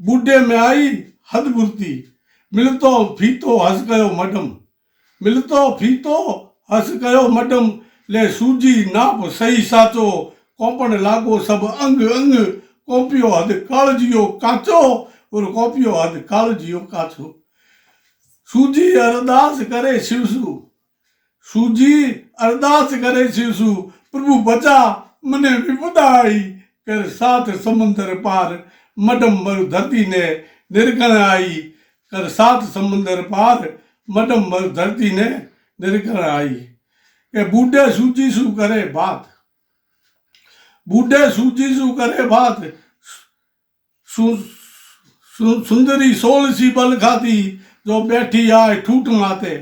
बूढ़े में आई हद गुरती मिलतो फीतो हंस गयो मडम मिलतो फीतो हंस गयो मडम ले सूजी नाप सही साचो कोपण लागो सब अंग अंग कोपियो हद कालजियो काचो और कोपियो हद कालजियो काचो सूजी अरदास करे शिवसु सूजी अरदास करे शिवसु प्रभु बचा मने विपदा आई कर साथ समुंदर पार मडम मरु धरती ने निर्गण आई कर साथ समुंदर पार मडम मरु धरती ने निर्गण आई के बूढ़े सूजी सु करे बात बूढ़े सूजी सु करे बात सुंदरी सोल सी बल खाती जो बैठी आए ठूठ माते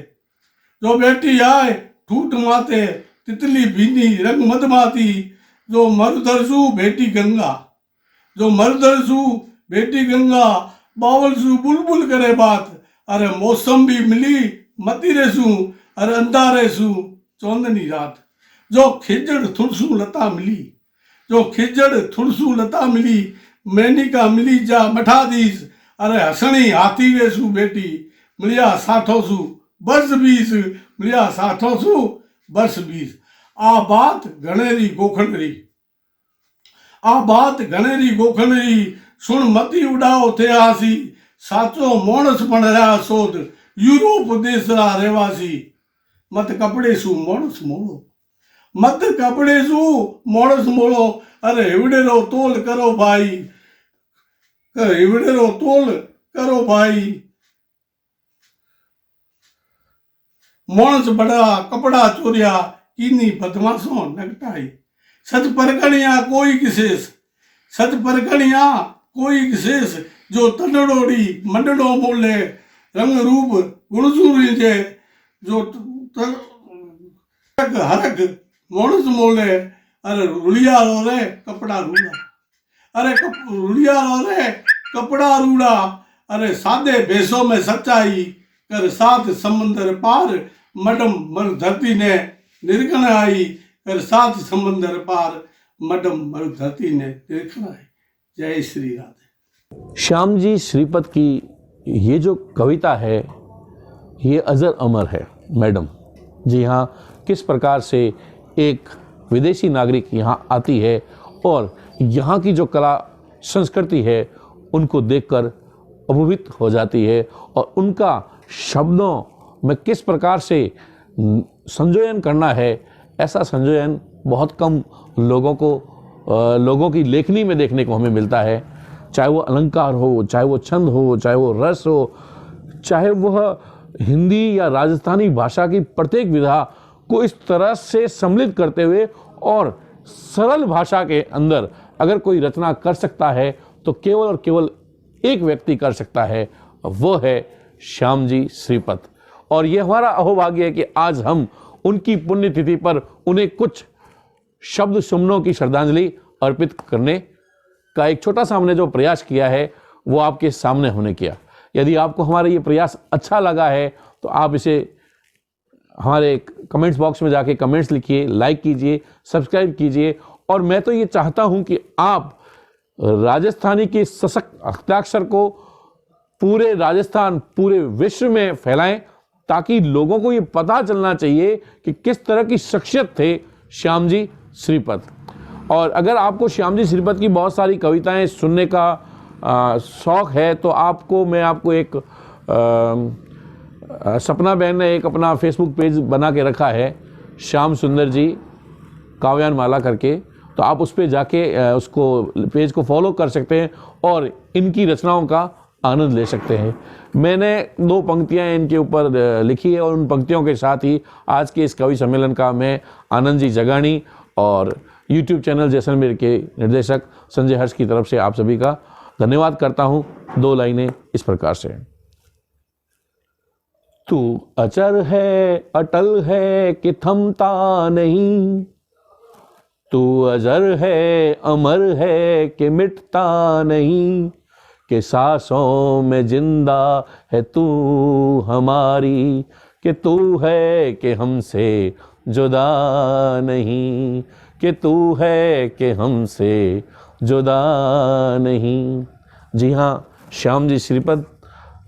जो बैठी आए ठूठ माते तितली भीनी रंग मदमाती जो मरुदरसू बेटी गंगा जो मरुदरसू बेटी गंगा बावल सू बुलबुल करे बात अरे मौसम भी मिली मती रेसू अरे अंधारे सू चौंदनी रात जो खिजड़ थुरसू लता मिली जो खिजड़ थुरसू लता मिली मैनिका मिली जा मठा दीस अरे हसणी हाथी वेसू बेटी मिलिया साठो सू बस बीस मिलिया साठो सू बस बीस आ बात घणेरी गोखणरी आ बात घणेरी गोखणरी सुन मती उड़ाओ थे आसी साचो मोणस पण रहा सोध यूरोप देश रा रहवासी मत कपड़े सू मोणस मोड़ो मत कपड़े सू मोणस मोड़ो अरे हिवड़ेरो तोल करो भाई हिवड़ेरो तोल करो भाई मोणस बड़ा कपड़ा चोरिया कीनी बदमाशों नगटाई सच परगणिया कोई किसेस सच परगणिया कोई किसेस जो तनड़ोड़ी मंडड़ो मोले रंग रूप गुणसूरी जे जो हरक मोणस मोले अरे रुलिया रो रे कपड़ा रूड़ा अरे रुलिया रो रे कपड़ा रूड़ा अरे सादे भेसों में सच्चाई कर साथ समंदर पार मडम मर धरती ने निर्गण आई कर साथ समंदर पार मडम मर धरती ने निर्गण आई। जय श्री राधे। श्याम जी श्रीपत की ये जो कविता है ये अजर अमर है मैडम। जी हाँ, किस प्रकार से एक विदेशी नागरिक यहाँ आती है और यहाँ की जो कला संस्कृति है उनको देखकर अभिभूत हो जाती है और उनका शब्दों में किस प्रकार से संयोजन करना है, ऐसा संयोजन बहुत कम लोगों की लेखनी में देखने को हमें मिलता है। चाहे वो अलंकार हो, चाहे वो छंद हो, चाहे वो रस हो, चाहे वह हिंदी या राजस्थानी भाषा की प्रत्येक विधा को इस तरह से सम्मिलित करते हुए और सरल भाषा के अंदर अगर कोई रचना कर सकता है तो केवल और केवल एक व्यक्ति कर सकता है, वो है श्याम जी श्रीपत। और ये हमारा अहोभाग्य है कि आज हम उनकी पुण्यतिथि पर उन्हें कुछ शब्द सुमनों की श्रद्धांजलि अर्पित करने का एक छोटा सा हमने जो प्रयास किया है वो आपके सामने होने किया। यदि आपको हमारा ये प्रयास अच्छा लगा है तो आप इसे हमारे कमेंट्स बॉक्स में जाके कमेंट्स लिखिए, लाइक कीजिए, सब्सक्राइब कीजिए। और मैं तो ये चाहता हूँ कि आप राजस्थानी के सशक्त हस्ताक्षर को पूरे राजस्थान, पूरे विश्व में फैलाएं, ताकि लोगों को ये पता चलना चाहिए कि किस तरह की शख्सियत थे श्याम जी श्रीपत। और अगर आपको श्याम जी श्रीपत की बहुत सारी कविताएं सुनने का शौक़ है तो मैं आपको एक सपना बहन ने एक अपना फेसबुक पेज बना के रखा है, श्याम सुंदर जी काव्यान माला करके, तो आप उस पर जाके उसको पेज को फॉलो कर सकते हैं और इनकी रचनाओं का आनंद ले सकते हैं। मैंने 2 पंक्तियां इनके ऊपर लिखी है और उन पंक्तियों के साथ ही आज के इस कवि सम्मेलन का मैं आनंद जी जगानी और YouTube चैनल जैसलमेर के निर्देशक संजय हर्ष की तरफ से आप सभी का धन्यवाद करता हूँ। 2 लाइनें इस प्रकार से। तू अचर है, अटल है कि थमता नहीं, तू अजर है, अमर है कि मिटता नहीं, कि सांसों में जिंदा है तू हमारी, कि तू है कि हमसे जुदा नहीं, कि तू है कि हमसे जुदा नहीं। जी हाँ श्याम जी श्रीपद,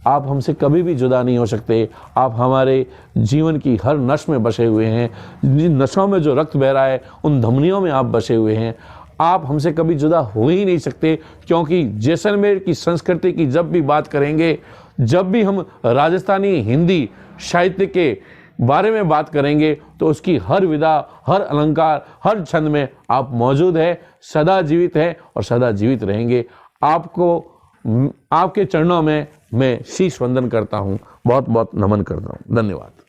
आप हमसे कभी भी जुदा नहीं हो सकते। आप हमारे जीवन की हर नस में बसे हुए हैं। जिन नसों में जो रक्त बह रहा है उन धमनियों में आप बसे हुए हैं। आप हमसे कभी जुदा हो ही नहीं सकते, क्योंकि जैसलमेर की संस्कृति की जब भी बात करेंगे, जब भी हम राजस्थानी हिंदी साहित्य के बारे में बात करेंगे, तो उसकी हर विधा, हर अलंकार, हर छंद में आप मौजूद है, सदा जीवित है और सदा जीवित रहेंगे। आपको, आपके चरणों में मैं शीश वंदन करता हूँ, बहुत बहुत नमन करता हूँ। धन्यवाद।